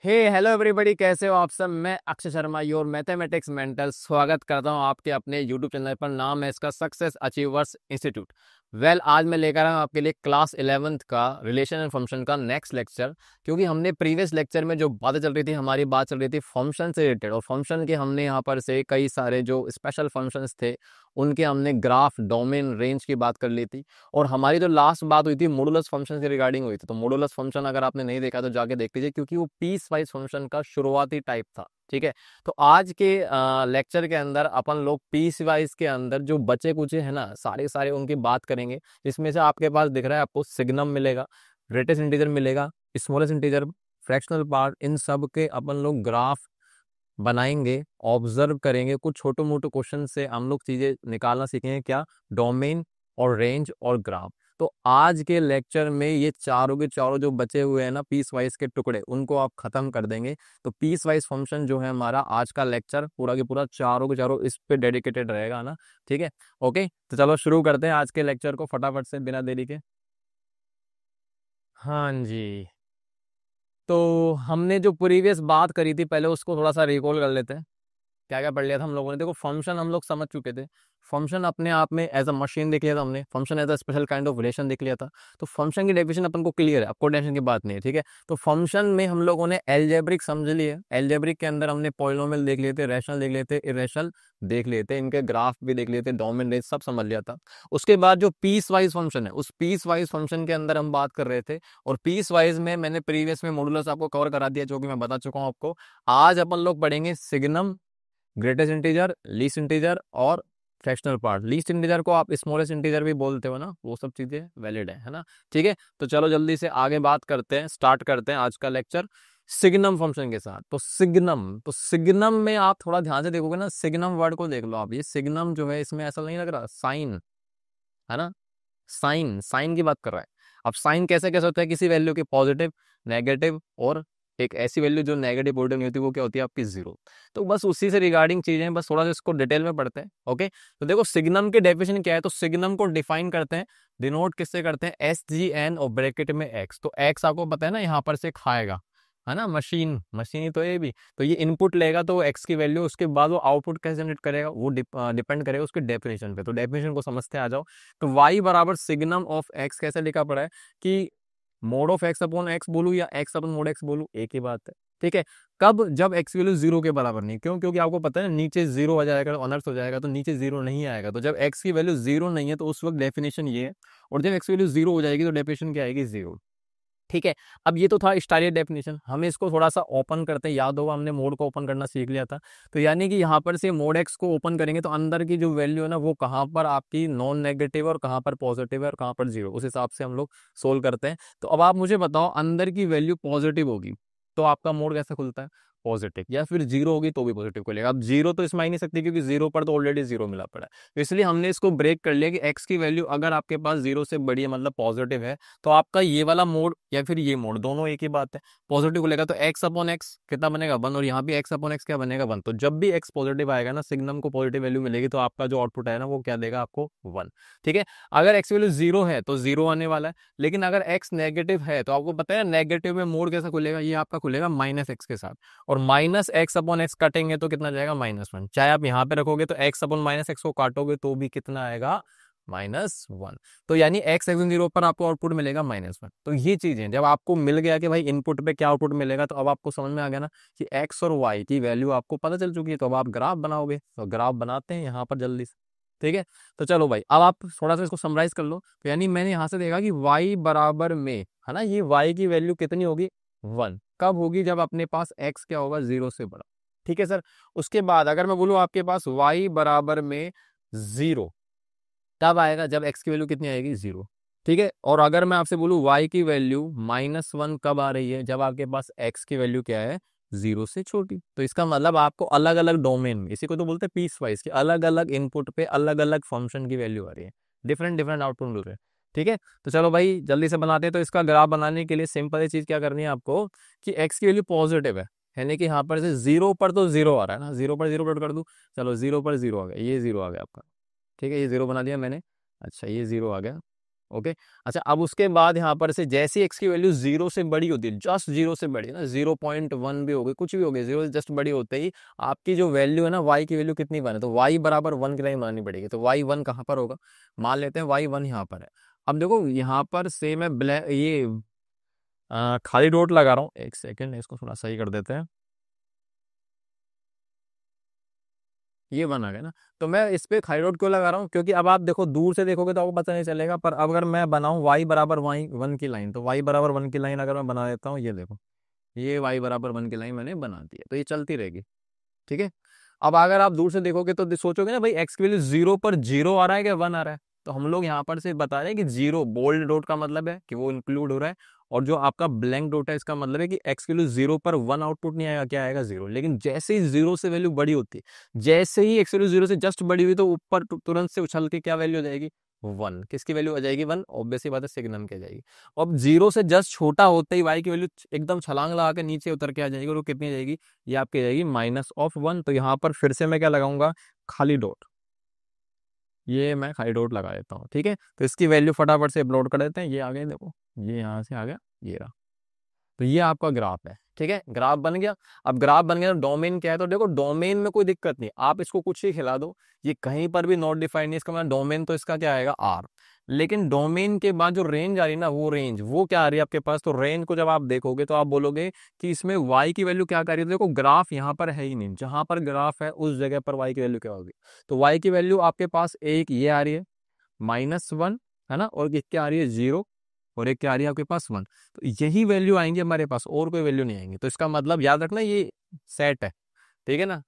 Hello everybody, कैसे हो आप सब। मैं Akshay Sharma, your mathematics mentor, स्वागत करता हूं आपके अपने यूट्यूब चैनल पर। नाम है इसका सक्सेस अचीवर्स इंस्टीट्यूट। आज मैं लेकर आया हूं आपके लिए क्लास 11th का रिलेशन एंड फंक्शन का नेक्स्ट लेक्चर। क्योंकि हमने प्रीवियस लेक्चर में जो बातें चल रही थी, हमारी बात चल रही थी फंक्शन से रिलेटेड, और फंक्शन के हमने यहाँ पर से कई सारे जो स्पेशल फंक्शंस थे उनके हमने ग्राफ, डोमेन, रेंज की बात कर ली थी। और हमारी जो लास्ट बात हुई थी मॉडुलस फंक्शन के रिगार्डिंग हुई थी। तो मॉडुलस फंक्शन अगर आपने नहीं देखा तो जाके देख लीजिए, क्योंकि वो पीस वाइज फंक्शन का शुरुआती टाइप था। ठीक है। तो आज के लेक्चर के अंदर अपन लोग पीस वाइज के अंदर जो बचे कुचे है ना, सारे सारे उनकी बात करेंगे। जिसमें से आपके पास दिख रहा है, आपको सिग्नम मिलेगा, ग्रेटेस्ट इंटीजर मिलेगा, स्मॉलेस्ट इंटीजर, फ्रैक्शनल पार्ट, इन सब के अपन लोग ग्राफ बनाएंगे, ऑब्जर्व करेंगे। कुछ छोटे मोटे क्वेश्चन से हम लोग चीजें निकालना सीखेंगे, क्या, डोमेन और रेंज और ग्राफ। तो आज के लेक्चर में ये चारों के चारों जो बचे हुए हैं ना पीस वाइज के टुकड़े, उनको आप खत्म कर देंगे। तो पीस वाइज फंक्शन जो है हमारा आज का लेक्चर पूरा के पूरा चारों के चारों इस पे डेडिकेटेड रहेगा ना। ठीक है। ओके, तो चलो शुरू करते हैं आज के लेक्चर को फटाफट से, बिना देरी के। हाँ जी। तो हमने जो प्रीवियस बात करी थी पहले उसको थोड़ा सा रिकॉल कर लेते हैं। क्या क्या पढ़ लिया था हम लोगों ने। देखो, फंक्शन हम लोग समझ चुके थे। फंक्शन अपने आप में एज अ मशीन देख लिया था हमने। Function as a special kind of relation देख लिया था। तो फंक्शन की डेफिनेशन अपन को क्लियर है, आपको टेंशन की बात नहीं है। ठीक है। तो फंक्शन में हम लोगों ने एल्जेब्रिक समझ लिए। एल्जेब्रिक के अंदर हमने पॉलिनोमियल देख लिए थे, रैशनल देख लिए थे, इरेशनल देख लिए थे, इनके ग्राफ भी देख लिए थे, डोमेन रेंज सब समझ लिया था। उसके बाद जो पीस वाइज फंक्शन है, उस पीस वाइज फंक्शन के अंदर हम बात कर रहे थे। और पीस वाइज में मैंने प्रीवियस में मॉडुलस आपको कवर करा दिया, जो कि मैं बता चुका हूँ आपको। आज अपन लोग पढ़ेंगे signum, greatest integer, least integer और फ्रैक्शनल पार्ट। लीस्ट इंटीजर को आप स्मॉलेस्ट इंटीजर भी बोलते हो ना, वो सब चीजें वैलिड है ना। ठीक है। तो चलो जल्दी से आगे बात करते हैं, स्टार्ट करते हैं आज का लेक्चर सिग्नम फंक्शन के साथ। तो सिग्नम में आप थोड़ा ध्यान से देखोगे ना, सिग्नम वर्ड को देख लो आप। ये सिग्नम जो है, इसमें ऐसा नहीं लग रहा साइन, है ना। साइन, साइन की बात कर रहा है। अब साइन कैसे कैसे होता है किसी वैल्यू की, पॉजिटिव, नेगेटिव, और एक ऐसी वैल्यू जो नेगेटिव पॉजिटिव नहीं होती, वो क्या होती है आपकी, जीरो। तो बस उसी से रिगार्डिंग चीजें, बस थोड़ा सा इसको डिटेल में पढ़ते हैं। ओके। तो देखो सिग्नम की डेफिनेशन क्या है। तो सिग्नम को डिफाइन करते हैं, डिनोट किससे करते हैं, एस जी एन और ब्रैकेट में एक्स। तो एक्स आपको पता है ना, यहाँ पर से खाएगा, है ना। मशीन, मशीन ही तो ये भी। तो ये इनपुट लेगा तो एक्स की वैल्यू, उसके बाद वो आउटपुट कैसे जनरेट करेगा, वो डिपेंड करेगा उसके डेफिनेशन पे। तो डेफिनेशन को समझते आ जाओ। तो y बराबर सिग्नम ऑफ x कैसे लिखा पड़ा है कि mode of x upon x बोलू या एक्स अपॉन मोड एक्स बोलू, एक ही बात है। ठीक है। कब, जब एक्स वैल्यू जीरो के बराबर नहीं। क्यों? क्योंकि आपको पता है ना, नीचे जीरो आ जाएगा तो अनर्थ हो जाएगा, तो नीचे जीरो नहीं आएगा। तो जब एक्स की वैल्यू जीरो नहीं है तो उस वक्त डेफिनेशन ये है, और जब एक्स वैल्यू जीरो हो जाएगी तो डेफिनेशन क्या आएगी, जीरो। ठीक है। अब ये तो था स्टाइलिश डेफिनेशन, हमें इसको थोड़ा सा ओपन करते हैं। याद होगा हमने मोड को ओपन करना सीख लिया था। तो यानी कि यहाँ पर से मोड एक्स को ओपन करेंगे तो अंदर की जो वैल्यू है ना, वो कहाँ पर आपकी नॉन नेगेटिव और कहाँ पर पॉजिटिव है और कहाँ पर जीरो, उस हिसाब से हम लोग सोल्व करते हैं। तो अब आप मुझे बताओ, अंदर की वैल्यू पॉजिटिव होगी तो आपका मोड कैसे खुलता है, पॉजिटिव, या फिर जीरो होगी तो भी पॉजिटिव खुलेगा। अब जीरो तो इसमें आ ही नहीं सकती, क्योंकि जीरो पर तो ऑलरेडी जीरो मिला पड़ा है। तो इसलिए हमने इसको ब्रेक कर लिया कि एक्स की वैल्यू अगर आपके पास जीरो से बड़ी है, मतलब पॉजिटिव है, तो आपका ये वाला मोड या फिर ये मोड, दोनों एक ही बात है, पॉजिटिव खुलेगा। तो एक्स अपॉन एक्स कितना बनेगा, वन। और यहाँ भी एक्स अपॉन एक्स क्या बनेगा, वन। तो जब भी एक्स पॉजिटिव आएगा ना, सिग्नम को पॉजिटिव वैल्यू मिलेगी, तो आपका जो आउटपुट है ना, वो क्या देगा आपको, वन। ठीक है। अगर एक्स वैल्यू जीरो है तो जीरो आने वाला है। लेकिन अगर एक्स नेगेटिव है तो आपको पता है नेगेटिव में मोड कैसा खुलेगा, ये आपका खुलेगा माइनस एक्स के साथ। और माइनस एक्स अपॉन एक्स काटेंगे तो कितना जाएगा, माइनस वन। चाहे आप यहाँ पे रखोगे तो एक्स अपॉन माइनस एक्स को काटोगे तो भी कितना आएगा, माइनस वन। तो यानी एक्स एक्स जीरो पर आपको आउटपुट मिलेगा माइनस वन। तो ये चीजें जब आपको मिल गया कि भाई इनपुट पे क्या आउटपुट मिलेगा, तो अब आपको समझ में आ गया ना कि एक्स और वाई की वैल्यू आपको पता चल चुकी है। तो अब आप ग्राफ बनाओगे, तो ग्राफ बनाते हैं यहाँ पर जल्दी से। ठीक है। तो चलो भाई, अब आप थोड़ा सा इसको समराइज कर लो। तो यानी मैंने यहाँ से देखा कि y बराबर में, है ना, ये y की वैल्यू कितनी होगी, वन। कब होगी, जब अपने पास x क्या होगा, जीरो से बड़ा। ठीक है सर। उसके बाद अगर मैं बोलूँ आपके पास y बराबर में जीरो, तब आएगा जब x की वैल्यू कितनी आएगी, जीरो। ठीक है। और अगर मैं आपसे बोलूँ y की वैल्यू माइनस वन, कब आ रही है, जब आपके पास x की वैल्यू क्या है, जीरो से छोटी। तो इसका मतलब आपको अलग अलग डोमेन में, इसी को तो बोलते हैं पीस वाइज, के अलग अलग इनपुट पे अलग अलग फंक्शन की वैल्यू आ रही है, डिफरेंट डिफरेंट आउटपुट मिल रहे हैं। ठीक है। तो चलो भाई जल्दी से बनाते हैं। तो इसका ग्राफ बनाने के लिए सिंपल चीज क्या करनी है आपको, कि x की वैल्यू पॉजिटिव है, यानी कि यहाँ पर से जीरो पर तो जीरो आ रहा है ना, जीरो पर जीरो प्लॉट कर दूं। चलो जीरो पर जीरो आ गया, ये जीरो आ गया आपका। ठीक है, ये जीरो बना दिया मैंने। अच्छा, ये जीरो आ गया। ओके। अच्छा, अब उसके बाद यहाँ पर से जैसे एक्स की वैल्यू जीरो से बड़ी होती है, जस्ट जीरो से बड़ी ना, 0.1 भी हो गई, कुछ भी हो गया, जीरो से जस्ट बड़ी होते ही आपकी जो वैल्यू है ना, वाई की वैल्यू कितनी बने, तो वाई बराबर 1 की लाइन बनानी पड़ेगी। तो वाई 1 कहाँ पर होगा, मान लेते हैं वाई 1 यहाँ पर है। अब देखो यहाँ पर से मैं ब्लैक ये खाली डॉट लगा रहा हूँ, एक सेकेंड इसको थोड़ा सही कर देते हैं। ये बना गया ना, तो मैं इस पे खाली डॉट क्यों लगा रहा हूँ, क्योंकि अब आप देखो दूर से देखोगे तो आपको पता नहीं चलेगा, पर अगर मैं बनाऊं वाई बराबर वाई 1 की लाइन, तो वाई बराबर 1 की लाइन अगर मैं बना देता हूँ, ये देखो, ये वाई बराबर 1 की लाइन मैंने बना दी है, तो ये चलती रहेगी। ठीक है। अब अगर आप दूर से देखोगे तो सोचोगे ना भाई एक्स की वैल्यू जीरो पर जीरो आ रहा है कि 1 आ रहा है, तो हम लोग यहाँ पर से बता रहे हैं कि जीरो बोल्ड डॉट का मतलब है कि वो इंक्लूड हो रहा है, और जो आपका ब्लैंक डॉट है इसका मतलब है कि एक्स की वैल्यू जीरो पर 1 आउटपुट नहीं आएगा, क्या आएगा, जीरो। लेकिन जैसे ही जीरो से वैल्यू बड़ी होती है, जैसे ही एक्स वैल्यू जीरो से जस्ट बड़ी हुई, तो ऊपर तुरंत से उछल के क्या वैल्यू आ जाएगी, 1। किसकी वैल्यू आ जाएगी, 1, ऑब्वियस सी बात है, सिग्नम की आ जाएगी। अब जीरो से जस्ट छोटा होते ही वाई की वैल्यू एकदम छलांग लगा के नीचे उतर के आ जाएगी, और वो कितनी आ जाएगी, ये आपकी आ जाएगी -1। तो यहाँ पर फिर से मैं क्या लगाऊंगा, खाली डॉट, ये मैं खाली डॉट लगा देता हूँ। ठीक है, तो इसकी वैल्यू फटाफट से अपलोड कर देते हैं, ये आ गए देखो, ये यहाँ से आ गया, ये रहा। तो ये आपका ग्राफ है। ठीक है, ग्राफ बन गया। अब ग्राफ बन गया तो डोमेन क्या है, तो देखो डोमेन में कोई दिक्कत नहीं, आप इसको कुछ ही खिला दो, ये कहीं पर भी नॉट डिफाइंड नहीं, इसका मतलब डोमेन तो इसका क्या आएगा, आर। लेकिन डोमेन के बाद जो रेंज आ रही है ना, वो रेंज वो क्या आ रही है आपके पास, तो रेंज को जब आप देखोगे तो आप बोलोगे कि इसमें वाई की वैल्यू क्या कर रही है, तो देखो ग्राफ यहाँ पर है ही नहीं, जहां पर ग्राफ है उस जगह पर वाई की वैल्यू क्या होगी, तो वाई की वैल्यू आपके पास एक ये आ रही है -1, है ना, और एक क्या आ रही है 0, और एक क्या आ रही है आपके पास 1। तो यही वैल्यू आएंगी हमारे पास, और कोई वैल्यू नहीं आएंगी। तो इसका मतलब याद रखना ये सेट है, ठीक है ना,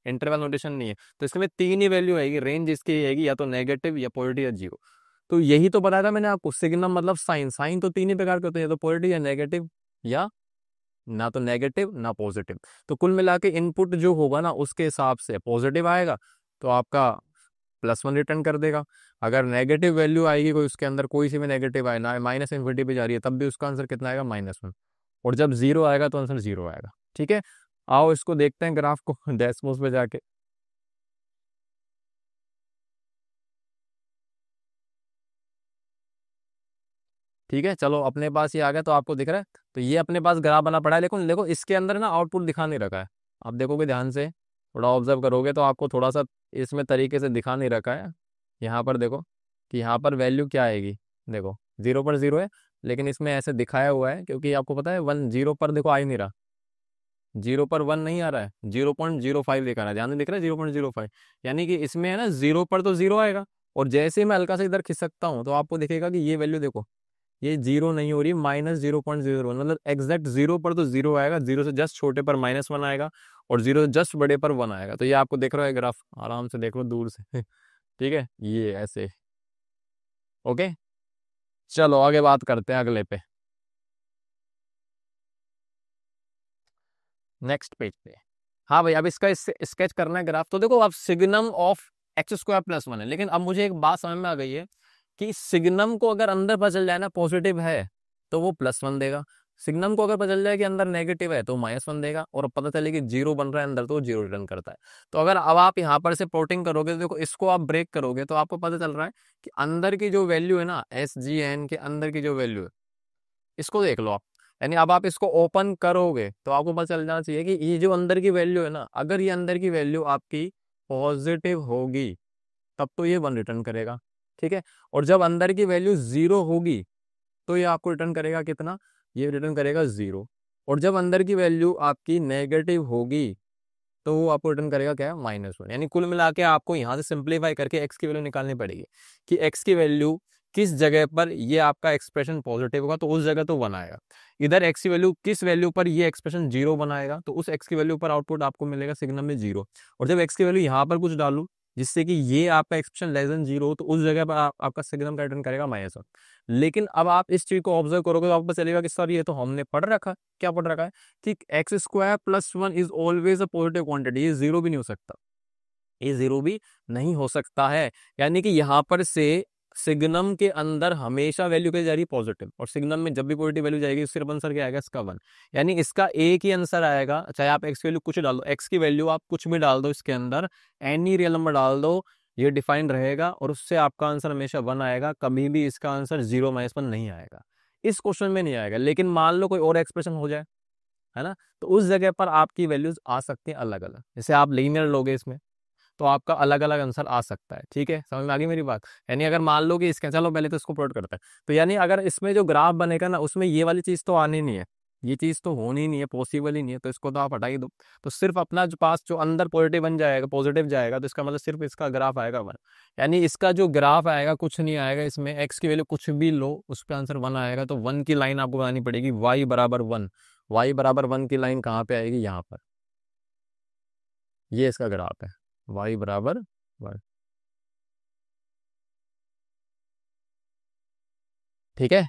इंटरवल नोटेशन नहीं है। तो इसमें तीन ही वैल्यू आएगी, रेंज इसकी आएगी या तो नेगेटिव या पॉजिटिव या जीरो। तो यही तो बताया था मैंने आपको, सिग्नम मतलब साइन, साइन तो तीन ही प्रकार के होते हैं, या तो पॉजिटिव या नेगेटिव, या ना तो नेगेटिव ना पॉजिटिव। तो कुल मिला के इनपुट जो होगा ना उसके हिसाब से पॉजिटिव आएगा तो आपका +1 रिटर्न कर देगा। अगर नेगेटिव वैल्यू आएगी कोई, उसके अंदर कोई सी भी नेगेटिव आए ना, माइनस इन्फिनिटी पे जा रही है, तब भी उसका आंसर कितना आएगा, -1। और जब जीरो आएगा तो आंसर जीरो आएगा। ठीक है, आओ इसको देखते हैं ग्राफ को डेस्मोस पे जाके। ठीक है, चलो अपने पास ये आ गया, तो आपको दिख रहा है, तो ये अपने पास ग्राफ बना पड़ा है, लेकिन देखो इसके अंदर ना आउटपुट दिखा नहीं रखा है। आप देखोगे ध्यान से, थोड़ा ऑब्जर्व करोगे तो आपको थोड़ा सा इसमें तरीके से दिखा नहीं रखा है। यहाँ पर देखो कि यहाँ पर वैल्यू क्या आएगी, देखो 0 पर 0 है, लेकिन इसमें ऐसे दिखाया हुआ है क्योंकि आपको पता है 1 0 पर देखो आ ही नहीं रहा, 0 पर 1 नहीं आ रहा है, 0.05 दिखा रहा है, ध्यान से दिख रहा है 0.05, यानी कि इसमें है ना 0 पर तो 0 आएगा, और जैसे ही मैं हल्का सा इधर खिसकता हूँ तो आपको दिखेगा कि ये वैल्यू देखो, ये जीरो नहीं हो रही, -0.01, मतलब एग्जैक्ट जीरो पर तो जीरो आएगा, जीरो से जस्ट छोटे पर -1 आएगा, और जीरो से जस्ट बड़े पर 1 आएगा। तो ये आपको देख रहा है ग्राफ, आराम से देख लो दूर से ठीक है, ये ऐसे। ओके, चलो आगे बात करते हैं अगले पे, नेक्स्ट पेज पे। हाँ भाई, अब इसका स्केच करना है ग्राफ। तो देखो अब सिग्नम ऑफ x² + 1 है, लेकिन अब मुझे एक बात समझ में आ गई है कि सिग्नम को अगर अंदर पता चल जाए ना पॉजिटिव है तो वो +1 देगा, सिग्नम को अगर पता चल जाए कि अंदर नेगेटिव है तो -1 देगा, और पता चले कि जीरो बन रहा है अंदर तो जीरो रिटर्न करता है। तो अगर अब आप यहाँ पर से प्लॉटिंग करोगे तो देखो इसको आप ब्रेक करोगे तो आपको पता चल रहा है कि अंदर की जो वैल्यू है ना, SGN के अंदर की जो वैल्यू है, इसको देख लो आप, यानी अब आप इसको ओपन करोगे तो आपको पता चल जाना चाहिए कि ये जो अंदर की वैल्यू है ना, अगर ये अंदर की वैल्यू आपकी पॉजिटिव होगी तब तो ये 1 रिटर्न करेगा। ठीक है, और जब अंदर की वैल्यू 0 होगी तो ये आपको रिटर्न करेगा कितना, ये रिटर्न करेगा 0। और जब अंदर की वैल्यू आपकी नेगेटिव होगी तो वो आपको रिटर्न करेगा क्या, -1। यानी कुल मिला के आपको यहाँ से सिंप्लीफाई करके एक्स की वैल्यू निकालनी पड़ेगी कि एक्स की वैल्यू किस जगह पर ये आपका एक्सप्रेशन पॉजिटिव होगा तो उस जगह तो 1 आएगा, इधर एक्स की वैल्यू किस वैल्यू पर ये एक्सप्रेशन 0 बनाएगा तो उस एक्स की वैल्यू पर आउटपुट आपको मिलेगा सिग्नम में 0। और जब एक्स की वैल्यू यहाँ पर कुछ डालू जिससे कि ये आपका एक्सप्रेशन <0 हो तो उस जगह पर आपका सिग्नम का रिटर्न करेगा -1। लेकिन अब आप इस चीज को ऑब्जर्व करोगे तो आपको पता चलेगा कि सर ये तो हमने पढ़ रखा है, क्या पढ़ रखा है कि x² + 1 is always a positive quantity, ये जीरो भी नहीं हो सकता, ये जीरो भी नहीं हो सकता है। यानी कि यहाँ पर से सिग्नम के अंदर हमेशा वैल्यू क्या जा रही है, पॉजिटिव, और सिग्नम में जब भी पॉजिटिव वैल्यू जाएगी सिर्फ आंसर क्या आएगा, इसका 1। यानी इसका एक ही आंसर आएगा, चाहे आप एक्स की वैल्यू कुछ डाल दो, एक्स की वैल्यू आप कुछ भी डाल दो इसके अंदर, एनी रियल नंबर डाल दो, ये डिफाइंड रहेगा और उससे आपका आंसर हमेशा 1 आएगा, कभी भी इसका आंसर 0 - 1 नहीं आएगा, इस क्वेश्चन में नहीं आएगा। लेकिन मान लो कोई और एक्सप्रेशन हो जाए, है ना, तो उस जगह पर आपकी वैल्यूज आ सकती हैं अलग अलग। जैसे आप लीनियर लोगे इसमें तो आपका अलग अलग आंसर आ सकता है। ठीक है, समझ में आ गई मेरी बात? यानी अगर मान लो कि इसके, चलो पहले तो इसको प्लॉट करते हैं, तो यानी अगर इसमें जो ग्राफ बनेगा ना उसमें ये वाली चीज तो आनी नहीं है, ये चीज तो होनी ही नहीं है, पॉसिबल ही नहीं है, तो इसको तो आप हटा ही दो। तो सिर्फ अपना जो पास जो अंदर पॉजिटिव बन जाएगा, पॉजिटिव जाएगा, तो इसका मतलब सिर्फ इसका ग्राफ आएगा 1। यानी इसका जो ग्राफ आएगा कुछ नहीं आएगा, इसमें एक्स की वैल्यू कुछ भी लो उस पर आंसर 1 आएगा। तो 1 की लाइन आपको बनानी पड़ेगी, वाई बराबर 1। वाई बराबर 1 की लाइन कहाँ पे आएगी? यहाँ पर, ये इसका ग्राफ है, वाई बराबर 1। ठीक है,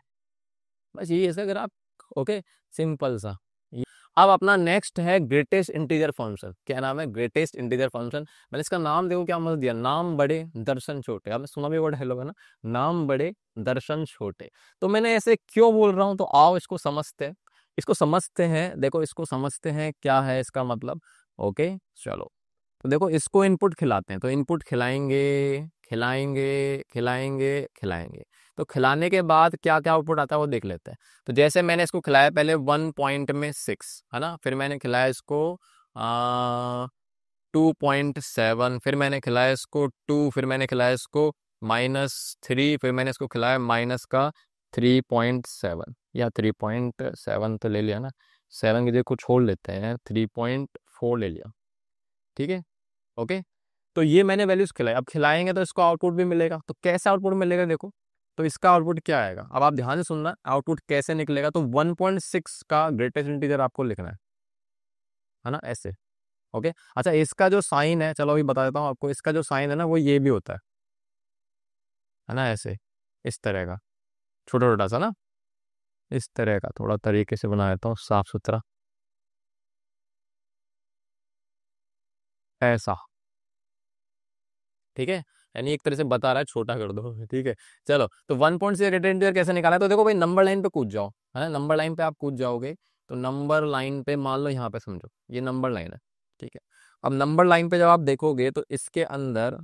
बस यही इसका ग्राफ। ओके, सिंपल सा। अब अपना नेक्स्ट है ग्रेटेस्ट इंटीजर फंक्शन। क्या नाम है? Greatest integer function. मैंने इसका नाम देखो क्या मतलब दिया, नाम बड़े दर्शन छोटे। आपने सुना भी वर्ड हेलो है ना, नाम बड़े दर्शन छोटे। तो मैंने ऐसे क्यों बोल रहा हूं, तो आओ इसको समझते हैं, इसको समझते हैं। देखो इसको समझते हैं क्या है इसका मतलब। ओके चलो, तो देखो इसको इनपुट खिलाते हैं, तो इनपुट खिलाएंगे, खिलाएंगे, खिलाएंगे, खिलाएंगे। तो खिलाने के बाद क्या क्या आउटपुट आता है वो देख लेते हैं। तो जैसे मैंने इसको खिलाया पहले 1.6, है ना, फिर मैंने खिलाया इसको 2.7, फिर मैंने खिलाया इसको 2, फिर मैंने खिलाया इसको -3, फिर मैंने इसको खिलाया माइनस का 3.7 या 3.7 तो ले लिया ना, 7 की जगह कुछ छोड़ लेते हैं, 3.4 ले लिया। ठीक है, ओके। तो ये मैंने वैल्यूज खिलाई, अब खिलाएंगे तो इसको आउटपुट भी मिलेगा। तो कैसे आउटपुट मिलेगा देखो, तो इसका आउटपुट क्या आएगा, अब आप ध्यान से सुनना आउटपुट कैसे निकलेगा। तो 1.6 का ग्रेटेस्ट इंटीजर आपको लिखना है ना, ऐसे। ओके, अच्छा इसका जो साइन है, चलो अभी बता देता हूँ आपको, इसका जो साइन है ना वो ये भी होता है ना, ऐसे, इस तरह का, छोटा छोटा सा ना, इस तरह का, थोड़ा तरीके से बना देता हूँ साफ सुथरा, ऐसा। ठीक है, यानी एक तरह से बता रहा है छोटा कर दो। ठीक है, चलो तो 1.6 इंटीजर कैसे निकाला है, तो देखो भाई नंबर लाइन पे कूद जाओ, है ना, नंबर लाइन पे आप कूद जाओगे। तो नंबर लाइन पे मान लो यहाँ पे समझो ये नंबर लाइन है। ठीक है, अब नंबर लाइन पे जब आप देखोगे तो इसके अंदर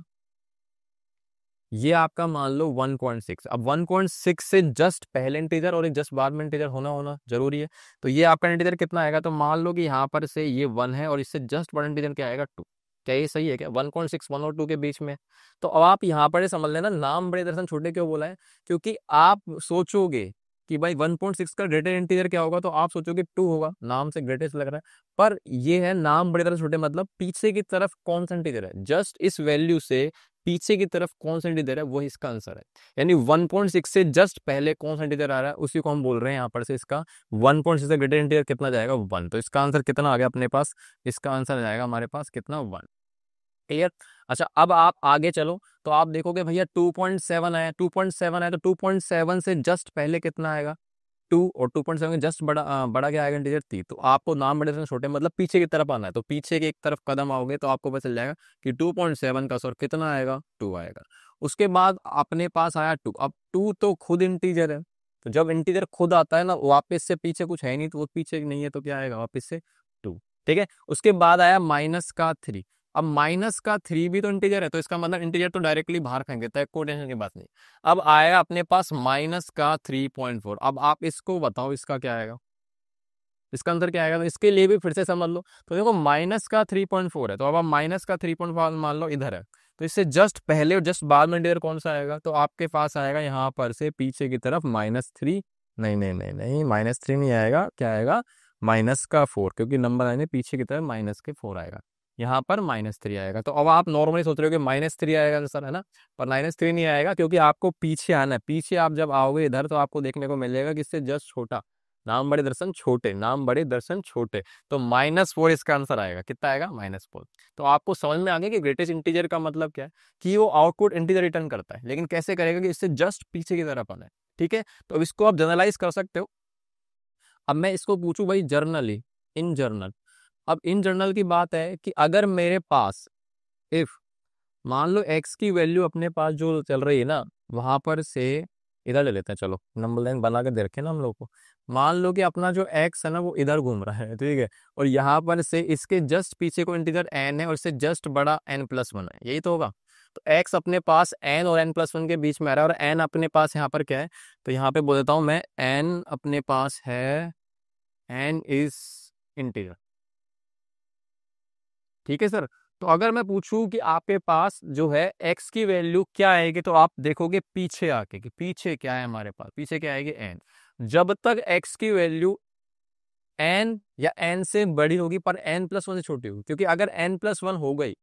ये आपका मान लो 1.6। अब 1.6 से जस्ट पहले इंटीजर और एक जस्ट बाद में इंटीजर होना होना जरूरी है। तो ये आपका इंटीजर कितना आएगा, तो मान लो कि यहाँ पर से ये 1 है और इससे जस्ट बड़ा इंटीजर क्या आएगा, 2। क्या ये सही है क्या? 1.6 1 और 2 के बीच में। तो अब आप यहाँ पर समझ लेना नाम बड़े दर्शन छोटे क्यों बोला है, क्योंकि आप सोचोगे कि भाई 1.6 का ग्रेटर इंटीजर क्या होगा, तो आप सोचोगे 2 होगा, नाम से ग्रेटेस्ट लग रहा है। पर ये है नाम बड़े दर्शन छोटे, मतलब पीछे की तरफ कौन सा इंटीजर है, जस्ट इस वैल्यू से पीछे की तरफ कौन सा इंटीजर है वही इसका आंसर है। यानी 1.6 से जस्ट पहले कौन सा इंटीजर आ रहा है उसी को हम बोल रहे हैं यहाँ पर से इसका 1.6 से ग्रेटर इंटीजर कितना जाएगा, 1। तो इसका आंसर कितना आ गया अपने पास, इसका आंसर जाएगा हमारे पास कितना, 1। क्लियर? अच्छा अब आप आगे चलो, तो आप देखोगे भैया 2.7 आया, 2.7 आया, तो 2.7 से जस्ट पहले कितना आएगा, 2, और 2.7 के जस्ट बड़ा क्या आएगा इंटीजर, 3। तो आपको नाम बड़े से छोटे मतलब पीछे की तरफ आना है, तो पीछे की एक तरफ कदम आओगे तो आपको पता चल जाएगा कि 2.7 का सॉर कितना आएगा, 2 आएगा। उसके बाद अपने पास आया 2। अब 2 तो खुद इंटीजर है, तो जब इंटीजर खुद आता है ना वापस से पीछे कुछ है नहीं, तो वो पीछे नहीं है तो क्या आएगा वापस से 2। ठीक है, उसके बाद आया -3। अब -3 भी तो इंटीजर है, तो इसका मतलब इंटीजर तो डायरेक्टली बाहर फेंक देता है, कोई टेंशन की बात नहीं। अब आएगा अपने पास -3.4। अब आप इसको बताओ इसका क्या आएगा, इसका आंसर क्या आएगा, तो इसके लिए भी फिर से समझ लो। तो देखो -3.4 है, तो अब आप -3.4 मान लो इधर है, तो इससे जस्ट पहले और जस्ट बाद में इंटीजर कौन सा आएगा, तो आपके पास आएगा यहाँ पर से पीछे की तरफ -3। नहीं नहीं नहीं नहीं, -3 नहीं आएगा, क्या आएगा, -4, क्योंकि नंबर लाइन पीछे की तरफ -4 आएगा, यहाँ पर -3 आएगा। तो अब आप नॉर्मली सोच रहे हो कि -3 आएगा सर, है ना, पर -3 नहीं आएगा, क्योंकि आपको पीछे आना है। पीछे आप जब आओगे इधर तो आपको देखने को मिलेगा कि इससे जस्ट छोटा, नाम बड़े दर्शन छोटे, नाम बड़े दर्शन छोटे, तो -4 इसका आंसर आएगा। कितना आएगा, -4। तो आपको समझ में आ गया कि ग्रेटेस्ट इंटीजर का मतलब क्या है, कि वो आउटपुट इंटीजर रिटर्न करता है, लेकिन कैसे करेगा कि इससे जस्ट पीछे की तरफ आना है। ठीक है, तो अब इसको आप जनरलाइज कर सकते हो। अब मैं इसको पूछूं भाई जर्नली, इन जर्नल। अब इन जर्नल की बात है कि अगर मेरे पास इफ मान लो x की वैल्यू अपने पास जो चल रही है ना वहां पर से, इधर ले लेते हैं, चलो नंबर लाइन बना के दे रखे ना हम लोग को। मान लो कि अपना जो x है ना वो इधर घूम रहा है, ठीक है, और यहाँ पर से इसके जस्ट पीछे को इंटीजर n है और इससे जस्ट बड़ा n+1 है, यही तो होगा। तो x अपने पास n और n+1 के बीच में आ रहा है, और n अपने पास यहाँ पर क्या है, तो यहाँ पे बोल देता हूँ मैं n अपने पास है, n इज इंटीजर। ठीक है सर। तो अगर मैं पूछूं कि आपके पास जो है x की वैल्यू क्या आएगी, तो आप देखोगे पीछे आके कि पीछे क्या है हमारे पास, पीछे क्या आएगी n। जब तक x की वैल्यू n या n से बड़ी होगी पर n+1 से छोटी होगी, क्योंकि अगर n+1 हो गई,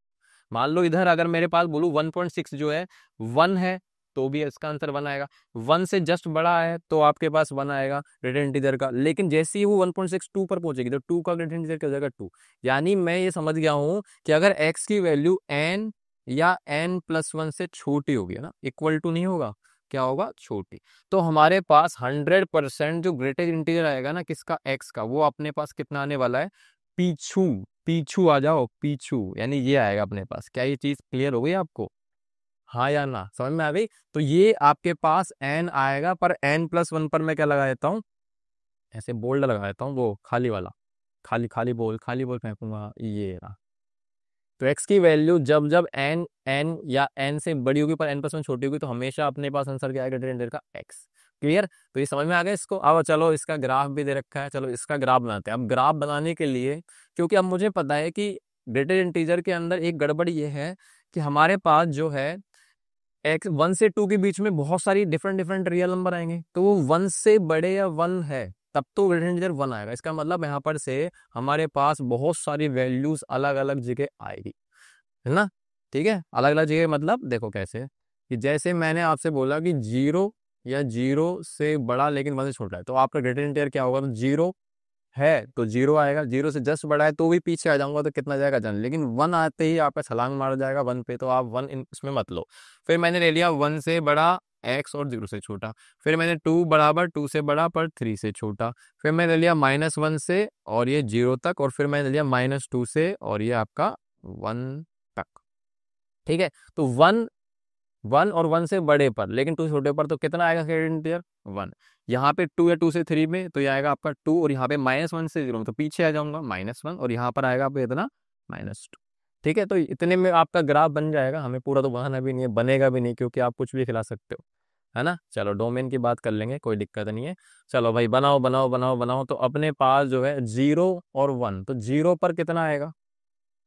मान लो इधर अगर मेरे पास बोलूं 1.6 जो है 1 है, तो भी इसका आंसर 1 आएगा। 1 से जस्ट बड़ा है तो आपके पास 1 आएगा ग्रेटर इंटीजर का। लेकिन जैसे ही वो 1.6 2 पर पहुंचेगी तो 2 का ग्रेटर इंटीजर क्या हो जाएगा 2। यानी मैं ये समझ गया हूं कि अगर x की वैल्यू n या n+1 से छोटी होगी, है ना, इक्वल टू नहीं होगा, क्या होगा, छोटी, तो हमारे पास 100% जो ग्रेटर इंटीजर आएगा ना किसका, x का, वो अपने पास कितना आने वाला है, पीछू। पीछू आ जाओ, पीछू, यानी ये आएगा अपने पास। क्या ये चीज क्लियर हो गई आपको, हाँ या ना, समझ में आ गई। तो ये आपके पास n आएगा, पर n+1 पर मैं क्या लगा देता हूँ, ऐसे बोल्ड लगा देता हूँ, वो खाली वाला, खाली खाली बोल फेंकूंगा, ये रहा। तो x की वैल्यू जब जब n या n से बड़ी होगी पर n+1 छोटी होगी, तो हमेशा अपने पास आंसर क्या आएगा, ग्रेटर का x। क्लियर। तो ये समझ में आ गया इसको। अब चलो इसका ग्राफ भी दे रखा है, चलो इसका ग्राफ बनाते हैं। अब ग्राफ बनाने के लिए, क्योंकि अब मुझे पता है कि ग्रेटर इंटीजर के अंदर एक गड़बड़ ये है कि हमारे पास जो है x 1 से 2 के बीच में बहुत सारी डिफरेंट डिफरेंट रियल नंबर आएंगे, तो वो 1 से बड़े या 1 है तब तो ग्रेटर इंटीजर 1 आएगा। इसका मतलब यहाँ पर से हमारे पास बहुत सारी वैल्यूज अलग अलग जगह आएगी, है ना। ठीक है, अलग अलग जगह मतलब देखो कैसे, कि जैसे मैंने आपसे बोला कि 0 या 0 से बड़ा लेकिन 1 से छोटा है, तो आपका ग्रेटर इंटीजर क्या होगा, तो 0 है तो 0 आएगा, 0 से जस्ट बड़ा है तो भी पीछे आ जाऊंगा तो कितना जाएगा जन, लेकिन 1 आते ही आपका छलांग मार जाएगा 1 पे, तो आप 1 इसमें मत लो। फिर मैंने ले लिया 1 से बड़ा x और 0 से छोटा, फिर मैंने 2 बराबर 2 से बड़ा पर 3 से छोटा, फिर मैंने लिया -1 से और ये 0 तक, और फिर मैंने लिया -2 से और ये आपका 1 तक। ठीक है, तो 1 1 और 1 से बड़े पर लेकिन 2 से छोटे पर तो कितना आएगा ग्रेटर इंटीजर 1। यहाँ पे 2 या 2 से 3 में तो ये आएगा आपका 2, और यहाँ पे -1 से 0 में तो पीछे आ जाऊंगा -1, और यहाँ पर आएगा आपको इतना -2। ठीक है, तो इतने में आपका ग्राफ बन जाएगा। हमें पूरा तो बनाना भी नहीं है, बनेगा भी नहीं, क्योंकि आप कुछ भी खिला सकते हो, है ना। चलो डोमेन की बात कर लेंगे, कोई दिक्कत नहीं है। चलो भाई बनाओ बनाओ बनाओ बनाओ। तो अपने पास जो है 0 और 1, तो 0 पर कितना आएगा,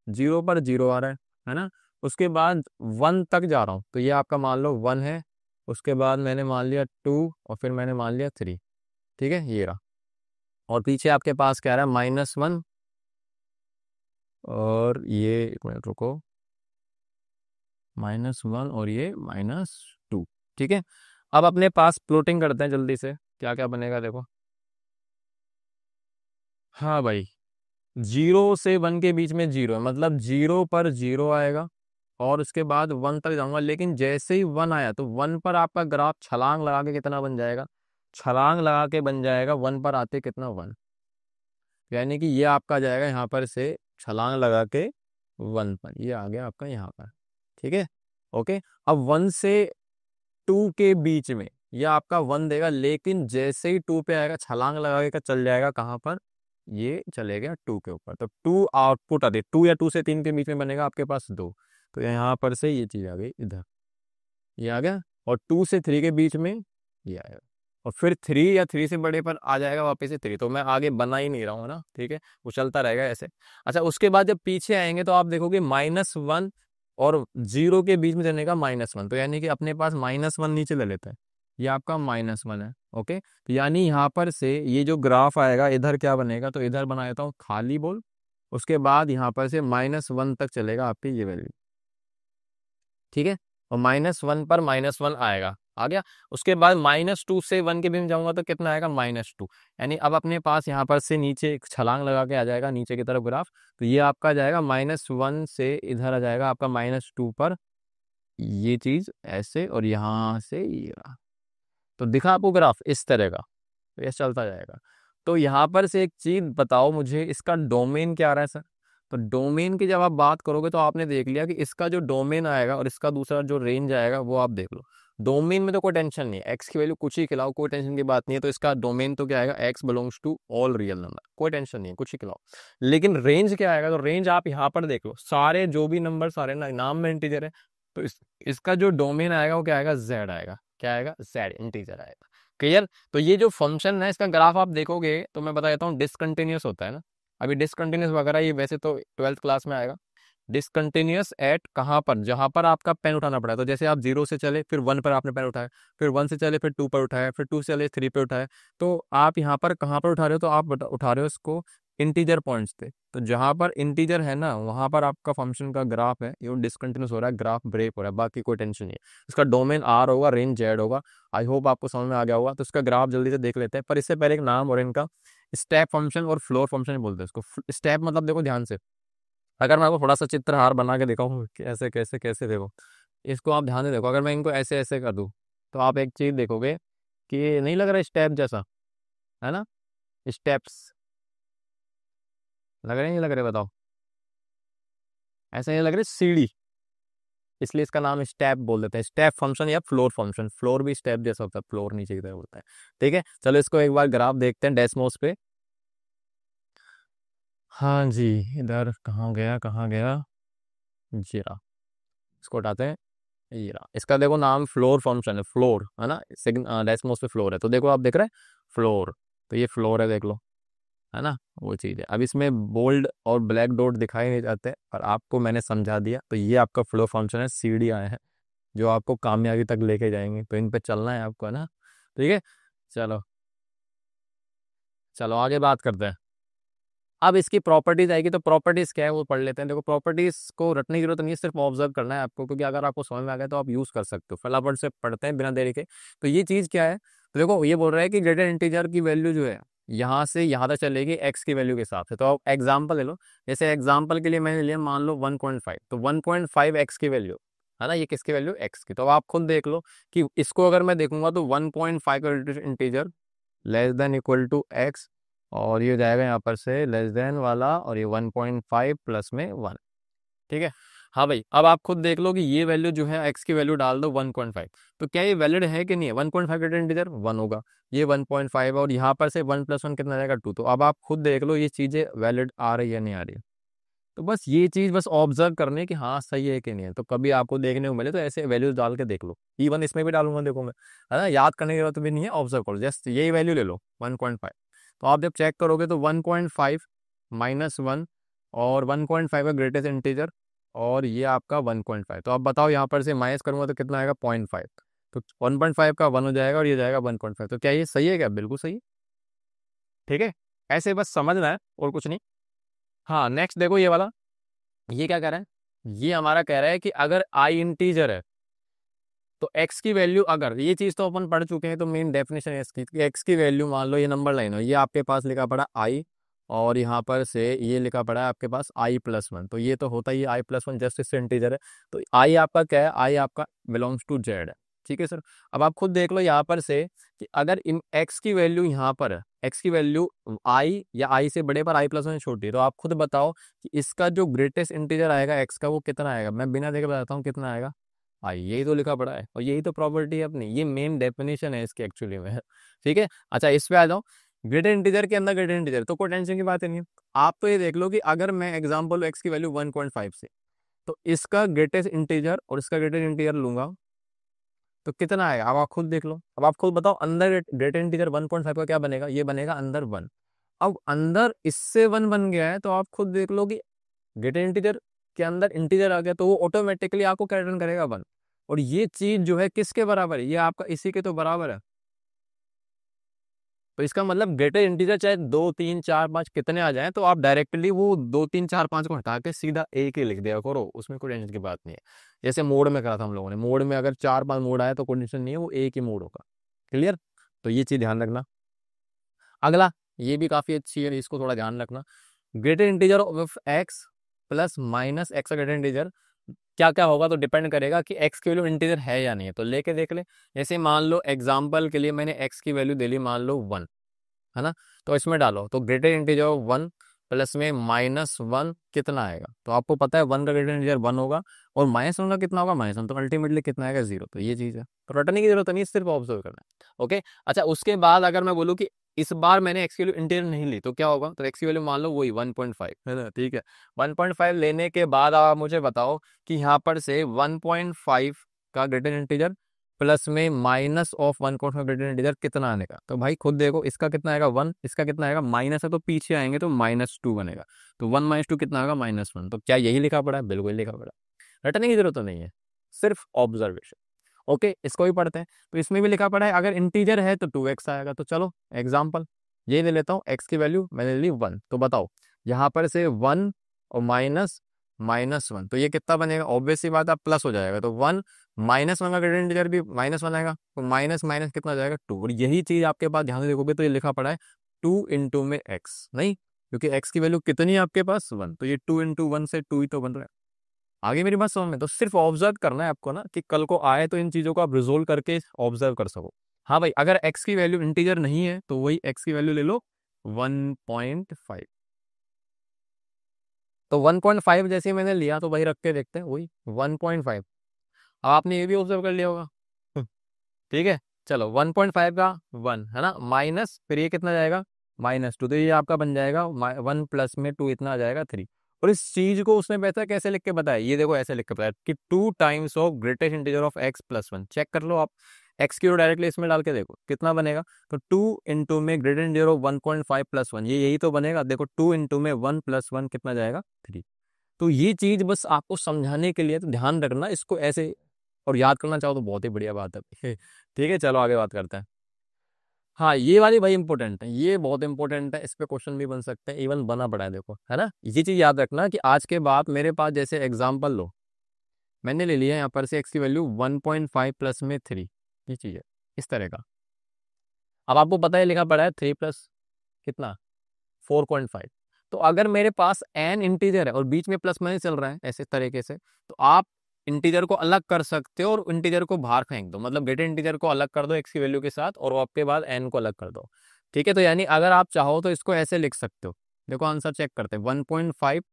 0 पर 0 आ रहा है ना। उसके बाद 1 तक जा रहा हूँ तो ये आपका मान लो 1 है, उसके बाद मैंने मान लिया 2 और फिर मैंने मान लिया 3। ठीक है, ये रहा। और पीछे आपके पास क्या रहा है, -1, और ये एक मिनट रुको, -1 और ये -2। ठीक है, अब अपने पास प्लॉटिंग करते हैं जल्दी से, क्या क्या बनेगा देखो। हाँ भाई, 0 से 1 के बीच में 0 है, मतलब 0 पर 0 आएगा, और उसके बाद 1 तक जाऊंगा, लेकिन जैसे ही 1 आया तो 1 पर आपका ग्राफ छलांग लगा के कितना बन जाएगा, छलांग लगा के बन जाएगा 1 पर आते कितना 1, यानी कि ये आपका आ जाएगा यहाँ पर से छलांग लगा के 1 पर, ये आ गया आपका यहाँ पर। ठीक है, ओके। अब 1 से 2 के बीच में ये आपका 1 देगा, लेकिन जैसे ही 2 पे आएगा छलांग लगा के चल जाएगा कहाँ पर, ये चले गया 2 के ऊपर, तो 2 आउटपुट आती है। 2 या 2 से 3 के बीच में बनेगा आपके पास 2, तो यहाँ पर से ये चीज आ गई इधर, ये आ गया। और 2 से 3 के बीच में ये आएगा, और फिर 3 या 3 से बड़े पर आ जाएगा वापस से 3। तो मैं आगे बना ही नहीं रहा हूँ ना, ठीक है, वो चलता रहेगा ऐसे। अच्छा, उसके बाद जब पीछे आएंगे तो आप देखोगे -1 और 0 के बीच में देने का -1, तो यानी कि अपने पास -1 नीचे ले लेते हैं, ये आपका -1 है। ओके, तो यानी यहाँ पर से ये जो ग्राफ आएगा इधर क्या बनेगा, तो इधर बना देता हूँ खाली बोल, उसके बाद यहाँ पर से -1 तक चलेगा आपकी ये वैल्यू। ठीक है, और -1 पर -1 आएगा, आ गया। उसके बाद -2 से 1 के बीच में जाऊंगा तो कितना आएगा, -2, यानी अब अपने पास यहाँ पर से नीचे एक छलांग लगा के आ जाएगा नीचे की तरफ ग्राफ, तो ये आपका आ जाएगा -1 से इधर आ जाएगा आपका -2 पर, ये चीज ऐसे, और यहाँ से ये रहा। तो दिखा आपको ग्राफ इस तरह का, तो ये चलता जाएगा। तो यहाँ पर से एक चीज बताओ मुझे, इसका डोमेन क्या आ रहा है सर। तो डोमेन की जब आप बात करोगे तो आपने देख लिया कि इसका जो डोमेन आएगा और इसका दूसरा जो रेंज आएगा वो आप देख लो। डोमेन में तो कोई टेंशन नहीं है, एक्स की वैल्यू कुछ ही खिलाओ, कोई टेंशन की बात नहीं है। तो इसका डोमेन तो क्या आएगा, x belongs to all real number, कोई टेंशन नहीं है, कुछ ही खिलाओ। लेकिन रेंज क्या आएगा, तो रेंज आप यहाँ पर देख लो, सारे जो भी नंबर सारे ना नाम में इंटीजर है, तो इसका जो डोमेन आएगा वो क्या आएगा, जेड आएगा। क्या आएगा, जेड इंटीजर आएगा। क्लियर। तो ये जो फंक्शन है इसका ग्राफ आप देखोगे तो मैं बता देता हूँ, डिसकंटिन्यूस होता है ना। अभी डिसकंटिन्यूस वगैरह ये वैसे तो 12th क्लास में आएगा। डिसकंटिन्यूस एट कहाँ पर, जहां पर आपका पेन उठाना पड़ा है। तो जैसे आप 0 से चले, फिर 1 पर आपने पेन उठाया, फिर 1 से चले, फिर 2 पर उठाया, फिर 2 से चले 3 पे उठाया। तो आप यहाँ पर कहाँ पर उठा रहे हो, तो आप उठा रहे हो इसको इंटीजर पॉइंट्स पे। तो जहां पर इंटीजर है ना वहां पर आपका फंक्शन का ग्राफ है ये डिसकंटिन्यूस हो रहा है, ग्राफ ब्रेक हो रहा है, बाकी कोई टेंशन नहीं है। इसका डोमेन आर होगा, रेंज जेड होगा। आई होप आपको समझ में आ गया होगा। तो इसका ग्राफ जल्दी से देख लेते हैं, पर इससे पहले एक नाम और इनका स्टेप फंक्शन और फ्लोर फंक्शन बोलते हैं इसको। स्टेप मतलब देखो ध्यान से, अगर मैं आपको थोड़ा सा चित्रहार बना के दिखाऊं कि ऐसे कैसे कैसे देखो, इसको आप ध्यान से देखो। अगर मैं इनको ऐसे ऐसे कर दूं तो आप एक चीज देखोगे कि ये नहीं लग रहा स्टेप जैसा, है ना। स्टेप्स लग रहे नहीं लग रहे, बताओ। ऐसे नहीं लग रहे, सीढ़ी। इसलिए इसका नाम स्टेप बोल देते हैं, स्टेप फंक्शन या फ्लोर फंक्शन। फ्लोर भी स्टेप जैसा होता है, फ्लोर नीचे की तरफ होता है। ठीक है, चलो इसको एक बार ग्राफ देखते हैं डेस्मोस पे। हाँ जी, इधर कहाँ गया कहाँ गया, जीरा। इसको उठाते हैं, ये रहा। इसका देखो नाम फ्लोर फंक्शन है, फ्लोर है ना। डेस्मोस पे फ्लोर है, तो देखो आप देख रहे हैं फ्लोर, तो ये फ्लोर है देख लो, है ना। वो चीज़ है। अब इसमें बोल्ड और ब्लैक डॉट दिखाई नहीं जाते, पर आपको मैंने समझा दिया। तो ये आपका फ्लो फंक्शन है, सीढ़ियाँ हैं जो आपको कामयाबी तक लेके जाएंगे, तो इन पे चलना है आपको, है ना। ठीक है, चलो चलो आगे बात करते हैं। अब इसकी प्रॉपर्टीज आएगी, तो प्रॉपर्टीज क्या है वो पढ़ लेते हैं। देखो प्रॉपर्टीज को रटने की जरूरत नहीं है, सिर्फ ऑब्जर्व करना है आपको, क्योंकि अगर आपको समझ में आ गया तो आप यूज कर सकते हो। फटाफट से पढ़ते हैं बिना देरी के। तो ये चीज क्या है, तो देखो ये बोल रहा है कि ग्रेटर इंटीजर की वैल्यू जो है यहाँ से यहाँ तक चलेगी एक्स की वैल्यू के हिसाब से। तो आप एग्जाम्पल ले लो, जैसे एग्जाम्पल के लिए मैंने लिया मान लो 1.5, तो 1.5 एक्स की वैल्यू है ना। ये किसकी वैल्यू, एक्स की। तो अब आप खुद देख लो कि इसको अगर मैं देखूंगा तो 1.5 का integer less than equal to x, और ये जाएगा यहाँ पर से लेस देन वाला, और ये 1.5 प्लस में 1। ठीक है। हाँ भाई, अब आप खुद देख लो कि ये वैल्यू जो है एक्स की वैल्यू डाल दो 1.5, तो क्या ये वैलिड है कि नहीं है। 1.5 का इंटीजर 1 होगा, ये 1.5 और यहाँ पर से 1 + 1 कितना जाएगा 2। तो अब आप खुद देख लो ये चीज़ें वैलिड आ रही है नहीं आ रही है। तो बस ये चीज़ बस ऑब्जर्व करने की, हाँ सही है कि नहीं है। तो कभी आपको देखने को मिले तो ऐसे वैल्यूज डाल के देख लो। इवन इसमें भी डालूंगा देखो मैं, है ना। याद करने की जरूरत भी नहीं है, ऑब्जर्व करो, जस्ट यही वैल्यू ले लो 1.5। तो आप जब चेक करोगे तो 1.5 -1 और 1.5 का ग्रेटेस्ट इंटीजर, और ये आपका 1.5। तो आप बताओ यहाँ पर से माइनस करूंगा तो कितना आएगा 0.5। तो 1.5 का 1 हो जाएगा और ये जाएगा 1.5। तो क्या ये सही है क्या, बिल्कुल सही है। ठीक है, ऐसे बस समझना है और कुछ नहीं। हाँ नेक्स्ट देखो ये वाला, ये क्या कह रहा है, ये हमारा कह रहा है कि अगर आई इंटीजर है तो एक्स की वैल्यू, अगर ये चीज तो अपन पढ़ चुके हैं, तो मेन डेफिनेशन है इसकी कि एक्स की वैल्यू मान लो ये नंबर लाइन हो, ये आपके पास लिखा पड़ा आई, और यहाँ पर से ये लिखा पड़ा है आपके पास i+1। तो ये तो होता ही i+1, जस्ट इससे इंटीजर है। तो आई आपका क्या है, आई आपका बिलोंग्स टू जेड है। ठीक है सर। अब आप खुद देख लो यहाँ पर से कि अगर इन एक्स की वैल्यू यहाँ पर है, एक्स की वैल्यू आई या आई से बड़े पर i+1 छोटी है, तो आप खुद बताओ कि इसका जो ग्रेटेस्ट इंटीजर आएगा एक्स का वो कितना आएगा। मैं बिना देखे बताता हूँ कितना आएगा, यही तो लिखा पड़ा है और यही तो प्रॉपर्टी है अपनी, ये मेन डेफिनेशन है इसकी एक्चुअली में। ठीक है। अच्छा इस पे आ जाओ, ग्रेटर इंटीजर के अंदर ग्रेटर इंटीजर तो कोई टेंशन की बात ही नहीं है। आप तो ये देख लो कि अगर मैं एग्जांपल एक्स की वैल्यू 1.5 से, तो इसका ग्रेटेस्ट इंटीजर और इसका ग्रेटर इंटीजर लूंगा तो कितना आएगा। अब आप खुद देख लो, अब आप खुद बताओ अंदर ग्रेटर इंटीजर 1.5 का क्या बनेगा, ये बनेगा अंदर 1। अब अंदर इससे 1 बन गया है, तो आप खुद देख लो कि ग्रेटर इंटीजर के अंदर इंटीजर आ गया, तो वो ऑटोमेटिकली आपको क्या रिटर्न करेगा 1। और ये चीज जो है किसके बराबर है, ये आपका इसी के तो बराबर है। तो इसका मतलब ग्रेटर इंटीजर चाहे 2 3 4 5 कितने आ जाएं, तो आप डायरेक्टली वो 2 3 4 5 को हटा के सीधा एक ही लिख दिया करो, उसमें कोई टेंशन की बात नहीं है। जैसे मोड में करा था हम लोगों ने, मोड में अगर 4 5 मोड आया तो कोई टेंशन नहीं है, वो एक ही मोड होगा। क्लियर। तो ये चीज ध्यान रखना। अगला, ये भी काफी अच्छी है, इसको थोड़ा ध्यान रखना। Greater integer of x plus minus x का ग्रेटर इंटीजर क्या क्या होगा, तो डिपेंड करेगा कि एक्स की वैल्यू इंटीजर है या नहीं है। तो लेके देख ले, जैसे मान लो एग्जाम्पल के लिए मैंने एक्स की वैल्यू दे ली मान लो 1, है ना। तो इसमें डालो तो ग्रेटर इंटीजर 1 प्लस में -1 कितना आएगा। तो आपको पता है 1 का ग्रेटर इंटीजर 1 होगा, और -1 का कितना होगा -1, तो अल्टीमेटली कितना आएगा 0। तो ये चीज़ है, तो रटने की जरूरत नहीं, सिर्फ ऑब्जर्व करना है। ओके। अच्छा उसके बाद अगर मैं बोलूँ कि इस बार मैंने एक्स की वैल्यू इंटीजर नहीं ली, तो क्या होगा, तो एक्स की वैल्यू मान लो वही 1.5 है ना, ठीक है। 1.5 लेने के बाद आप मुझे बताओ कि यहाँ पर से 1.5 का ग्रेटर इंटीजर प्लस में माइनस ऑफ 1.5 ग्रेटर इंटीजर कितना आने का। तो भाई खुद देखो, इसका कितना आएगा 1, इसका कितना आएगा माइनस है, तो पीछे आएंगे तो -2 बनेगा। तो 1 - 2 कितना आएगा -1। तो क्या यही लिखा पड़ा है, बिल्कुल लिखा पड़ा है, रटने की जरूरत तो नहीं है, सिर्फ ऑब्जर्वेशन। ओके, इसको भी पढ़ते हैं। तो इसमें भी लिखा पड़ा है अगर इंटीजर है तो 2x आएगा। तो चलो एग्जाम्पल ये ले लेता हूँ, x की वैल्यू मैंने ली 1। तो बताओ यहाँ पर से 1 और -1, तो ये कितना बनेगा, ऑब्वियस सी बात है प्लस हो जाएगा। तो 1 -1 का ग्रेटर इंटीजर भी -1 आएगा, तो माइनस माइनस कितना हो जाएगा 2। और यही चीज आपके पास ध्यान से देखोगे तो ये लिखा पड़ा है 2 इंटू में x, नहीं, क्योंकि x की वैल्यू कितनी है आपके पास 1, तो ये 2 इंटू 1 से 2 ही तो बन रहा है। आगे मेरी बात समझ में, तो सिर्फ ऑब्जर्व करना है आपको ना, कि कल को आए तो इन चीजों को आप रिजोल्व करके ऑब्जर्व कर सको। हाँ भाई, अगर x की वैल्यू इंटीजर नहीं है तो वही x की वैल्यू ले लो 1.5। तो 1.5 जैसे ही मैंने लिया तो भाई रख के देखते हैं वही 1.5। अब आपने ये भी ऑब्जर्व कर लिया होगा ठीक है, चलो 1.5 का 1 है ना, माइनस फिर ये कितना जाएगा -2, तो ये आपका बन जाएगा 1 प्लस में 2 इतना आ जाएगा 3। और इस चीज को उसने बेहतर कैसे लिख के बताया, ये देखो ऐसे लिख के बताया कि 2 times of greatest integer of x plus 1। Check कर लो आप, x की डायरेक्टली इसमें डाल के देखो कितना बनेगा। तो 2 इंटू में ग्रेटेस्ट इंटीजर ऑफ 1.5 प्लस 1, ये यही तो बनेगा। देखो 2 इंटू में 1 प्लस 1 कितना जाएगा 3। तो ये चीज बस आपको समझाने के लिए, तो ध्यान रखना इसको ऐसे, और याद करना चाहो तो बहुत ही बढ़िया बात है ठीक है, चलो आगे बात करते हैं। हाँ ये वाली भाई इंपॉर्टेंट है, ये बहुत इंपॉर्टेंट है, इस पे क्वेश्चन भी बन सकते हैं, इवन बना पड़ा है देखो, है ना। ये चीज याद रखना कि आज के बाद मेरे पास जैसे एग्जांपल लो, मैंने ले लिया यहाँ पर से x की वैल्यू 1.5 प्लस में 3, ये चीज है इस तरह का। अब आपको पता है लिखा पड़ा है 3 प्लस कितना 4.5। तो अगर मेरे पास n इंटीजर है और बीच में प्लस माइनस चल रहा है ऐसे तरीके से, तो आप इंटीजर को अलग कर सकते हो और इंटीजर को बाहर फेंक दो, मतलब ग्रेटर इंटीजर को अलग कर दो x की वैल्यू के साथ, और आपके बाद n को अलग कर दो। ठीक है, तो यानी अगर आप चाहो तो इसको ऐसे लिख सकते हो। देखो आंसर चेक करते हैं, 1.5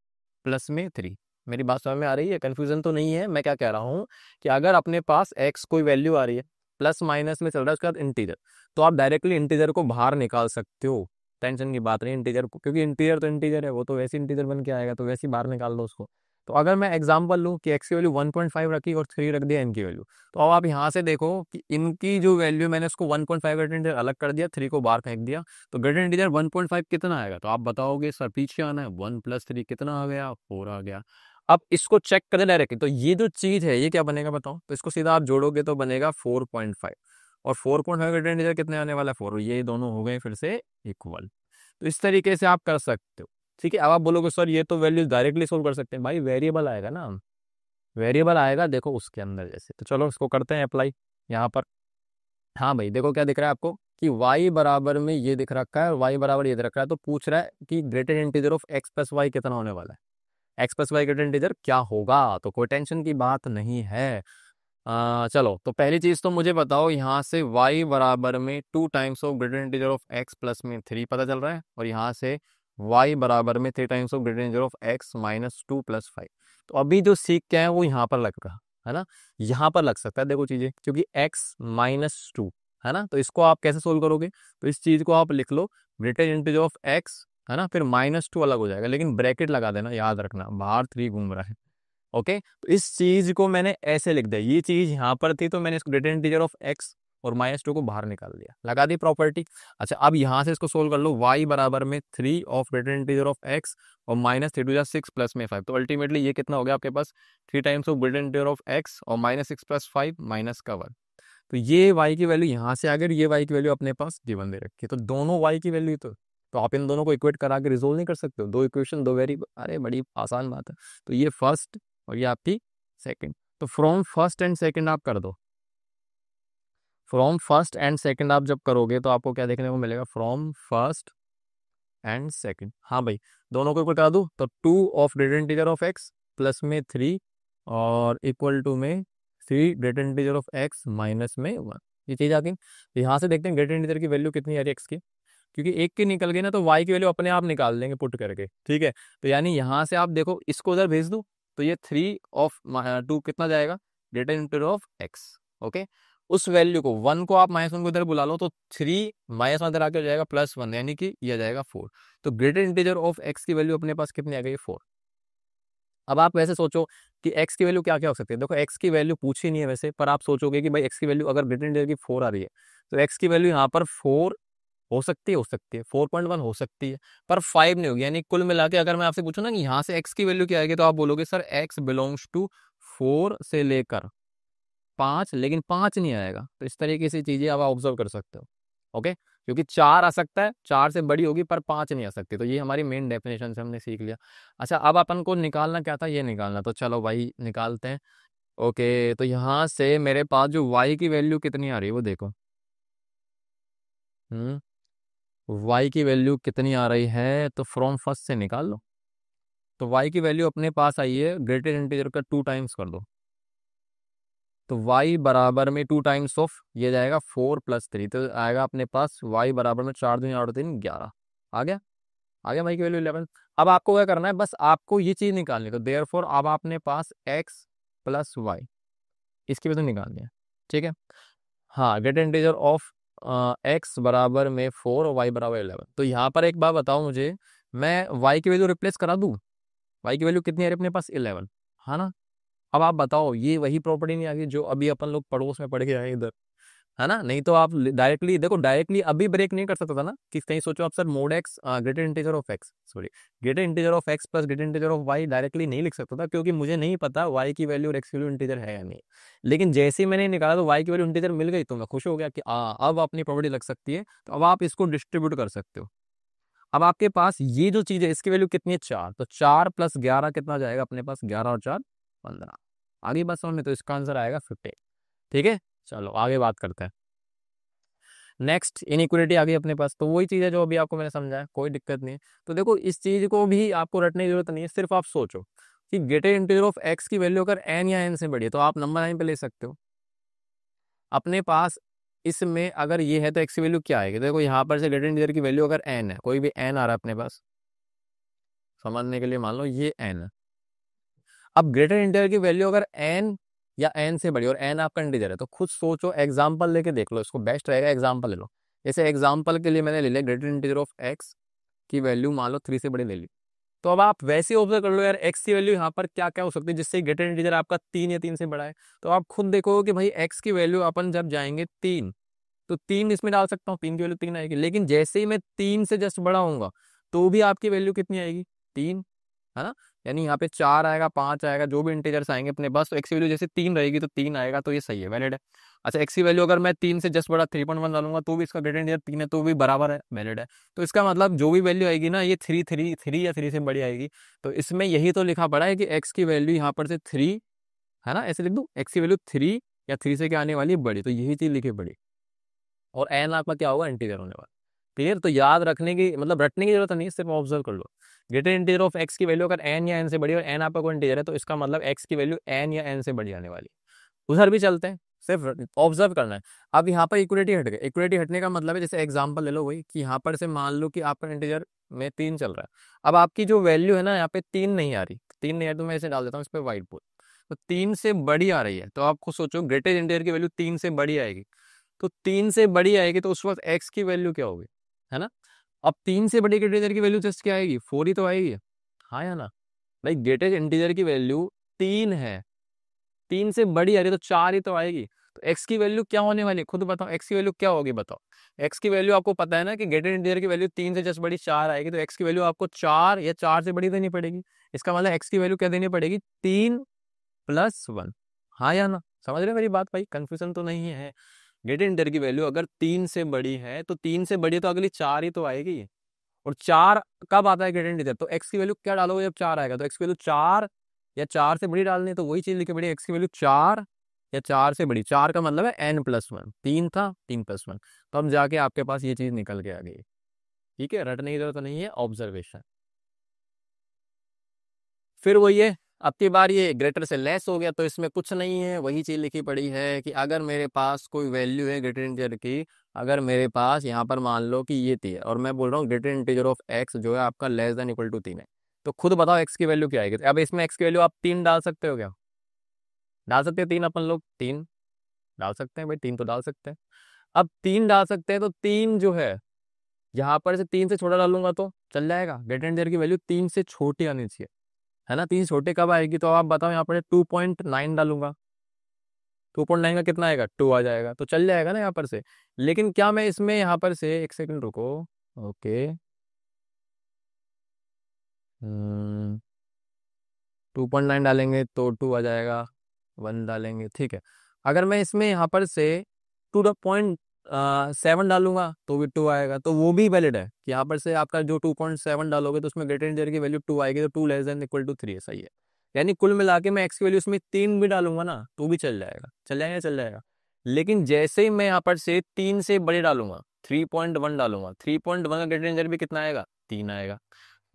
प्लस में 3। मेरी बात समझ में आ रही है, कंफ्यूजन तो नहीं है। मैं क्या कह रहा हूँ कि अगर अपने पास x कोई वैल्यू आ रही है, प्लस माइनस में चल रहा है उसके बाद इंटीजर, तो आप डायरेक्टली इंटीजर को बाहर निकाल सकते हो। टेंशन की बात नहीं इंटीजर को, क्योंकि इंटीजर तो इंटीजर है, वो तो वैसे इंटीजर बन के आएगा, तो वैसे ही बाहर निकाल दो उसको। तो अगर मैं एग्जांपल लूँ कि x की वैल्यू 1.5 रखी और 3 रख दिया n की वैल्यू, तो अब आप यहाँ से देखो कि इनकी जो वैल्यू मैंने उसको 1.5 ग्रेटर इंटीजर अलग कर दिया, 3 को बाहर फेंक दिया, तो ग्रेटर इंटीजर 1.5 कितना आएगा, तो आप बताओगे सर पीछे आना है, 1 प्लस 3 कितना आ गया 4 आ गया। अब इसको चेक करें डायरेक्टली, तो ये जो चीज है ये क्या बनेगा बताओ, तो इसको सीधा आप जोड़ोगे तो बनेगा 4.5, और 4.5 ग्रेटर इंटीजर कितने आने वाला है 4, ये दोनों हो गए फिर से इक्वल। तो इस तरीके से आप कर सकते हो। ठीक है, अब आप बोलोगे सर ये तो वैल्यूज डायरेक्टली सोल्व कर सकते हैं, भाई वेरिएबल आएगा ना, वेरिएबल आएगा देखो उसके अंदर जैसे, तो चलो इसको करते हैं अप्लाई यहाँ पर। हाँ भाई देखो क्या दिख रहा है आपको कि y बराबर में ये दिख रखा है और y बराबर ये दिख रखा है, तो पूछ रहा है कि greater integer of x plus y कितना होने वाला है, x plus y greater integer क्या होगा। तो कोई टेंशन की बात नहीं है। चलो तो पहली चीज तो मुझे बताओ, यहाँ से y बराबर में 2 times of greater integer of x plus में 3 पता चल रहा है, और यहाँ से y बराबर में 3 times of greater integer of x minus 2 plus 5। तो अभी जो सीख क्या है वो यहाँ पर लग रहा है ना, यहाँ पर लग सकता है देखो चीजें, क्योंकि x -2 है ना, तो इसको आप कैसे सोल्व करोगे, तो इस चीज को आप लिख लो ग्रेटर इंटीजर ऑफ x है ना, फिर -2 अलग हो जाएगा, लेकिन ब्रैकेट लगा देना, याद रखना बाहर 3 घूम रहा है। ओके, तो इस चीज को मैंने ऐसे लिख दिया, ये चीज यहाँ पर थी तो मैंने इसको ग्रेटर इंटीजर ऑफ x और -2 को बाहर निकाल दिया, लगा दी प्रॉपर्टी। अच्छा अब यहाँ से इसको सोल्व कर लो, y बराबर में 3 of greater integer of x और -3 × 6 प्लस में 5, तो अल्टीमेटली ये कितना हो गया आपके पास 3 times of greater integer of x और -6 + 5 माइनस का 1। तो ये y की वैल्यू यहाँ से आ गई, ये y की वैल्यू अपने पास गिवन दे रखी है, तो दोनों y की वैल्यू तो आप इन दोनों को इक्वेट करा के रिजोल्व नहीं कर सकते हो, दो इक्वेशन दो वेरिएबल, अरे बड़ी आसान बात है। तो ये फर्स्ट और ये आपकी सेकंड, तो फ्रॉम फर्स्ट एंड सेकंड आप कर दो, फ्रॉम फर्स्ट एंड सेकंड आप जब करोगे तो आपको क्या देखने को मिलेगा, फ्रॉम फर्स्ट एंड सेकंड। हाँ भाई दोनों को इक्वल करा दूँ तो 2 of greater integer of x plus में 3 और इक्वल टू में 3 greater integer of x minus में 1, ये चीज आ गई। तो यहाँ से देखते हैं ग्रेटर इंटीजर की वैल्यू कितनी आ रही है x की, क्योंकि एक की निकल गई ना तो y की वैल्यू अपने आप निकाल देंगे पुट करके। ठीक है, तो यानी यहाँ से आप देखो इसको उधर भेज दो, तो ये 3 ऑफ 2 कितना जाएगा greater integer of x। Okay, उस वैल्यू को 1 को आप -1 को इधर बुला लो तो 3 -1 इधर आके हो जाएगा +1, यानी कि ये आ जाएगा 4। तो ग्रेटर इंटीजर ऑफ x की वैल्यू अपने पास कितनी आ गई? 4। अब आप वैसे सोचो कि x की वैल्यू क्या क्या हो सकती है। देखो x की वैल्यू पूछी नहीं है वैसे, पर आप सोचोगे कि भाई x की वैल्यू अगर ग्रेटर इंटीजर की 4 आ रही है तो x की वैल्यू यहाँ पर 4 हो सकती है 4.1 हो सकती है, पर 5 नहीं होगी। यानी कुल मिला के अगर मैं आपसे पूछूं ना कि यहाँ से x की वैल्यू क्या आएगी, तो आप बोलोगे सर x बिलोंग्स टू 4 से लेकर 5, लेकिन 5 नहीं आएगा। तो इस तरीके से चीजें आप ऑब्जर्व कर सकते हो। ओके, क्योंकि 4 आ सकता है, 4 से बड़ी होगी, पर 5 नहीं आ सकती। तो ये हमारी मेन डेफिनेशन से हमने सीख लिया। अच्छा, अब अपन को निकालना क्या था? ये निकालना, तो चलो भाई निकालते हैं। ओके, तो यहाँ से मेरे पास जो y की वैल्यू कितनी आ रही है वो देखो। हम्म y की वैल्यू कितनी आ रही है, तो फ्रॉम फर्स्ट से निकाल लो। तो y की वैल्यू अपने पास आई है, ग्रेटर इंटीजर का 2 टाइम्स कर दो। तो y बराबर में 2 टाइम्स ऑफ ये जाएगा 4 + 3, तो आएगा अपने पास y बराबर में 4 दूनी 8 3 11। आ गया? आ गया y की वैल्यू 11। अब आपको क्या करना है, बस आपको ये चीज निकालनी है। तो देयरफॉर अब आपने पास x + y, इसकी वैल्यू निकालनी है। ठीक है, हाँ, ग्रेटर इंटीजर ऑफ x बराबर में 4 और y बराबर 11। तो यहाँ पर एक बात बताओ मुझे, मैं y की वैल्यू रिप्लेस करा दूं? y की वैल्यू कितनी आ रही है अपने पास? 11, है ना? अब आप बताओ, ये वही प्रॉपर्टी नहीं आ गई जो अभी अपन लोग पड़ोस में पढ़ के आए इधर, है ना? नहीं तो आप डायरेक्टली देखो, डायरेक्टली अभी ब्रेक नहीं कर सकता था ना कि कहीं सोचो आप sir mod x greater integer of x, sorry, greater integer of x plus greater integer of y directly नहीं लिख सकता था, क्योंकि मुझे नहीं पता वाई की वैल्यू और एक्स की वैल्यू इंटीजर है या नहीं। लेकिन जैसे ही मैंने निकाला तो वाई की वैल्यू इंटीजर मिल गई, तो मैं खुश हो गया कि अब अपनी प्रॉपर्टी लग सकती है। तो अब आप इसको डिस्ट्रीब्यूट कर सकते हो। अब आपके पास ये जो चीज है इसकी वैल्यू कितनी है? 4। तो 4 + 11 कितना जाएगा अपने पास? 11 और 4 15। आगे बात समझ में? तो इसका आंसर आएगा 15। ठीक है, चलो आगे बात करते हैं। नेक्स्ट इनइक्वालिटी आ गई अपने पास, तो वही चीज़ है जो अभी आपको मैंने समझाया, कोई दिक्कत नहीं है। तो देखो, इस चीज़ को भी आपको रटने की जरूरत नहीं है, सिर्फ आप सोचो कि ग्रेटर इंटीजर ऑफ एक्स की वैल्यू अगर एन या एन से बड़ी है तो आप नंबर लाइन पे ले सकते हो अपने पास। इसमें अगर ये है तो एक्स की वैल्यू क्या आएगी? देखो यहाँ पर से ग्रेटर इंटीजर की वैल्यू अगर एन है, कोई भी एन आ रहा है अपने पास, समझने के लिए मान लो ये एन है। अब ग्रेटर इंटीजर की वैल्यू अगर एन या एन से बड़ी, और एन आपका इंटीजर है, तो खुद सोचो, एग्जाम्पल लेके देख लो, इसको बेस्ट रहेगा एग्जाम्पल ले लो। जैसे एग्जाम्पल के लिए मैंने ले लिया ग्रेटर इंटीजर ऑफ एक्स की वैल्यू मान लो 3 से बड़ी ले ली। तो अब आप वैसे ऑब्जर्व कर लो यार, एक्स की वैल्यू यहाँ पर क्या क्या हो सकती है जिससे ग्रेटर इंटीजर आपका 3 या 3 से बड़ा है। तो आप खुद देखो कि भाई एक्स की वैल्यू अपन जब जाएंगे 3, तो 3 इसमें डाल सकता हूँ, 3 की वैल्यू 3 आएगी। लेकिन जैसे ही मैं 3 से जस्ट बड़ा होऊंगा तो भी आपकी वैल्यू कितनी आएगी? 3, है ना? यानी यहाँ पे 4 आएगा, 5 आएगा, जो भी इंटीजर्स आएंगे अपने पास, तो एक्स की वैल्यू जैसे 3 रहेगी तो 3 आएगा, तो ये सही है, वैलिड है। अच्छा, एक्स की वैल्यू अगर मैं 3 से जस्ट बड़ा 3.1 डालूंगा तो भी इसका ग्रेटर इंटीजर 3 है, तो भी बराबर है, वैलिड है। तो इसका मतलब जो भी वैल्यू आएगी ना, ये 3 या 3 से बड़ी आएगी। तो इसमें यही तो लिखा पड़ा है कि एक्स की वैल्यू यहाँ पर से 3, है ना? ऐसे लिख दूँ, एक्स की वैल्यू 3 या 3 से क्या आने वाली है? बड़ी। तो यही चीज लिखी पड़ी, और एन आपका क्या होगा? इंटीजर होने वाला। क्लियर? तो याद रखने की मतलब रटने की जरूरत नहीं है, सिर्फ ऑब्जर्व कर लो। ग्रेटर इंटीजर ऑफ एक्स की वैल्यू अगर एन या एन से बड़ी, और एन आपका कोई इंटीजर है, तो इसका मतलब एक्स की वैल्यू एन या एन से बड़ी आने वाली। उधर भी चलते हैं, सिर्फ ऑब्जर्व करना है। अब यहाँ पर इक्वलिटी हट गई। इक्वलिटी हटने का मतलब है, जैसे एग्जांपल ले लो वही, कि यहाँ पर से मान लो कि आपका इंटीजर में 3 चल रहा है। अब आपकी जो वैल्यू है ना, यहाँ पे 3 नहीं आ रही, 3 नहीं आ रही, तो मैं इसे डाल देता हूँ इस पर व्हाइट बोर्ड। तो 3 से बड़ी आ रही है, तो आप खुद सोचो ग्रेटर इंटीजर की वैल्यू 3 से बड़ी आएगी। तो 3 से बड़ी आएगी तो उस वक्त एक्स की वैल्यू क्या होगी, है ना? अब 3 से बड़ी ग्रेटर इंटीजर की वैल्यू जस्ट क्या आएगी? 4 ही तो आएगी, हाँ या ना? भाई ग्रेटर इंटीजर की वैल्यू 3 है, 3 से बड़ी आ रही है तो 4 ही तो आएगी। तो एक्स की वैल्यू क्या होने वाली है? खुद बताओ, एक्स की वैल्यू क्या होगी? बताओ। एक्स की वैल्यू आपको पता है ना कि ग्रेटर इंटीजर की वैल्यू 3 से जस्ट बड़ी 4 आएगी, तो एक्स की वैल्यू आपको 4 या 4 से बड़ी देनी पड़ेगी। इसका मतलब एक्स की वैल्यू क्या देनी पड़ेगी? 3+1, हाँ या ना? समझ रहे मेरी बात भाई? कंफ्यूजन तो नहीं है? ग्रेटर इंटीजर की वैल्यू अगर 3 से बड़ी है, तो 3 से बड़ी है तो अगली 4 ही तो आएगी। और 4 कब आता है ग्रेटर इंटीजर? तो एक्स की वैल्यू क्या डालोगे जब 4 आएगा? तो एक्स की वैल्यू 4 या 4 से बड़ी डालनी है, तो वही चीज लिखी पड़ी, एक्स की वैल्यू 4 या 4 से बड़ी। 4 का मतलब है n+1, 3 था, 3+1, तो अब जाके आपके पास ये चीज निकल के आ गई। ठीक है, रटने की जरूरत नहीं है, ऑब्जर्वेशन। फिर वही है, अब की बार ये ग्रेटर से लेस हो गया, तो इसमें कुछ नहीं है, वही चीज लिखी पड़ी है कि अगर मेरे पास कोई वैल्यू है ग्रेटर इंटीजर की, अगर मेरे पास यहाँ पर मान लो कि ये 3 है, और मैं बोल रहा हूँ ग्रेटर इंटीजर ऑफ एक्स जो है आपका <= 3 है, तो खुद बताओ एक्स की वैल्यू क्या आएगी? तो अब इसमें एक्स की वैल्यू आप 3 डाल सकते हो क्या? डाल सकते हैं 3 अपन लोग, 3, डाल सकते हैं भाई, 3 तो डाल सकते हैं। अब 3 डाल सकते हैं तो 3 जो है यहाँ पर से 3 से छोटा डालूंगा तो चल जाएगा। ग्रेटर एंड देयर की वैल्यू 3 से छोटी आनी चाहिए, है ना। 3 से छोटे कब आएगी, तो आप बताओ, यहाँ पर 2.9 डालूंगा, 2.9 का कितना आएगा, 2 आ जाएगा, तो चल जाएगा ना यहाँ पर से। लेकिन क्या मैं इसमें यहाँ पर से, एक सेकंड रुको, ओके, 2.9 डालेंगे तो 2 आ जाएगा, 1 डालेंगे, ठीक है। अगर मैं इसमें यहाँ पर से 2.7 डालूंगा तो भी 2 आएगा, तो वो भी वैलिड है कि यहाँ पर से आपका जो 2.7 डालोगे तो उसमें ग्रेटर एंड देयर की वैल्यू 2 आएगी, तो 2 लेस देन इक्वल टू 3 है, सही है। यानी कुल मिला के मैं एक्स की वैल्यू इसमें 3 भी डालूंगा ना तो भी चल जाएगा, चल जाएगा, चल जाएगा। लेकिन जैसे ही मैं यहाँ पर से 3 से बड़े डालूंगा, 3.1 डालूंगा, 3.1 का ग्रेटर एंड देयर भी कितना आएगा, 3 आएगा।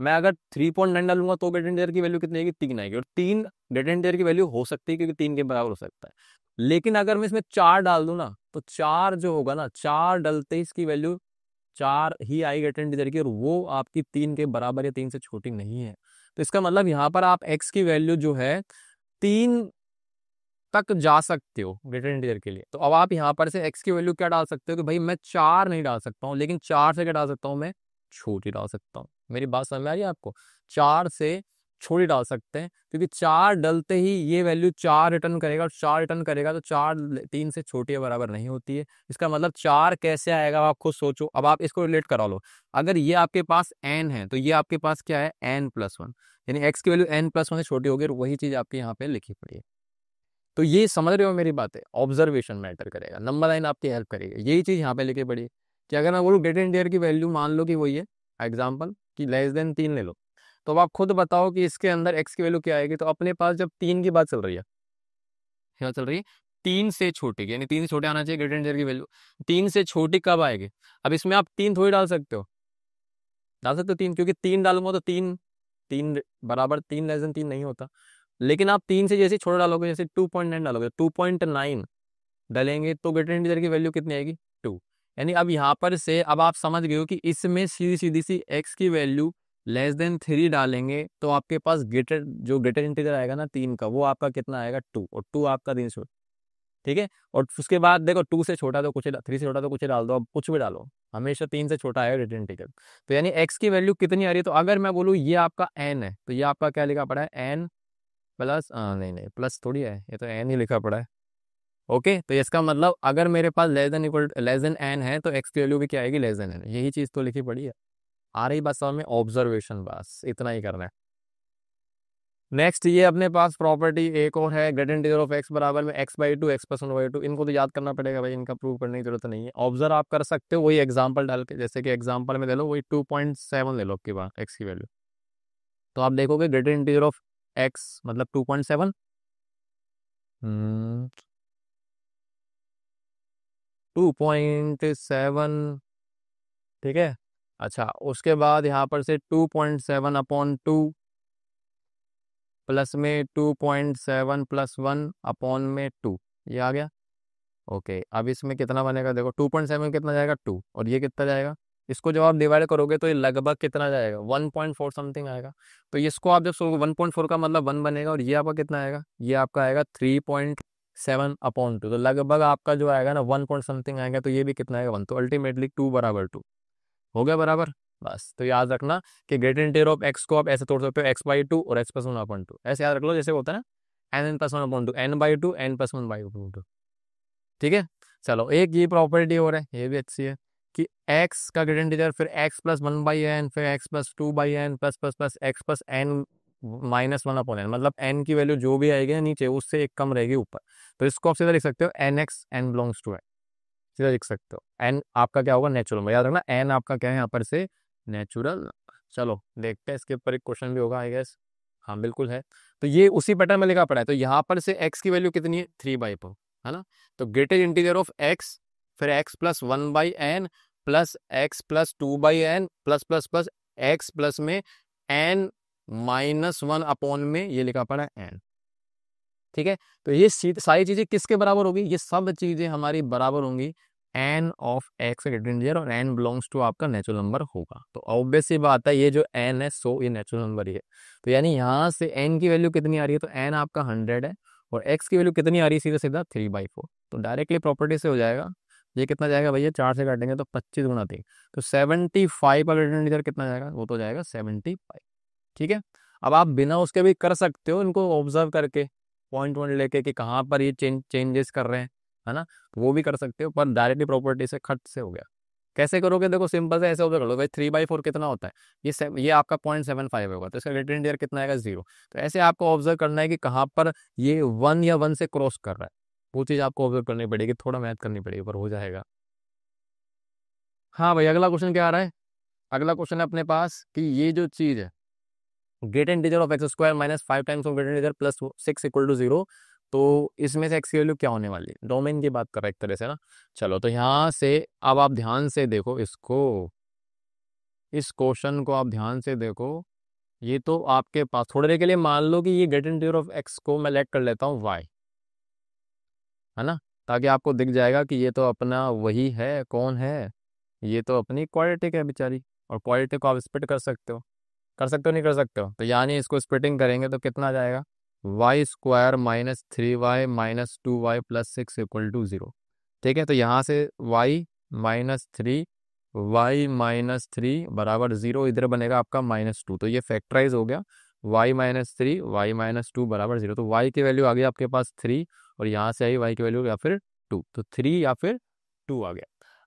मैं अगर 3.9 डालूंगा तो ग्रेटर एंड की वैल्यू कितनी आएगी, 3 आएगी, और 3 ग्रेटर एंड की वैल्यू हो सकती है क्योंकि 3 के बराबर हो सकता है। लेकिन अगर मैं इसमें 4 डाल दूं ना तो 4 जो होगा ना, 4 डलते ही इसकी value 4 he I greater and की, और वो आपकी 3 के बराबर या 3 से छोटी नहीं है। तो इसका मतलब यहाँ पर आप एक्स की वैल्यू जो है 3 तक जा सकते हो ग्रेटर इंटीजर के लिए। तो अब आप यहाँ पर से एक्स की वैल्यू क्या डाल सकते हो कि भाई मैं 4 नहीं डाल सकता हूँ, लेकिन 4 से क्या डाल सकता हूँ, मैं छोटी डाल सकता हूँ। मेरी बात समझ में आ रही है आपको, 4 से छोटी डाल सकते हैं, क्योंकि 4 डलते ही ये वैल्यू 4 रिटर्न करेगा, और 4 रिटर्न करेगा तो 4 3 से छोटी या बराबर नहीं होती है। इसका मतलब 4 कैसे आएगा आप खुद सोचो। अब आप इसको रिलेट करा लो, अगर ये आपके पास n है तो ये आपके पास क्या है, n+1, यानी x की वैल्यू n+1 से छोटी होगी, और वही चीज आपके यहाँ पे लिखी पड़ी है। तो ये समझ रहे हो मेरी बात है, ऑब्जर्वेशन मैटर करेगा, नंबर लाइन आपकी हेल्प करेगी। यही चीज यहाँ पे लिखी पड़ी है कि अगर मैं बोलूँ ग्रेटर इंडियर की वैल्यू मान लो कि वही है, एग्जाम्पल कि लेस देन 3 ले लो, तो अब आप खुद बताओ कि इसके अंदर एक्स की वैल्यू क्या आएगी। तो अपने पास जब 3 की बात चल रही है, क्या चल रही है, 3 से छोटी, यानी 3 से छोटे आना चाहिए ग्रेटर इंडियर की वैल्यू, 3 से छोटी कब आएगी। अब इसमें आप 3 थोड़ी डाल सकते हो, डाल सकते हो 3, क्योंकि 3 डालूंगा तो 3 3 बराबर 3 लेस देन 3 नहीं होता। लेकिन आप 3 से जैसे छोटा डालोगे, जैसे 2.9 डालोगे, 2.9 डालेंगे तो ग्रेटर इंटीजर की वैल्यू कितनी आएगी, 2। यानी अब यहाँ पर से अब आप समझ गए हो कि इसमें सीधी सीधी सी x की वैल्यू लेस देन 3 डालेंगे तो आपके पास ग्रेटर इंटीजर आएगा ना 3 का, वो आपका कितना आएगा, 2, और 2 आपका 3 छोटा, ठीक है। और उसके बाद देखो 2 से छोटा तो कुछ, 3 से छोटा तो कुछ डाल दो, अब कुछ भी डालो, हमेशा 3 से छोटा आएगा ग्रेटर इंटीजर। तो यानी x की वैल्यू कितनी आ रही है, तो अगर मैं बोलूँ ये आपका n है तो ये आपका क्या लिखा पड़ा है, n प्लस, नहीं नहीं प्लस थोड़ी है, ये तो n ही लिखा पड़ा है। ओके, तो इसका मतलब अगर मेरे पास लेस देन एन है तो एक्स की वैल्यू भी क्या आएगी, लेस देन एन, यही चीज तो लिखी पड़ी है। आ रही बात समझ में, ऑब्जर्वेशन, बस इतना ही करना है। नेक्स्ट ये अपने पास प्रॉपर्टी एक और है, ग्रेटर इंटीजर ऑफ एक्स बराबर में x/2 x+1/2, इनको तो याद करना पड़ेगा भाई, इनका प्रूव करने की जरूरत नहीं है, ऑब्जर्व आप कर सकते हो वही एग्जांपल डाल के, जैसे कि एग्जांपल में ले लो वही 2.7 ले लो आपकी बात एक्स की वैल्यू, तो आप देखोगे ग्रेटर इंटीजर ऑफ एक्स मतलब 2.7, 2.7, ठीक है। अच्छा, उसके बाद यहाँ पर से 2.7/2 प्लस में 2.7+1/2, ये आ गया। ओके, अब इसमें कितना बनेगा, देखो 2.7 कितना जाएगा, 2, और ये कितना जाएगा, इसको जब आप डिवाइड करोगे तो ये लगभग कितना जाएगा, 1.4 समथिंग आएगा। तो इसको आप जब सोचोगे 1.4 का मतलब 1 बनेगा, और ये आपका कितना आएगा, ये आपका आएगा 3.7/2, तो लगभग आपका जो आएगा ना 1 पॉइंट समथिंग आएगा, तो ये भी कितना आएगा, 1, तो अल्टीमेटली 2 बराबर 2 हो गया बराबर। बस तो याद रखना कि ग्रेटर इंटीजर ऑफ एक्स को आप ऐसे तोड़ सकते हो, x/2 और x+1/2, ऐसे याद रख लो जैसे होता है ना n+1/2, n/2 n+1/2, ठीक है। चलो एक ये प्रॉपर्टी और है, ये भी अच्छी है कि x का ग्रेटर इंटीजर, फिर x+1/n, फिर x+2/n plus plus plus x+n-1/n, मतलब n की वैल्यू जो भी आएगी ना नीचे उससे एक कम रहेगी ऊपर, तो इसको आप सीधा लिख सकते हो nx, n बिलोंग्स टू है, सीधा लिख सकते हो। एन आपका क्या होगा, नेचुरल नंबर, याद रखना एन आपका क्या है यहाँ पर से, नेचुरल। चलो देखते हैं इसके ऊपर एक क्वेश्चन भी होगा आई गेस, हाँ बिल्कुल है। तो ये उसी पैटर्न में लिखा पड़ा है, तो यहाँ पर से x की वैल्यू कितनी है, 3/4, है ना। तो ग्रेटर इंटीजर ऑफ x, फिर x+1/n plus x+2/n plus plus plus x plus में n-1 में ये लिखा पड़ा है n, ठीक है। तो ये सारी चीजें किसके बराबर होगी, ये सब चीजें हमारी बराबर होंगी n of x greater integer, और एन बिलोंग्स टू आपका नेचुरल नंबर होगा। तो ऑब्वियस सी बात है, ये जो एन है सो ये नेचुरल नंबर ही है। तो यानी यहाँ से एन की वैल्यू कितनी आ रही है, तो एन आपका 100 है, और एक्स की वैल्यू कितनी आ रही है, सीधा सीधा 3/4। तो डायरेक्टली प्रॉपर्टी से हो जाएगा, ये कितना जाएगा भैया, 4 से काटेंगे तो 25 × 3, तो 75 का ग्रेटर इंटीजर कितना जाएगा, वो तो जाएगा 75। ठीक है, अब आप बिना उसके भी कर सकते हो, इनको ऑब्जर्व करके पॉइंट वन लेके कि कहाँ पर ये चेंजेस कर रहे हैं, है ना, तो वो भी कर सकते हो, पर डायरेक्टली प्रॉपर्टी से खट से हो गया। कैसे करोगे, देखो सिंपल से ऐसे ऑब्जर्व कर लो भाई, 3/4 कितना होता है, ये आपका 0.75 होगा, तो इसका ग्रेटर इंटीजर कितना आएगा, 0। तो ऐसे आपको ऑब्जर्व करना है कि कहाँ पर ये 1 या 1 से क्रॉस कर रहा है, वो चीज़ आपको ऑब्जर्व करनी पड़ेगी, थोड़ा मैथ करनी पड़ेगी, पर हो जाएगा। हाँ भाई, अगला क्वेश्चन क्या आ रहा है, अगला क्वेश्चन है अपने पास कि ये जो चीज़ है, greater integer of x square minus 5 times of greater integer plus 6 equal to 0, तो इसमें से एक्स की वैल्यू क्या होने वाली है, डोमेन की बात कर रहा है एक तरह से ना। चलो तो यहाँ से अब आप ध्यान से देखो इसको, इस क्वेश्चन को आप ध्यान से देखो, ये तो आपके पास थोड़ी देर के लिए मान लो कि ये ग्रेटर इंटीजर ऑफ एक्स को मैं लेट कर लेता हूँ वाई, है ना, ताकि आपको दिख जाएगा कि ये तो अपना वही है, कौन है, ये तो अपनी क्वाड्रेटिक है बेचारी, और क्वाड्रेटिक को आप स्प्लिट कर सकते हो, कर सकते हो नहीं कर सकते हो, तो यानी इसको स्प्लिटिंग करेंगे तो कितना आ जाएगा, y square minus 3y minus 2y plus 6 equal to 0। ठीक है, तो यहाँ से y-3 बराबर 0, इधर बनेगा आपका -2, तो ये फैक्टराइज हो गया, y-3 y-2 बराबर 0, तो y की वैल्यू आ गई आपके पास 3, और यहाँ से आई y की वैल्यू या फिर 2, तो 3 या फिर 2 आ गया।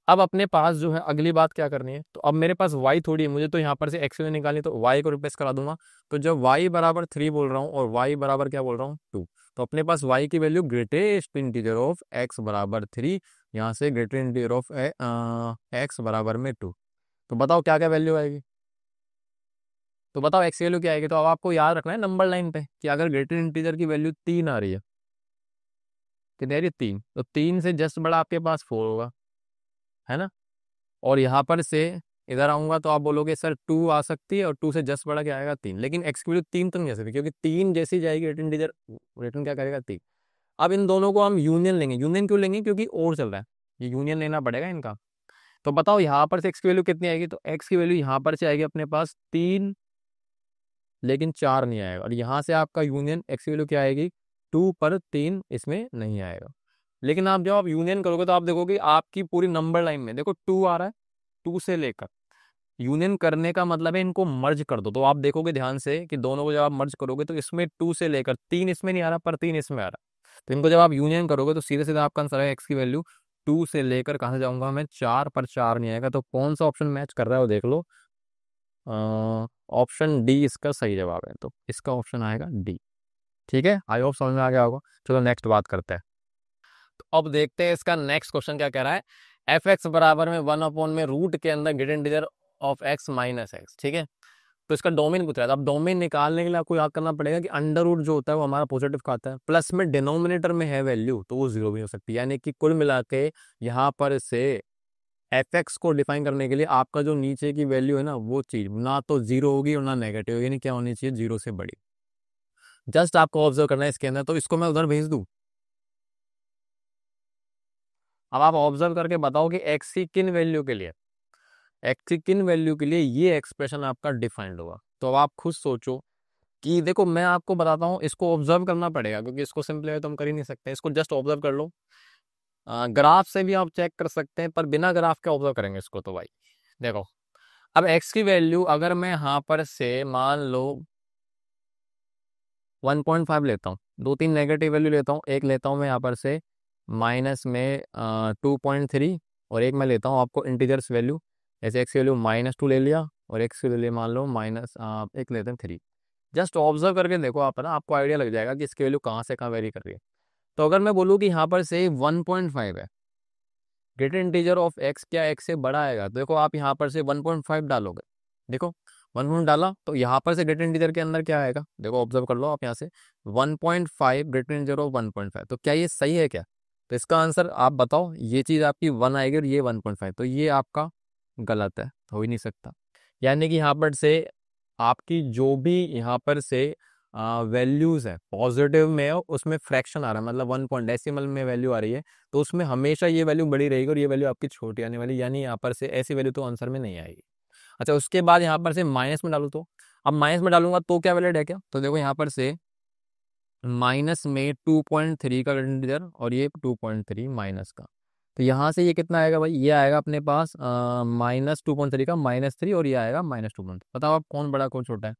अब अपने पास जो है अगली बात क्या करनी है, तो अब मेरे पास y थोड़ी है, मुझे तो यहाँ पर से x वैल्यू निकालनी, तो y को रिप्लेस करा दूंगा, तो जब y बराबर 3 बोल रहा हूँ और y बराबर क्या बोल रहा हूँ 2, तो अपने पास y की value greatest integer of x बराबर 3, यहाँ से ग्रेटर इंटीजर ऑफ x बराबर में 2, तो बताओ क्या क्या वैल्यू आएगी, तो बताओ x की वैल्यू क्या आएगी, तो अब आपको याद रखना है नंबर लाइन पे कि अगर ग्रेटर इंटीजर की वैल्यू 3 आ रही है, कितनी आ रही है 3, तो 3 से जस्ट बड़ा आपके पास 4 होगा, है ना, और यहाँ पर से इधर आऊंगा तो आप बोलोगे सर 2 आ सकती है, और 2 से जस्ट बड़ा क्या आएगा 3, लेकिन एक्स की वैल्यू 3 तो नहीं आ सकती, क्योंकि 3 जैसी जाएगी रिटर्न इंटीजर, रिटर्न क्या करेगा 3। अब इन दोनों को हम यूनियन लेंगे, यूनियन क्यों लेंगे, क्योंकि और चल रहा है, ये यूनियन लेना पड़ेगा इनका। तो बताओ यहाँ पर से एक्स की वैल्यू कितनी आएगी, तो एक्स की वैल्यू यहाँ पर से आएगी अपने पास 3, लेकिन 4 नहीं आएगा, और यहाँ से आपका यूनियन एक्स की वैल्यू क्या आएगी 2, पर 3 इसमें नहीं आएगा। लेकिन आप जब आप यूनियन करोगे तो आप देखोगे आपकी पूरी नंबर लाइन में देखो 2 आ रहा है, 2 से लेकर, यूनियन करने का मतलब है इनको मर्ज कर दो, तो आप देखोगे ध्यान से कि दोनों को जब आप मर्ज करोगे तो इसमें 2 से लेकर 3 इसमें नहीं आ रहा, पर 3 इसमें आ रहा, तो इनको जब आप यूनियन करोगे तो सीधे सीधे आपका आंसर है एक्स की वैल्यू 2 से लेकर कहाँ से जाऊंगा मैं 4, पर 4 नहीं आएगा, तो कौन सा ऑप्शन मैच कर रहा है वो देख लो, ऑप्शन डी इसका सही जवाब है, तो इसका ऑप्शन आएगा डी। ठीक है, आई होप समझ में आ गया होगा। चलो नेक्स्ट बात करते हैं, तो अब देखते हैं इसका नेक्स्ट क्वेश्चन क्या कह रहा है, एफ एक्स बराबर में 1 में रूट के अंदर greater integer of X minus x. ठीक है, तो इसका डोमेन पूछ रहा है, अब डोमेन निकालने के लिए आपको याद करना पड़ेगा कि अंडर रूट जो होता है वो हमारा पॉजिटिव का आता है, प्लस में डिनोमिनेटर में है वैल्यू तो वो 0 भी हो सकती है, यानी कि कुल मिला के यहाँ पर से एफ एक्स को डिफाइन करने के लिए आपका जो नीचे की वैल्यू है ना, वो चीज ना तो 0 होगी और ना नेगेटिव होगी, यानी क्या होनी चाहिए 0 से बड़ी। जस्ट आपको ऑब्जर्व करना है इसके अंदर, तो इसको मैं उधर भेज दूं, अब आप ऑब्जर्व करके बताओ कि एक्स की किन वैल्यू के लिए, एक्स की किन वैल्यू के लिए ये एक्सप्रेशन आपका डिफाइंड होगा, तो अब आप खुद सोचो कि देखो मैं आपको बताता हूँ, इसको ऑब्जर्व करना पड़ेगा क्योंकि इसको सिंपली तो हम कर ही नहीं सकते, इसको जस्ट ऑब्जर्व कर लो, ग्राफ से भी आप चेक कर सकते हैं, पर बिना ग्राफ के ऑब्जर्व करेंगे इसको, तो भाई देखो अब एक्स की वैल्यू अगर मैं यहाँ पर से मान लो 1.5 लेता हूँ, दो तीन नेगेटिव वैल्यू लेता हूँ, एक लेता हूँ मैं यहाँ पर से माइनस में 2.3, और एक मैं लेता हूँ आपको इंटीजर्स वैल्यू, जैसे एक्स की वैल्यू -2 ले लिया, और एक्स की वैल्यू मान लो माइनस एक लेते हैं 3। जस्ट ऑब्जर्व करके देखो आप, है ना, आपको आइडिया लग जाएगा कि इसकी वैल्यू कहाँ से कहाँ वेरी कर रही है। तो अगर मैं बोलूँ कि यहाँ पर से 1.5 है, ग्रेटर इंटीजर ऑफ एक्स क्या एक्स से बड़ा आएगा, तो देखो आप यहाँ पर से 1.5 डालोगे, देखो 1 डाला तो यहाँ पर से ग्रेटर इंटीजर के अंदर क्या आएगा, देखो ऑब्जर्व कर लो आप यहाँ से 1.5 ग्रेटर इंटीजर ऑफ 1.5, तो क्या ये सही है क्या, तो इसका आंसर आप बताओ, ये चीज़ आपकी 1 आएगी और ये 1.5, तो ये आपका गलत है, हो ही नहीं सकता। यानी कि यहाँ पर से आपकी जो भी यहाँ पर से वैल्यूज है पॉजिटिव में है, उसमें फ्रैक्शन आ रहा है, मतलब 1 पॉइंट डेसिमल में वैल्यू आ रही है, तो उसमें हमेशा ये वैल्यू बड़ी रहेगी और ये वैल्यू आपकी छोटी आने वाली, यानी यहाँ पर से ऐसी वैल्यू तो आंसर में नहीं आएगी। अच्छा, उसके बाद यहाँ पर से माइनस में डालू, तो अब माइनस में डालूंगा तो क्या वैलिड है क्या, तो देखो यहाँ पर से माइनस में 2.3 का ग्रेटर इंटीजर और ये 2.3 माइनस का। तो यहाँ से ये कितना आएगा भाई, ये आएगा अपने पास -2.3 का -3 और ये आएगा -2.3। बताओ आप कौन बड़ा कौन छोटा है।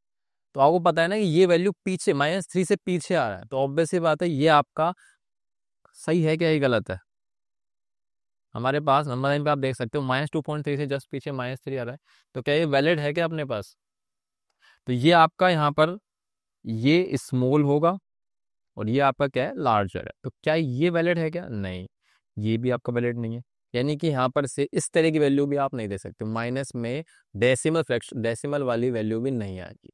तो आपको पता है ना कि ये वैल्यू पीछे -3 से पीछे आ रहा है, तो ऑब्वियस सी बात है ये आपका सही है क्या, ये गलत है। हमारे पास नंबर लाइन पे आप देख सकते हो -2.3 से जस्ट पीछे -3 आ रहा है, तो क्या ये वैलिड है क्या अपने पास। तो ये आपका यहाँ पर ये स्मॉल होगा और ये आपका क्या है, लार्जर है। तो क्या ये वैलिड है क्या, नहीं, ये भी आपका वैलिड नहीं है। यानी कि यहाँ पर से इस तरह की वैल्यू भी आप नहीं दे सकते, माइनस में डेसिमल फ्रैक्शन, डेसिमल वाली वैल्यू भी नहीं आएगी।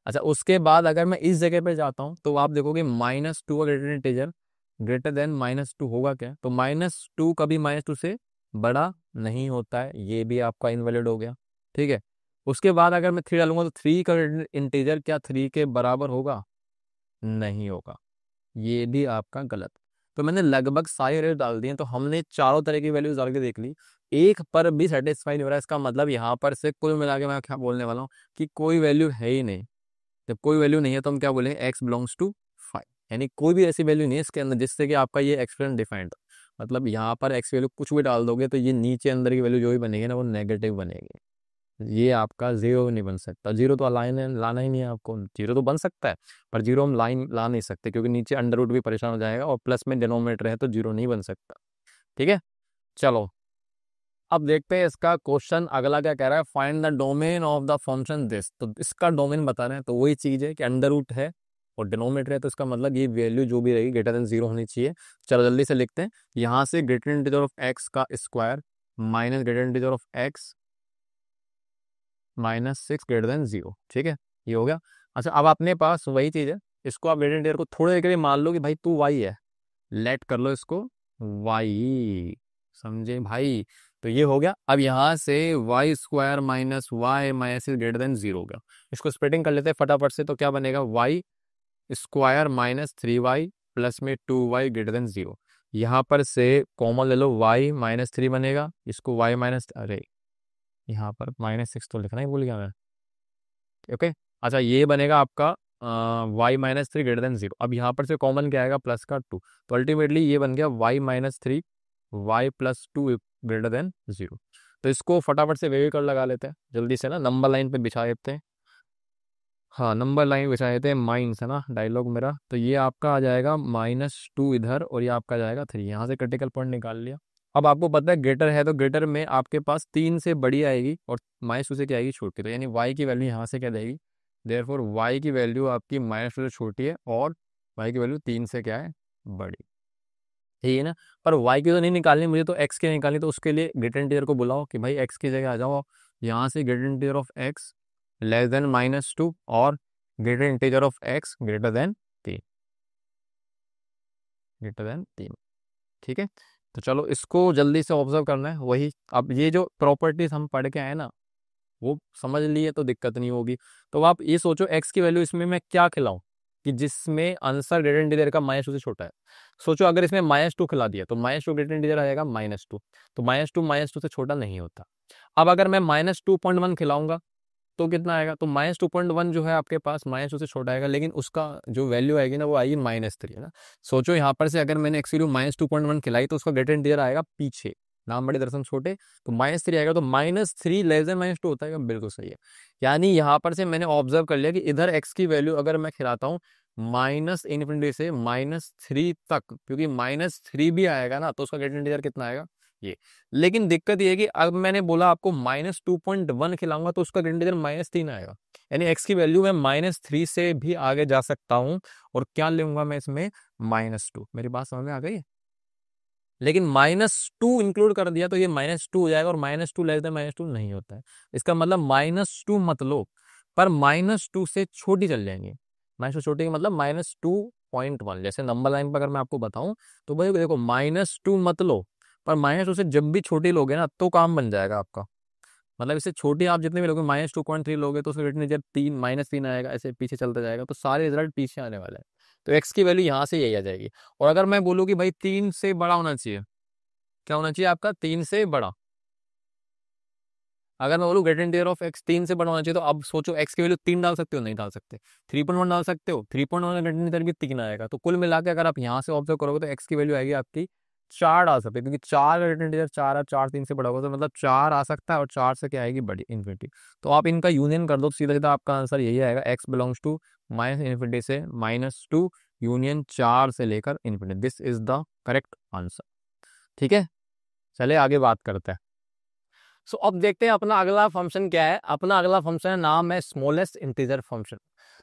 अच्छा, उसके बाद अगर मैं इस जगह पे जाता हूँ तो आप देखोगे -2 का ग्रेटर इंटीजर ग्रेटर देन -2 होगा क्या, तो -2 कभी -2 से बड़ा नहीं होता है, ये भी आपका इनवैलिड हो गया। ठीक है, उसके बाद अगर मैं 3 डालूंगा तो 3 का इंटीजर क्या 3 के बराबर होगा, नहीं होगा, ये भी आपका गलत। तो मैंने लगभग सारे वैल्यू डाल दिए, तो हमने चारों तरह की वैल्यूज डाल के देख ली, एक पर भी सेटिस्फाई नहीं हो रहा है। इसका मतलब यहाँ पर से कुल मिला के मैं क्या बोलने वाला हूँ कि कोई वैल्यू है ही नहीं। जब कोई वैल्यू नहीं है तो हम क्या बोलेंगे, एक्स बिलोंग्स टू 5, यानी कोई भी ऐसी वैल्यू नहीं है इसके अंदर जिससे कि आपका ये एक्सप्रेशन डिफाइंड हो। मतलब यहाँ पर एक्स वैल्यू कुछ भी डाल दोगे तो ये नीचे अंदर की वैल्यू जो भी बनेगी ना वो नेगेटिव बनेगी, ये आपका जीरो नहीं बन सकता। जीरो तो लाइन लाना ही नहीं है आपको, जीरो तो बन सकता है पर जीरो हम लाइन ला नहीं सकते क्योंकि नीचे अंडर रूट भी परेशान हो जाएगा और प्लस में डिनोमिनेटर है तो जीरो नहीं बन सकता। ठीक है, चलो अब देखते हैं इसका क्वेश्चन अगला क्या कह रहा है, find the domain of the function this. तो इसका डोमेन बता रहे हैं, तो वही चीज है कि अंडर रूट है और डिनोमिनेटर है, तो इसका मतलब ये वैल्यू जो भी रहेगी ग्रेटर देन जीरो होनी चाहिए। चलो जल्दी से लिखते हैं, यहाँ से ग्रेटर इंटीजर ऑफ एक्स का square minus greater integer of x -6 greater than zero. ठीक है, ये हो गया। अच्छा, अब अपने पास वही चीज है, इसको आप ग्रेटर इंटीजर को थोड़े देर के लिए मान लो कि भाई तू वाई है, लेट कर लो इसको वाई, समझे भाई। तो ये हो गया। अब यहाँ से y square minus y minus greater than zero हो गया। इसको स्प्लिटिंग कर लेते हैं फटाफट से, तो क्या बनेगा, वाई स्क्वायर -3y प्लस में 2y ग्रेटर देन जीरो। यहाँ पर से कॉमन ले लो, y -3 बनेगा, इसको y माइनस, अरे यहाँ पर -6 तो लिखना ही भूल गया मैं। ओके, अच्छा ये बनेगा आपका y -3 ग्रेटर देन जीरो। अब यहाँ पर से कॉमन क्या आएगा, प्लस का 2, तो अल्टीमेटली ये बन गया y-3 y+2 greater than zero. तो इसको फटाफट से वेव कर लगा लेते हैं जल्दी से ना, नंबर लाइन पे बिछा देते हैं। हाँ, नंबर लाइन बिछा देते हैं, माइनस है ना डायलॉग मेरा, तो ये आपका आ जाएगा -2 इधर और ये आपका जाएगा 3, यहाँ से क्रिटिकल पॉइंट निकाल लिया। अब आपको पता है ग्रेटर है तो ग्रेटर में आपके पास 3 से बड़ी आएगी और -2 से क्या आएगी, छोटी। तो यानी y की वैल्यू यहाँ से क्या देगी, देयरफॉर y की वैल्यू आपकी -2 से छोटी है और y की वैल्यू 3 से क्या है, बड़ी। ठीक है ना, पर y की तो नहीं निकालनी मुझे, तो x की निकालनी, तो उसके लिए ग्रेटर इंटीजर को बुलाओ कि भाई x की जगह आ जाओ। यहाँ से greater integer of x less then -2 और greater integer of x greater then 3, greater than 3। ठीक है, तो चलो इसको जल्दी से ऑब्जर्व करना है वही। अब ये जो प्रॉपर्टीज हम पढ़ के आए ना वो समझ लिए तो दिक्कत नहीं होगी। तो आप ये सोचो x की वैल्यू इसमें मैं क्या खिलाऊं कि जिसमें आंसर ग्रेटर इंटीजर का -2 से छोटा है। सोचो अगर इसमें -2 खिला दिया तो -2 ग्रेटर इंटीजर आ जाएगा -2, तो -2 से छोटा नहीं होता। अब अगर मैं -2.1 खिलाऊंगा तो कितना आएगा, तो -2.1 जो है आपके पास -2 से छोटा आएगा, लेकिन उसका जो वैल्यू आएगी ना वो आएगी -3 है ना। सोचो यहाँ पर से अगर मैंने एक्स वैल्यू -2.1 खिलाई तो उसका ग्रेटर इंटीजर आएगा पीछे, नाम बड़े दर्शन छोटे, तो -3 आएगा, तो -3 लेस देन -2 होता है, बिल्कुल सही है। यानी यहाँ पर से मैंने ऑब्जर्व कर लिया कि इधर एक्स की वैल्यू अगर मैं खिलाता हूँ -∞ से -3 तक, क्योंकि -3 भी आएगा ना तो उसका ग्रेटर इंटीजर कितना आएगा, ये। लेकिन दिक्कत ये है कि अब मैंने बोला आपको -2.1 खिलाऊंगा तो उसका ग्रेटर इंटीजर -3 आएगा, यानी एक्स की वैल्यू मैं -3 से भी आगे जा सकता हूँ और क्या लूंगा मैं इसमें, -2। मेरी बात समझ में आ गई है। लेकिन -2 इंक्लूड कर दिया तो ये -2 हो जाएगा और -2 लेस देन -2 नहीं होता है। इसका मतलब -2 मत लो, पर -2 से छोटी चल जाएंगे। -2 छोटी का मतलब -2.1, जैसे नंबर लाइन पर अगर मैं आपको बताऊं तो भाई देखो -2 मत लो, पर -2 से जब भी छोटी लोगे ना तो काम बन जाएगा आपका। मतलब इससे छोटी आप जितने भी लोगे -2.3 लोगे तो उसका रिटर्न जब 3 -3 आएगा, ऐसे पीछे चलता जाएगा, तो सारे रिजल्ट पीछे आने वाले हैं। तो एक्स की वैल्यू यहाँ से यही आ जाएगी। और अगर मैं बोलूँ कि भाई 3 से बड़ा होना चाहिए, क्या होना चाहिए आपका, 3 से बड़ा, अगर मैं बोलूँ ग्रेटर इंटीजर ऑफ एक्स 3 से बड़ा होना चाहिए, तो अब सोचो एक्स की वैल्यू 3 डाल सकते हो, नहीं डाल सकते। 3.1 डाल सकते हो, 3.1 ग्रेटर इंटीजर भी 3 आएगा। तो कुल मिला के अगर आप यहाँ से ऑब्जर्व करोगे तो एक्स की वैल्यू आएगी आपकी 4 डाल सकते हो, क्योंकि 4 ग्रेटर इंटीजर 4 है, 4 3 से बड़ा होगा, तो मतलब 4 आ सकता है, और 4 से क्या आएगी, बड़ी इन्फिनिटी। तो आप इनका यूनियन कर दो, सीधा सीधा आपका आंसर यही आएगा, x belongs to minus infinity से -2 यूनियन 4 से लेकर infinity. This is the correct answer. ठीक है, चले आगे बात करते हैं। सो अब देखते हैं अपना अगला फंक्शन क्या है। अपना अगला फंक्शन है, नाम है स्मॉलेस्ट इंटीजर फंक्शन।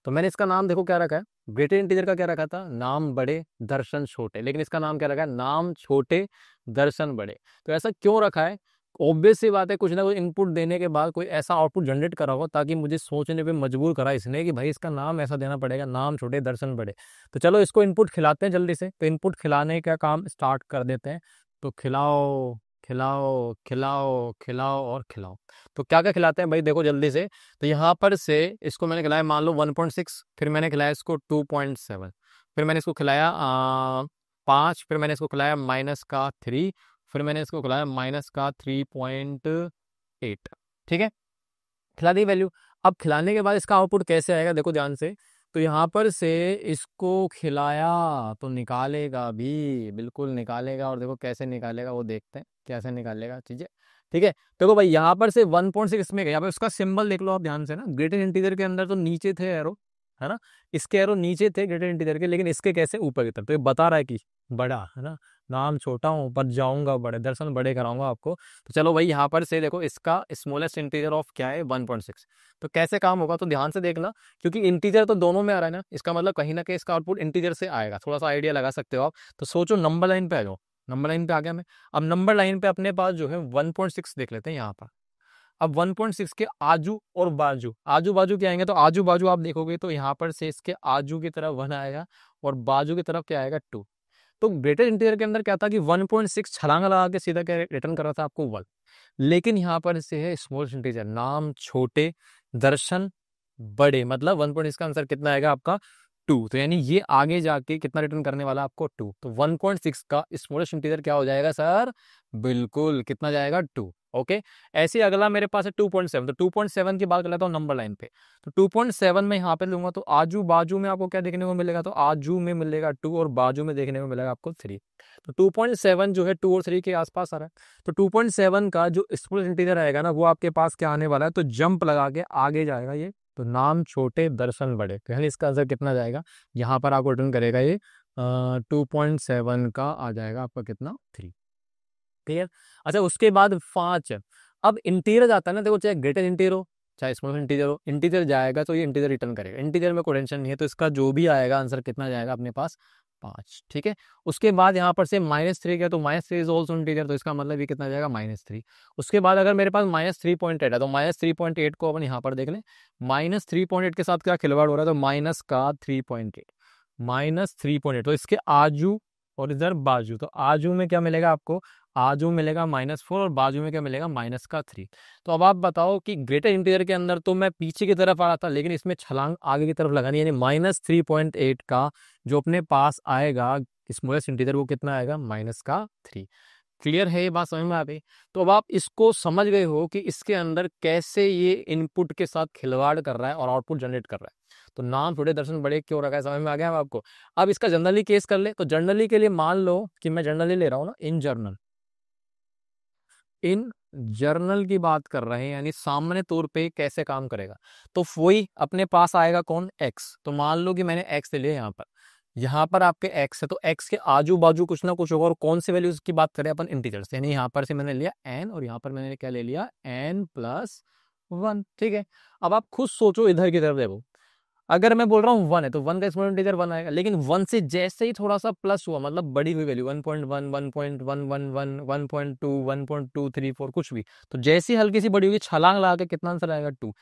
तो मैंने इसका नाम देखो क्या रखा है, ग्रेटर इंटीजर का क्या रखा था, नाम बड़े दर्शन छोटे, लेकिन इसका नाम क्या रखा है, नाम छोटे दर्शन बड़े। तो ऐसा क्यों रखा है, ऑब्वियस सी बात है, कुछ ना कुछ इनपुट देने के बाद कोई ऐसा आउटपुट जनरेट करा होगा ताकि मुझे सोचने पे मजबूर करा इसने कि भाई इसका नाम ऐसा देना पड़ेगा, नाम छोटे दर्शन बड़े। तो चलो इसको इनपुट खिलाते हैं जल्दी से। तो इनपुट खिलाने का काम स्टार्ट कर देते हैं। तो खिलाओ खिलाओ खिलाओ खिलाओ और खिलाओ। तो क्या क्या खिलाते हैं भाई, देखो जल्दी से। तो यहाँ पर से इसको मैंने खिलाया मान लो 1.6, फिर मैंने खिलाया इसको 2.7, फिर मैंने इसको खिलाया 5, फिर मैंने इसको खिलाया -3, फिर मैंने इसको खिलाया -3.8। ठीक है, खिला दी वैल्यू। अब खिलाने के बाद इसका आउटपुट कैसे आएगा, देखो ध्यान से। तो यहाँ पर से इसको खिलाया तो निकालेगा भी, बिल्कुल निकालेगा, और देखो कैसे निकालेगा वो देखते हैं कैसे निकालेगा चीजें। ठीक है, देखो भाई यहाँ पर से 1.6 में गया, यहाँ पे उसका सिंबल देख लो आप ध्यान से ना। ग्रेटर इंटीजर के अंदर तो नीचे थे एरो, है ना, इसके एरो नीचे थे ग्रेटर इंटीजर के, लेकिन इसके कैसे ऊपर की तरफ। तो ये बता रहा है कि बड़ा है ना, नाम छोटा हूँ पर जाऊंगा बड़े, दर्शन बड़े कराऊंगा आपको। तो चलो भाई यहाँ पर से देखो इसका स्मॉलेस्ट इंटीजर ऑफ क्या है, 1.6। तो कैसे काम होगा, तो ध्यान से देखना, क्योंकि इंटीजर तो दोनों में आ रहा है ना, इसका मतलब कहीं ना कहीं इसका आउटपुट इंटीजर से आएगा। थोड़ा सा आइडिया लगा सकते हो आप। तो सोचो नंबर लाइन पे आ जाओ, नंबर लाइन पे आ गया मैं। अब नंबर लाइन पे अपने पास जो है 1.6 देख लेते हैं यहाँ पर। अब 1.6 के आजू और बाजू, आजू बाजू क्या आएंगे, तो आजू बाजू आप देखोगे तो यहाँ पर से इसके आजू की तरफ 1 आएगा और बाजू की तरफ क्या आएगा, 2। तो ग्रेटर इंटीजर के अंदर क्या था कि 1.6 छलांग लगा के सीधा क्या रिटर्न कर रहा था आपको 1। लेकिन यहाँ पर से है स्मॉल इंटीजर, नाम छोटे दर्शन बड़े, मतलब 1.6 का आंसर कितना आएगा आपका 2। तो यानी ये आगे जाके कितना रिटर्न करने वाला आपको 2। तो 1.6 का स्मॉलेस्ट इंटीजर क्या हो जाएगा सर, बिल्कुल कितना जाएगा 2। ओके, ऐसे ही अगला मेरे पास है 2.7। तो 2.7 की बात कर लेता हूँ नंबर लाइन पे। तो 2.7 में यहाँ पे लूंगा तो आजू बाजू में आपको क्या देखने को मिलेगा, तो आजू में मिलेगा 2 और बाजू में देखने को मिलेगा आपको 3। तो 2.7 जो है 2 और 3 के आसपास आ रहा है। तो 2.7 का जो स्मॉल इंटीजर आएगा ना, वो आपके पास क्या आने वाला है, तो जंप लगा के आगे जाएगा ये। तो नाम छोटे दर्शन बड़े, तो यानी इसका आंसर कितना जाएगा, यहाँ पर आपको रिटर्न करेगा ये 2.7 का आ जाएगा आपका कितना 3। क्लियर। अच्छा, उसके बाद 5। अब इंटीजर जाता है ना, देखो चाहे ग्रेटर इंटीजर हो चाहे स्मॉल इंटीजर हो, इंटीजर जाएगा तो ये इंटीजर रिटर्न करेगा। इंटीजर में कोई टेंशन नहीं है, तो इसका जो भी आएगा आंसर कितना जाएगा अपने पास 5। ठीक है, उसके बाद यहाँ पर से -3 गया, तो -3 इज ऑल्सो इंटीजर, तो इसका मतलब ये कितना जाएगा -3। उसके बाद अगर मेरे पास -3.8 है, तो -3.8 को अपन यहाँ पर देख लें। -3.8 के साथ क्या खिलवाड़ हो रहा है, तो माइनस का 3.8, -3.8। तो इसके आजू और इधर बाजू, तो आजू में क्या मिलेगा आपको, आजू मिलेगा -4 और बाजू में क्या मिलेगा -3। तो अब आप बताओ कि ग्रेटर इंटीजर के अंदर तो मैं पीछे की तरफ आ रहा था, लेकिन इसमें छलांग आगे की तरफ लगानी, यानी -3.8 का जो अपने पास आएगा स्मॉलेस्ट इंटीजर वो कितना आएगा, -3। क्लियर है ये बात, समझ में आ गई। तो अब आप इसको समझ गए हो कि इसके अंदर कैसे ये इनपुट के साथ खिलवाड़ कर रहा है और आउटपुट जनरेट कर रहा है। तो नाम छोटे दर्शन बड़े क्यों रखा है, समझ में आ गया है आपको। अब इसका जनरली केस कर ले, तो जनरली के लिए मान लो कि मैं जनरली ले रहा हूँ ना, इन जर्नल, इन जर्नल की बात कर रहे हैं, यानी सामान्य तौर पे कैसे काम करेगा। तो वही अपने पास आएगा कौन, एक्स। तो मान लो कि मैंने एक्स ले लिया यहाँ पर आपके एक्स है, तो एक्स के आजू बाजू कुछ ना कुछ होगा, और कौन से वैल्यूज की बात करें अपन, इंटीजर्स। यानी यहाँ पर से मैंने लिया एन, और यहाँ पर मैंने क्या ले लिया, n+1। ठीक है, अब आप खुद सोचो, इधर की तरफ देखो, अगर मैं बोल रहा हूँ 1 है, तो 1 का स्मॉल इंटीजर 1 आएगा, लेकिन 1 से जैसे ही थोड़ा सा प्लस हुआ, मतलब बड़ी हुई वैल्यू 1.1, 1.111, 1.2, 1.234 कुछ भी, तो जैसी हल्की सी बड़ी हुई छलांग लगा के कितना आंसर आएगा 2।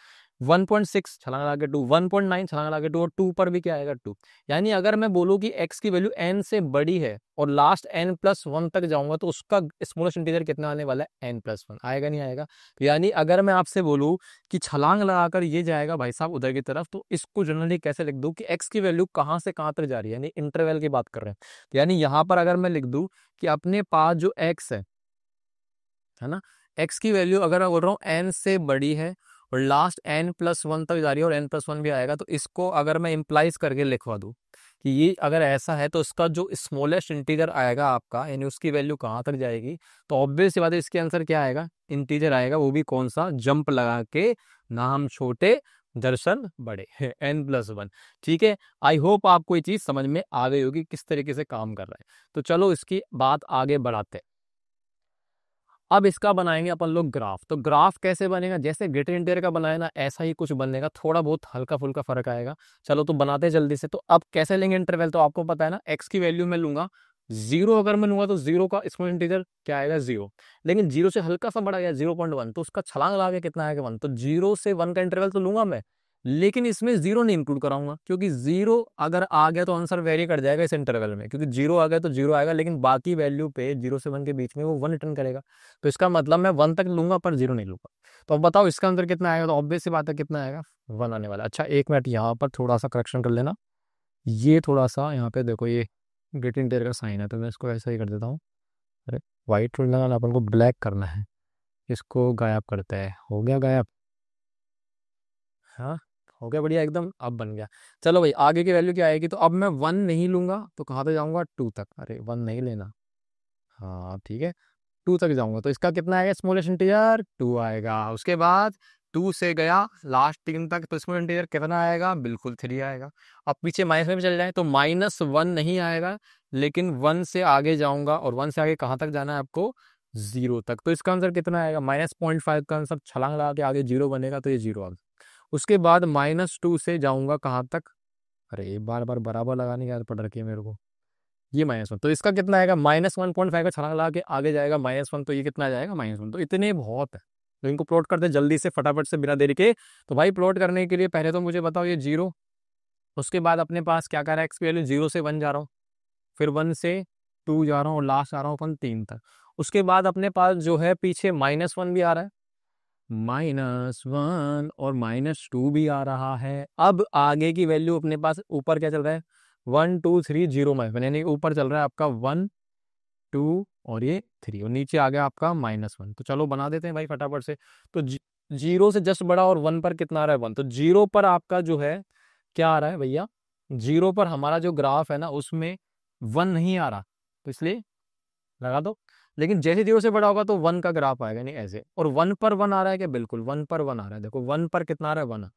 1.6 छलांग लगा के 2, 1.9 छलांग लगा के 2, और 2 पर भी क्या आएगा 2। यानी अगर मैं बोलूँ कि x की वैल्यू n से बड़ी है और लास्ट n+1 तक जाऊंगा, तो उसका स्मॉलेस्ट इंटीजर कितना आने वाला है, n+1 आएगा, नहीं आएगा। तो यानी अगर मैं आपसे बोलूँ कि छलांग लगाकर ये जाएगा भाई साहब उधर की तरफ, तो इसको जनरली कैसे लिख दूं कि x की वैल्यू कहां से कहां तक जा रही है, यानी इंटरवल की बात कर रहे हैं। तो यानी यहां पर अगर मैं लिख दूं कि अपने पास जो x है ना, एक्स की वैल्यू अगर मैं बोल रहा हूँ एन से बड़ी है और लास्ट एन प्लस वन तक जा रही है और एन प्लस वन भी आएगा, तो इसको अगर मैं इम्प्लाइज करके लिखवा दूँ कि ये अगर ऐसा है तो इसका जो स्मॉलेस्ट इंटीजर आएगा आपका, यानी उसकी वैल्यू कहाँ तक जाएगी, तो ऑब्वियस सी बात है इसके आंसर क्या आएगा, इंटीजर आएगा, वो भी कौन सा, जंप लगा के, नाम छोटे दर्शन बड़े, एन प्लस वन। ठीक है, आई होप आपको ये चीज समझ में आ गई होगी किस तरीके से काम कर रहा है। तो चलो इसकी बात आगे बढ़ाते हैं। अब इसका बनाएंगे अपन लोग ग्राफ। तो ग्राफ कैसे बनेगा, जैसे ग्रेटर इंटीरियर का बनाया ना ऐसा ही कुछ बनेगा, थोड़ा बहुत हल्का फुल्का फर्क आएगा। चलो तो बनाते हैं जल्दी से। तो अब कैसे लेंगे इंटरवल, तो आपको पता है ना, एक्स की वैल्यू मैं लूंगा जीरो, अगर मैं लूंगा तो जीरो का स्मॉल इंटीजर क्या आएगा, जीरो। लेकिन जीरो से हल्का सा बड़ा गया 0.1, तो उसका छलांग लगा के कितना आएगा, वन। तो जीरो से वन का इंटरवल तो लूंगा मैं, लेकिन इसमें जीरो नहीं इंक्लूड कराऊंगा, क्योंकि जीरो अगर आ गया तो आंसर वेरी कर जाएगा इस इंटरवल में, क्योंकि जीरो आ गया तो जीरो आएगा, लेकिन बाकी वैल्यू पे जीरो से वन के बीच में वो वन रिटर्न करेगा। तो इसका मतलब मैं वन तक लूंगा पर जीरो नहीं लूंगा। तो अब बताओ इसका आंसर कितना आएगा, तो ऑब्वियस सी बात है कितना आएगा, वन आने वाला। अच्छा एक मिनट यहाँ पर थोड़ा सा करेक्शन कर लेना, ये थोड़ा सा यहाँ पे देखो, ये ग्रेटर इंटीरियर का साइन है तो मैं इसको ऐसा ही कर देता हूँ। अरे व्हाइट रूल लगाना, अपन को ब्लैक करना है, इसको गायब करते हैं, हो गया गायब। हाँ हो गया बढ़िया एकदम, अब बन गया। चलो भाई आगे की वैल्यू क्या आएगी, तो अब मैं वन नहीं लूंगा तो कहाँ तक जाऊंगा, टू तक। अरे वन नहीं लेना, हाँ ठीक है, टू तक जाऊंगा तो इसका कितना आएगा, स्मॉलेस्ट इंटीजर टू आएगा। उसके बाद टू से गया लास्ट तीन तक, तो स्मॉल इंटीजर कितना आएगा, बिल्कुल थ्री आएगा। अब पीछे माइनस में भी चल जाए तो माइनस वन नहीं आएगा, लेकिन वन से आगे जाऊंगा, और वन से आगे कहाँ तक जाना है आपको, जीरो तक। तो इसका आंसर कितना आएगा, -0.5 का आंसर छलांग लगा के आगे जीरो बनेगा, तो ये जीरो आ गया। उसके बाद -2 से जाऊंगा कहाँ तक, अरे बार बार बराबर लगाने की आदत पड़ रखी है मेरे को, ये -1, तो इसका कितना आएगा, -1.5 का छलांग लगा के आगे जाएगा -1, तो ये कितना आ जाएगा, -1। तो इतने बहुत है, तो इनको प्लॉट करते हैं जल्दी से फटाफट से बिना देरी के। तो भाई प्लॉट करने के लिए पहले तो मुझे बताओ ये जीरो, उसके बाद अपने पास क्या कर रहा है, एक्स की वैल्यू जीरो से वन जा रहा हूँ, फिर वन से टू जा रहा हूँ और लास्ट आ रहा हूँ अपन तीन तक। उसके बाद अपने पास जो है पीछे -1 भी आ रहा है, -1 और -2 भी आ रहा है। अब आगे की वैल्यू अपने पास ऊपर क्या चल रहा है, 1 2 3 0 -1, यानी ऊपर चल रहा है आपका 1 2 और ये थ्री, और नीचे आ गया आपका -1। तो चलो बना देते हैं भाई फटाफट से। तो जीरो से जस्ट बड़ा और वन पर कितना आ रहा है, वन। तो जीरो पर आपका जो है क्या आ रहा है भैया, जीरो पर हमारा जो ग्राफ है ना उसमें वन नहीं आ रहा, तो इसलिए लगा दो। लेकिन जैसे जीरो से बड़ा होगा तो वन का ग्राफ आएगा, नहीं ऐसे। और वन पर वन आ रहा है क्या, बिल्कुल वन पर वन आ रहा है, देखो वन पर कितना आ रहा है, वन।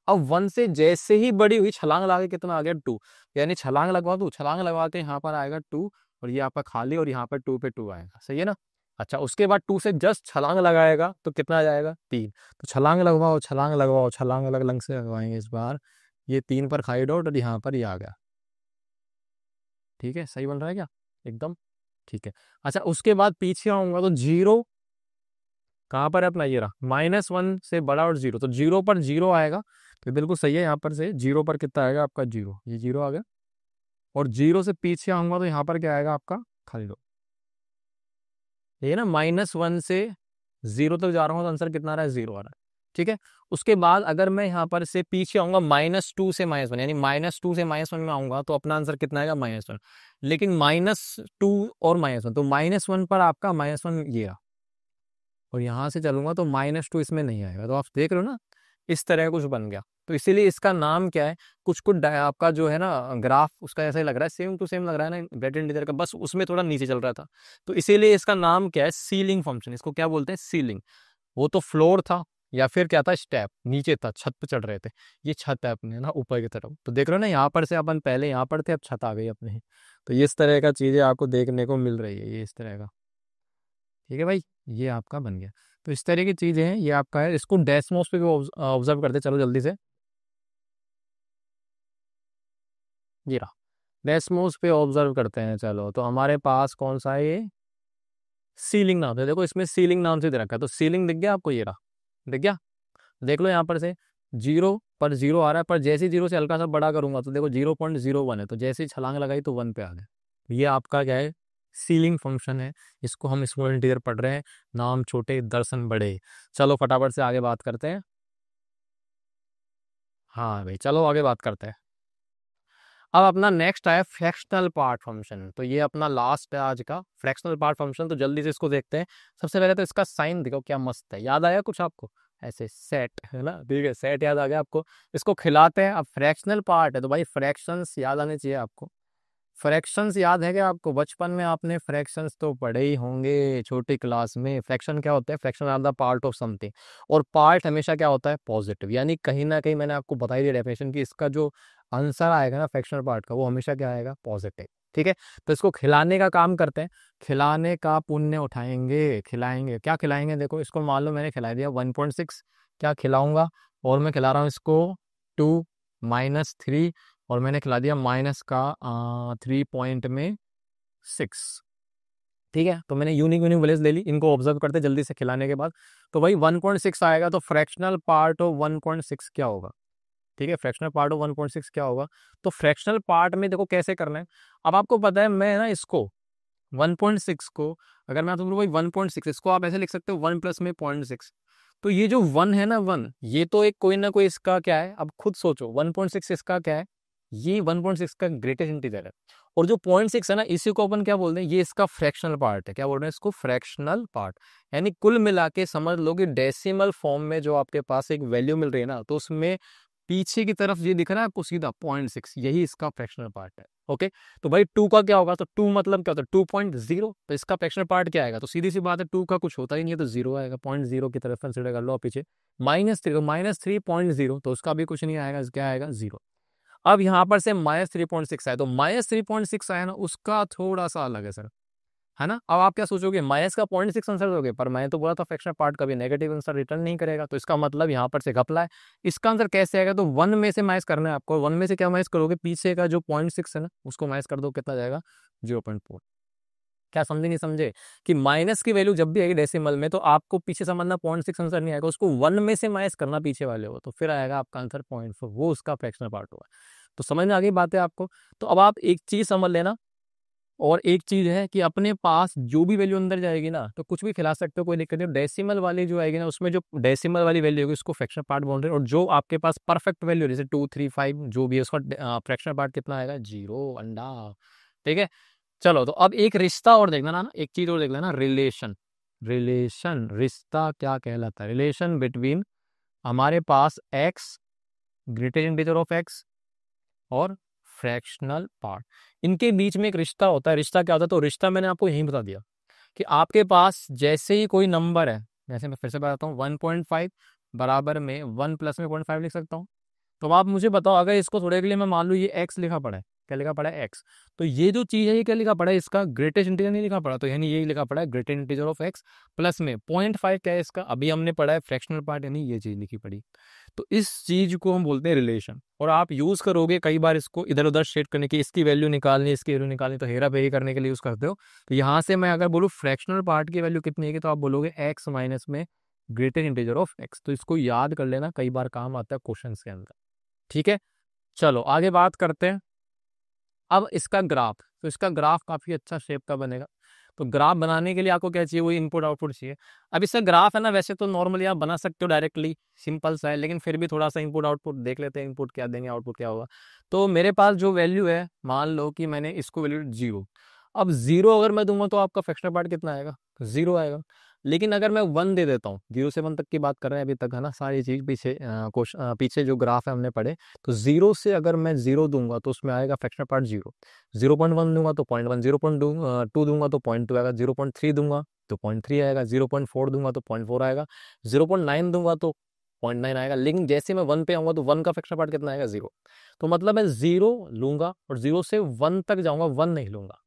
अब वन से जैसे ही बड़ी हुई छलांग लगा के कितना आ गया, टू। यानी छलांग लगवा दू, छलांग लगवा के यहाँ पर आएगा टू, और ये आपका खाली, और यहाँ पर टू पे टू आएगा, सही है ना। अच्छा उसके बाद टू से जस्ट छलांग लगाएगा तो कितना आ जाएगा, तीन। तो छलांग लगवाओ, छलांग लगवाओ, छलांग अलग अलग से लगवाएंगे इस बार। ये तीन पर खाई डॉट और यहाँ पर ये आ गया, ठीक है, सही बन रहा है क्या, एकदम ठीक है। अच्छा उसके बाद पीछे आऊंगा तो जीरो कहाँ पर है अपना, ये रहा, -1 से बड़ा और जीरो, तो जीरो पर जीरो आएगा, तो बिल्कुल सही है। यहाँ पर से जीरो पर कितना आएगा आपका, जीरो, ये जीरो आ गया। और जीरो से पीछे आऊंगा तो यहाँ पर क्या आएगा आपका, खाली दो। ये ना -1 से जीरो तक जा रहा हूँ तो आंसर कितना आ रहा है, जीरो आ रहा है, ठीक है। उसके बाद अगर मैं यहाँ पर से पीछे आऊंगा -2 से -1, यानी -2 से -1 में आऊंगा तो अपना आंसर कितना आएगा, -1। लेकिन -2 और -1, तो -1 पर आपका -1 ये रहा, और यहाँ से चलूंगा तो -2 इसमें नहीं आएगा। तो आप देख रहे हो ना, इस तरह कुछ बन गया। तो इसीलिए इसका नाम क्या है, कुछ कुछ आपका जो है ना ग्राफ उसका ऐसा ही लग रहा है, सेम टू सेम लग रहा है ना ब्रेड एंड का, बस उसमें थोड़ा नीचे चल रहा था। तो इसीलिए इसका नाम क्या है, सीलिंग फंक्शन। इसको क्या बोलते हैं, सीलिंग। वो तो फ्लोर था या फिर क्या था, स्टेप नीचे था, छत पे चढ़ रहे थे। ये छत है अपने ना ऊपर की तरफ, तो देख रहे हो ना, यहाँ पर से अपन पहले यहाँ पर थे, अब छत आ गई अपने। तो ये इस तरह का चीजें आपको देखने को मिल रही है, ये इस तरह का, ठीक है भाई, ये आपका बन गया। तो इस तरह की चीजें हैं, ये आपका है। इसको डेस्मोस पे भी ऑब्जर्व करते चलो जल्दी से, ये रहा, डेस्मोस पे ऑब्जर्व करते हैं। चलो तो हमारे पास कौन सा है, ये सीलिंग नाम से, देखो इसमें सीलिंग नाम से दे रखा है, तो सीलिंग दिख गया आपको, ये रहा, दिख गया। देख लो यहाँ पर से जीरो पर जीरो आ रहा है, पर जैसे ही जीरो से हल्का सा बड़ा करूंगा तो देखो 0.01 है, तो जैसे ही छलांग लगाई तो वन पे आ गया। तो ये आपका क्या है, सीलिंग फंक्शन है। इसको हम स्मॉल इंटीजर पढ़ रहे हैं, नाम छोटे दर्शन बड़े। चलो फटाफट से आगे बात करते हैं। हाँ भाई चलो आगे बात करते हैं। अब अपना नेक्स्ट है फ्रैक्शनल पार्ट फंक्शन। तो ये अपना लास्ट है आज का फ्रैक्शनल पार्ट फंक्शन। तो जल्दी से इसको देखते हैं। सबसे पहले तो इसका साइन देखो क्या मस्त है, याद आया कुछ आपको? ऐसे सेट है ना, ठीक है, सेट याद आ गया आपको। इसको खिलाते हैं। अब फ्रैक्शनल पार्ट है तो भाई फ्रैक्शंस याद आने चाहिए आपको। फ्रैक्शंस याद है क्या आपको? बचपन में आपने फ्रैक्शंस तो पढ़े ही होंगे छोटी क्लास में। फ्रैक्शन क्या होता है? Fraction are the part of something. और पार्ट हमेशा क्या होता है? पॉजिटिव। यानी कहीं ना कहीं मैंने आपको बताई दी डेफिनेशन की इसका जो आंसर आएगा ना फ्रैक्शनल पार्ट का, वो हमेशा क्या आएगा? पॉजिटिव। ठीक है, तो इसको खिलाने का काम करते हैं। खिलाने का पुण्य उठाएंगे, खिलाएंगे। क्या खिलाएंगे? देखो इसको मान लो मैंने खिला दिया 1.6, क्या खिलाऊंगा? और मैं खिला रहा हूँ इसको 2 - 3, और मैंने खिला दिया माइनस का 3.6। ठीक है, तो मैंने यूनिक यूनिक वैल्यूज ले ली। इनको ऑब्जर्व करते जल्दी से खिलाने के बाद। तो भाई 1.6 आएगा, तो फ्रैक्शनल पार्ट ऑफ 1.6 क्या होगा? ठीक है, फ्रैक्शनल पार्ट ऑफ 1.6 क्या होगा? तो फ्रैक्शनल पार्ट में देखो कैसे करना है। अब आपको पता है मैं ना इसको 1.6 को, अगर मैं आपको बोलूँ भाई 1.6, इसको आप ऐसे लिख सकते हो 1 प्लस में 0.6। तो ये जो 1 है ना, 1 ये तो एक कोई ना कोई इसका क्या है, अब खुद सोचो 1.6 इसका क्या है? ये 1.6 का ग्रेटेस्ट इंटीजर है। और जो 0.6 है ना, इसी को अपन क्या बोलते हैं? ये इसका फ्रैक्शनल पार्ट है। क्या बोल रहे हैं इसको? Fractional part. यानी कुल मिला के समझ लो कि डेसिमल फॉर्म में जो आपके पास एक वैल्यू मिल रही है ना, तो उसमें पीछे की तरफ ये दिख रहा है आपको सीधा 0.6, यही इसका फ्रैक्शनल पार्ट है। ओके, तो भाई 2 का क्या होगा? तो 2 मतलब क्या होता है? 2.0। तो इसका फ्रैक्शनल पार्ट क्या आएगा? तो सीधी सी बात है 2 का कुछ होता ही नहीं है, तो 0 आएगा। 0.0 की तरफ कंसिडर कर लो पीछे। -3, तो -3.0, तो उसका भी कुछ नहीं आएगा। क्या आएगा? 0। अब यहाँ पर से -3.6 आया, तो -3.6 आया ना, उसका थोड़ा सा अलग है सर, है ना। अब आप क्या सोचोगे? माइनस का 0.6 आंसर दोगे, पर मैं तो बोला था फ्रैक्शनल पार्ट कभी नेगेटिव आंसर रिटर्न नहीं करेगा, तो इसका मतलब यहाँ पर से घपला है। इसका आंसर कैसे आएगा? तो 1 में से माइनस करना है आपको। 1 में से क्या माइनस करोगे? पीछे का जो 0.6 है ना, उसको माइनस कर दो, कितना जाएगा? 0.4। क्या समझे नहीं समझे? कि माइनस की वैल्यू जब भी आएगी डेसिमल में, तो आपको पीछे समझना 0.6 आंसर नहीं आएगा, उसको 1 में से माइनस करना पीछे वाले हो, तो फिर आएगा आपका आंसर 0.4। वो उसका फ्रैक्शनल पार्ट होगा। तो समझ में आ गई बात है आपको? तो अब आप एक चीज समझ लेना। और एक चीज है कि अपने पास जो भी वैल्यू अंदर जाएगी ना, तो कुछ भी खिला सकते हो, कोई दिक्कत नहीं। डेसिमल वाली जो आएगी ना, उसमें जो डेसिमल वाली वैल्यू होगी उसको फ्रैक्शनल पार्ट बोल रहे हैं। और जो आपके पास परफेक्ट वैल्यू जैसे 2, 3, 5 जो भी है, उसका फ्रैक्शनल पार्ट कितना आएगा? 0, अंडा। ठीक है, चलो तो अब एक रिश्ता और देखना ना, एक चीज और देख लेना, रिलेशन। रिलेशन, रिश्ता क्या कहलाता है? रिलेशन बिटवीन हमारे पास X, greatest integer of X, और फ्रैक्शनल पार्ट, इनके बीच में एक रिश्ता होता है। रिश्ता क्या होता है? तो रिश्ता मैंने आपको यही बता दिया कि आपके पास जैसे ही कोई नंबर है, जैसे मैं फिर से बताता हूँ, 1.5 बराबर में 1 प्लस में 0.5 लिख सकता हूँ। तो आप मुझे बताओ, अगर इसको थोड़े के लिए मैं मान लूँ ये एक्स लिखा पड़ा है, क्या लिखा पड़ा है? एक्स। तो ये जो चीज़ है ये क्या लिखा पड़ा है? इसका ग्रेटेस्ट इंटीजर नहीं लिखा पड़ा, तो यानी यही लिखा पड़ा है greatest integer of x. Plus में 0.5 क्या है इसका? अभी हमने पढ़ा है फ्रैक्शनल पार्ट, यानी ये चीज़ लिखी पड़ी। तो इस चीज को हम बोलते हैं रिलेशन। और आप यूज करोगे कई बार इसको इधर उधर शेड करने की, इसकी वैल्यू निकालनी, इसकी वैल्यू निकालनी, तो हेरा फेरी करने के लिए यूज करते हो। तो यहाँ से मैं अगर बोलूँ फ्रैक्शनल पार्ट की वैल्यू कितनी है, तो आप बोलोगे एक्स माइनस में ग्रेटेस्ट इंटीजर ऑफ एक्स। तो इसको याद कर लेना, कई बार काम आता है क्वेश्चन के अंदर। ठीक है, चलो आगे बात करते हैं। अब इसका ग्राफ, तो इसका ग्राफ काफी अच्छा शेप का बनेगा। तो ग्राफ बनाने के लिए आपको क्या चाहिए? वही इनपुट आउटपुट चाहिए। अब इसका ग्राफ है ना, वैसे तो नॉर्मली आप बना सकते हो डायरेक्टली, सिंपल सा है, लेकिन फिर भी थोड़ा सा इनपुट आउटपुट देख लेते हैं, इनपुट क्या देंगे, आउटपुट क्या होगा। तो मेरे पास जो वैल्यू है, मान लो कि मैंने इसको वैल्यू 0। अब 0 अगर मैं दूंगा तो आपका फ्रैक्शनल पार्ट कितना आएगा? 0 आएगा। लेकिन अगर मैं 1 दे देता हूँ, 0 से 1 तक की बात कर रहे हैं अभी तक, है ना, सारी चीज पीछे पीछे जो ग्राफ है हमने पढ़े। तो 0 से अगर मैं 0 दूंगा तो उसमें आएगा फ्रैक्शनल पार्ट 0। 0.1 दूंगा तो 0.1, 0.2 दूंगा तो 0.2 आएगा, 0.3 दूंगा तो 0.3 आएगा, 0.4 दूंगा तो 0.4 आएगा, 0.9 दूंगा तो 0.9 आएगा। लेकिन जैसे मैं 1 पे आऊंगा तो 1 का फ्रैक्शनल पार्ट कितना आएगा? 0। तो मतलब मैं 0 लूंगा और 0 से 1 तक जाऊंगा, 1 नहीं लूंगा।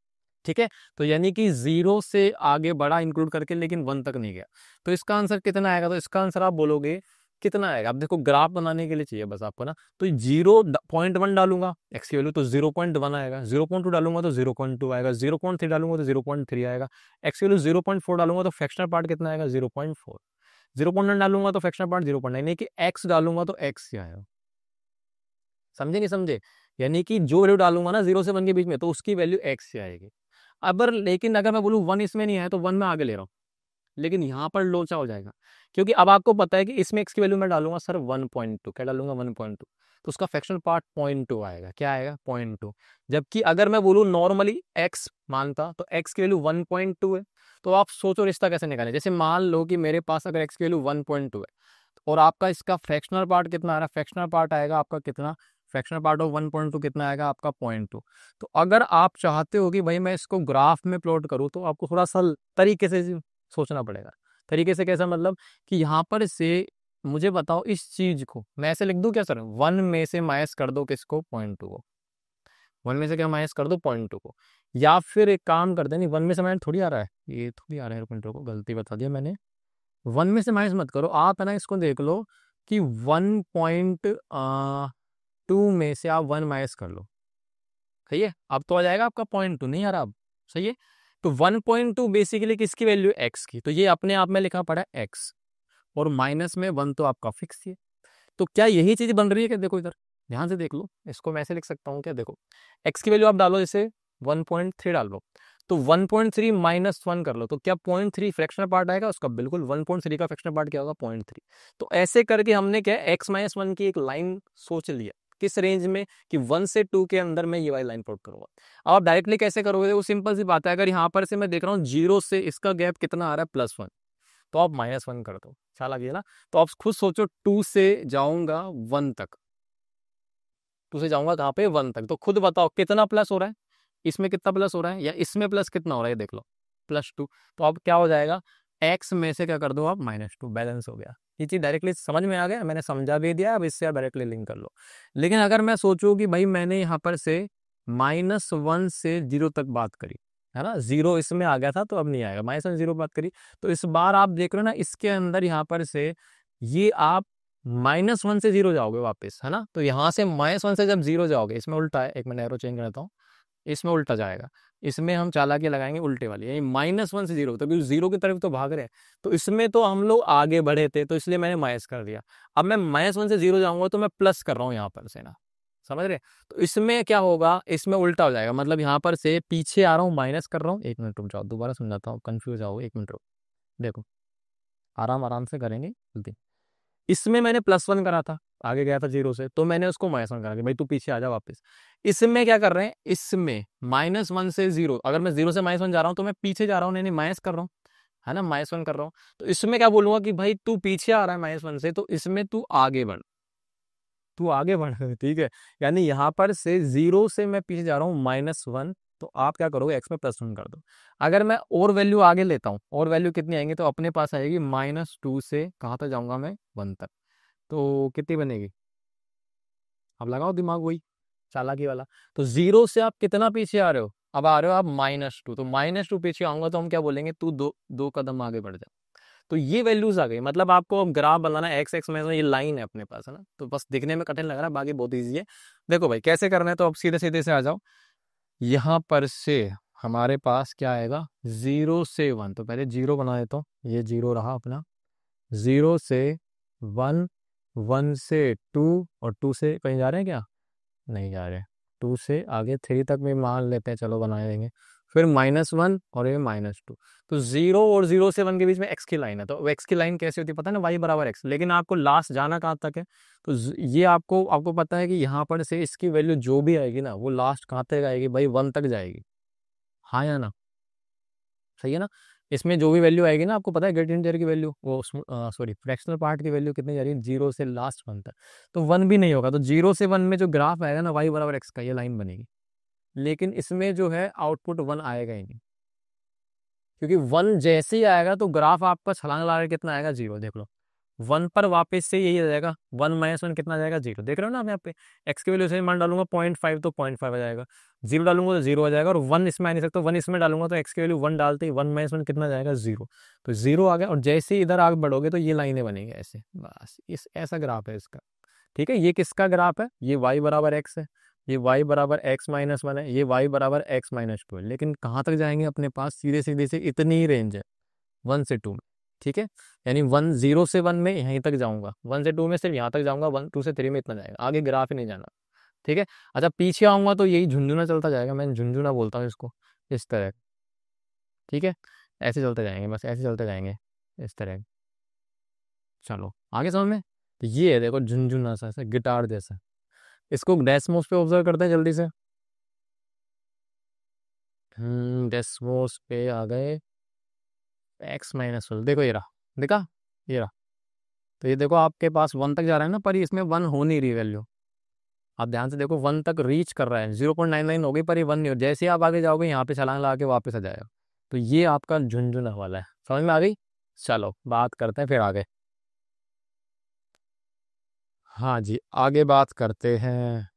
ठीक है, तो यानी कि 0 से आगे बड़ा इंक्लूड करके, लेकिन 1 तक नहीं गया। तो इसका आंसर कितना आएगा? तो इसका आंसर आप बोलोगे कितना आएगा? आप देखो ग्राफ बनाने के लिए चाहिए बस आपको ना। तो 0.1 डालूंगा एक्स की वैल्यू तो 0.1 आएगा, 0.2 डालूंगा तो 0.2 आएगा, 0.3 डालूंगा तो 0.3 आएगा, एक्स की वैल्यू 0.4 डालूंगा तो फ्रैक्शनल पार्ट कितना आएगा? 0.4। 0.9 डालूंगा तो फ्रैक्शनल पार्ट 0.9, यानी कि एक्स डालूंगा तो एक्स ही आएगा। समझे नहीं समझे? यानी कि जो वैल्यू डालूंगा ना 0 से 1 के बीच में, तो उसकी वैल्यू एक्स ही आएगी। लेकिन अगर मैं बोलूँ 1 इसमें नहीं है, तो 1 में आगे ले रहा हूँ, लेकिन यहाँ पर लोचा हो जाएगा। क्योंकि अब आपको पता है कि इसमें एक्स की वैल्यू मैं डालूंगा सर 1.2, क्या डालूंगा? 1.2। तो उसका फ्रैक्शनल पार्ट 0.2 आएगा। क्या आएगा? 0.2। जबकि अगर मैं बोलूँ नॉर्मली x मानता तो x की वैल्यू 1.2 है। तो आप सोचो रिश्ता कैसे निकालें। जैसे मान लो कि मेरे पास अगर x की वैल्यू 1.2 है और आपका इसका फ्रैक्शनल पार्ट कितना आ रहा है, फ्रैक्शनल पार्ट आएगा आपका कितना, फ्रैक्शनल पार्ट ऑफ 1.2 कितना आएगा आपका 0.2। तो अगर आप चाहते हो कि भाई मैं इसको ग्राफ में प्लॉट करूँ तो आपको थोड़ा सा तरीके से सोचना पड़ेगा। तरीके से कैसा, मतलब कि यहाँ पर से मुझे बताओ इस चीज को मैं ऐसे लिख दूं क्या सर, 1 में से माइनस कर दो किसको, 0.2 को। 1 में से क्या माइनस कर दो, 0.2 को। या फिर एक काम करते हैं, नहीं 1 में से माइनस थोड़ी आ रहा है, ये थोड़ी आ रहा है, 0.2 को गलती बता दिया मैंने। 1 में से माइनस मत करो आप, है ना, इसको देख लो कि 1.2 में से आप 1 माइनस कर लो। सही है, अब तो आ जाएगा आपका 0.2, नहीं आ रहा अब। सही है, तो 1.2 बेसिकली किसकी वैल्यू, एक्स की। तो ये अपने आप में लिखा पड़ा है एक्स, और माइनस में 1 तो आपका फिक्स ही है। तो क्या यही चीज बन रही है? क्या, देखो इधर ध्यान से देख लो, इसको मैं ऐसे लिख सकता हूँ क्या, देखो एक्स की वैल्यू आप डालो, जैसे 1.3 डाल लो, तो 1.3 माइनस 1 कर लो, तो क्या 0.3 फ्रैक्शनल पार्ट आएगा उसका, बिल्कुल 1.3 का फ्रैक्शनल पार्ट क्या होगा, 0.3। तो ऐसे करके हमने क्या एक्स माइनस 1 की एक लाइन सोच लिया, किस रेंज में, कि 1 से 2 के अंदर मैं ये वाली लाइन प्लॉट करूंगा। अब आप डायरेक्टली कैसे करोगे, वो सिंपल सी बात है, अगर यहाँ पर से मैं देख रहा हूँ 0 से इसका गैप कितना आ रहा है, +1, तो आप -1 कर दो। चाल है ना। तो आप खुद सोचो, 2 से जाऊंगा 1 तक, 2 से जाऊंगा कहाँ पे, 1 तक, तो खुद बताओ कितना प्लस हो रहा है, इसमें कितना प्लस हो रहा है, या इसमें प्लस कितना हो रहा है, ये देख लो, +2। तो अब क्या हो जाएगा, एक्स में से क्या कर दो आप, -2, बैलेंस हो गया। ये चीज डायरेक्टली समझ में आ गया, मैंने समझा भी दिया, अब इससे आप डायरेक्टली लिंक कर लो। लेकिन अगर मैं सोचूं कि भाई मैंने यहाँ पर से -1 से 0 तक बात करी, है ना, 0 इसमें आ गया था तो अब नहीं आएगा, -1 0 बात करी, तो इस बार आप देख रहे हो ना, इसके अंदर यहाँ पर से ये आप -1 से 0 जाओगे वापस, है ना। तो यहाँ से -1 से जब 0 जाओगे, इसमें उल्टा है, एक मैं एरो चेंज करता हूँ, इसमें उल्टा जाएगा, इसमें हम चालाकी लगाएंगे उल्टे वाली, यानी -1 से 0, तो क्योंकि 0 की तरफ तो भाग रहे हैं, तो इसमें तो हम लोग आगे बढ़े थे, तो इसलिए मैंने माइनस कर दिया। अब मैं -1 से 0 जाऊंगा तो मैं प्लस कर रहा हूँ यहाँ पर से ना, समझ रहे। तो इसमें क्या होगा, इसमें उल्टा हो जाएगा, मतलब यहाँ पर से पीछे आ रहा हूँ, माइनस कर रहा हूँ। एक मिनट रुक जाओ, दोबारा समझाता हूँ, कंफ्यूज आओगे, एक मिनट रुक, देखो आराम आराम से करेंगे जल्दी। इसमें मैंने +1 करा था, आगे गया था 0 से, तो मैंने उसको -1 करा कि भाई तू पीछे आ जा वापस। इसमें क्या कर रहे हैं, इसमें -1 से 0, अगर मैं 0 से -1 जा रहा हूँ तो मैं पीछे जा रहा हूँ, नहीं माइनस कर रहा हूँ, है ना, -1 कर रहा हूँ। तो इसमें क्या बोलूंगा कि भाई तू पीछे आ रहा है -1 से, तो इसमें तू आगे बढ़, तू आगे बढ़ ठीक है। यानी यहाँ पर से 0 से मैं पीछे जा रहा हूँ -1, तो आप क्या करोगे, एक्स में +1 कर दो। अगर मैं और वैल्यू आगे लेता हूँ, और वैल्यू कितनी आएंगी, तो अपने पास आएगी -2 से कहाँ तक जाऊंगा मैं, 1 तक। तो कितनी बनेगी, अब लगाओ दिमाग, वही चालाकी वाला। तो 0 से आप कितना पीछे आ रहे हो, अब आ रहे हो आप -2, तो -2 पीछे आऊंगा तो हम क्या बोलेंगे, तू दो कदम आगे बढ़ जा। तो ये वैल्यूज आ गई, मतलब आपको अब ग्राफ बनाना है, एक्स एक्स में ये लाइन है अपने पास, है ना, तो बस दिखने में कठिन लग रहा है, बाकी बहुत ईजी है। देखो भाई कैसे करना है, तो अब सीधे सीधे से आ जाओ, यहाँ पर से हमारे पास क्या आएगा, 0 से 1, तो पहले 0 बना देता हूँ, ये 0 रहा अपना, 0 से 1, 1 से 2, और 2 से कहीं जा रहे हैं क्या, नहीं जा रहे, 2 से आगे 3 तक भी मान लेते हैं, चलो बना देंगे, फिर -1 और ये -2। तो 0 और 0 से 1 के बीच में एक्स की लाइन है, तो एक्स की लाइन कैसे होती है पता है ना, y बराबर एक्स, लेकिन आपको लास्ट जाना कहाँ तक है, तो ये आपको आपको पता है कि यहाँ पर से इसकी वैल्यू जो भी आएगी ना, वो लास्ट कहाँ तक आएगी भाई, 1 तक जाएगी, हाँ या ना, सही है ना। इसमें जो भी वैल्यू आएगी ना, आपको पता है ग्रेडियंट टेयर की वैल्यू, वो सॉरी फ्रैक्शनल पार्ट की वैल्यू कितनी जा रही है, 0 से लास्ट 1 तक, तो 1 भी नहीं होगा, तो 0 से 1 में जो ग्राफ आएगा ना, y बराबर एक्स का, ये लाइन बनेगी। लेकिन इसमें जो है आउटपुट 1 आएगा ही नहीं, क्योंकि 1 जैसे ही आएगा तो ग्राफ आपका छलांग लगा के कितना आएगा, 0, देख लो। 1 पर वापस से यही आ जाएगा, 1 -1 कितना आ जाएगा, 0, देख रहे हो ना, मैं यहाँ पे एक्स की वैल्यू से मान डालूंगा 0.5, तो 0.5 आ जाएगा, 0 डालूंगा तो 0 आ जाएगा, और 1 इसमें आ नहीं सकता, 1 इसमें डालूंगा तो एक्स की वैल्यू 1 डालते ही 1 -1 कितना आ जाएगा, 0। तो 0 आ गया, और जैसे ही इधर आगे बढ़ोगे तो ये लाइनें बनेंगी ऐसे, बस इस ऐसा ग्राफ है इसका। ठीक है, ये किसका ग्राफ है, ये y बराबर एक्स है, ये y बराबर x-1 है, ये y बराबर x-2 है, लेकिन कहाँ तक जाएंगे, अपने पास सीधे सीधे से इतनी ही रेंज है, 1 से 2 में। ठीक है, यानी 0 से 1 में यहीं तक जाऊंगा, 1 से 2 में सिर्फ यहाँ तक जाऊंगा, 1 2 से 3 में इतना जाएगा, आगे ग्राफ ही नहीं जाना। ठीक है, अच्छा पीछे आऊंगा तो यही झुंझुना चलता जाएगा, मैं झुंझुना बोलता हूँ इसको, इस तरह। ठीक है, ऐसे चलते जाएंगे, बस ऐसे चलते जाएंगे, इस तरह। चलो आगे समझ में, तो ये है देखो झुंझुना सा, ऐसा गिटार जैसा। इसको डेस्मोस पे ऑब्जर्व करते हैं जल्दी से। डेस्मोस पे आ गए, एक्स माइनस वन, देखो ये रहा, देखा, ये रहा। तो ये देखो आपके पास वन तक जा रहा है ना, पर ये इसमें वन हो नहीं रही वैल्यू। आप ध्यान से देखो, वन तक रीच कर रहा है, 0.99 हो गई, पर ये वन नहीं हो, जैसे ही आप आगे जाओगे यहाँ पे छलांग लगा के वापस आ जाएगा। तो ये आपका झुंझुना वाला है, समझ में आ गई। चलो बात करते हैं फिर आगे। हाँ जी, आगे बात करते हैं।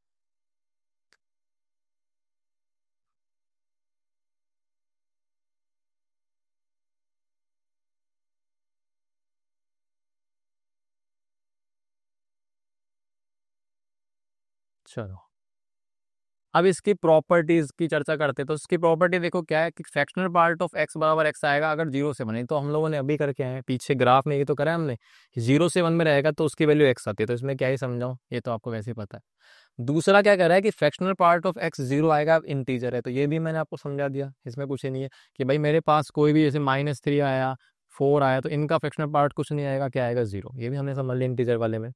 चलो अब इसकी प्रॉपर्टीज की चर्चा करते हैं। तो इसकी प्रॉपर्टी देखो क्या है कि फ्रैक्शनल पार्ट ऑफ एक्स बराबर एक्स आएगा अगर जीरो से बने। तो हम लोगों ने अभी करके आए हैं, पीछे ग्राफ में ये तो करा है हमने, जीरो से वन में रहेगा तो उसकी वैल्यू एक्स आती है। तो इसमें क्या ही समझाऊं, ये तो आपको वैसे ही पता है। दूसरा क्या कह रहा है कि fractional part of x zero आएगा, अब इंटीजर है। तो ये भी मैंने आपको समझा दिया, इसमें कुछ ही नहीं है कि भाई मेरे पास कोई भी जैसे -3 आया, 4 आया, तो इनका फ्रैक्शनल पार्ट कुछ नहीं आएगा, क्या आएगा, जीरो। ये भी हमने समझ लिया इंटीजर वाले में।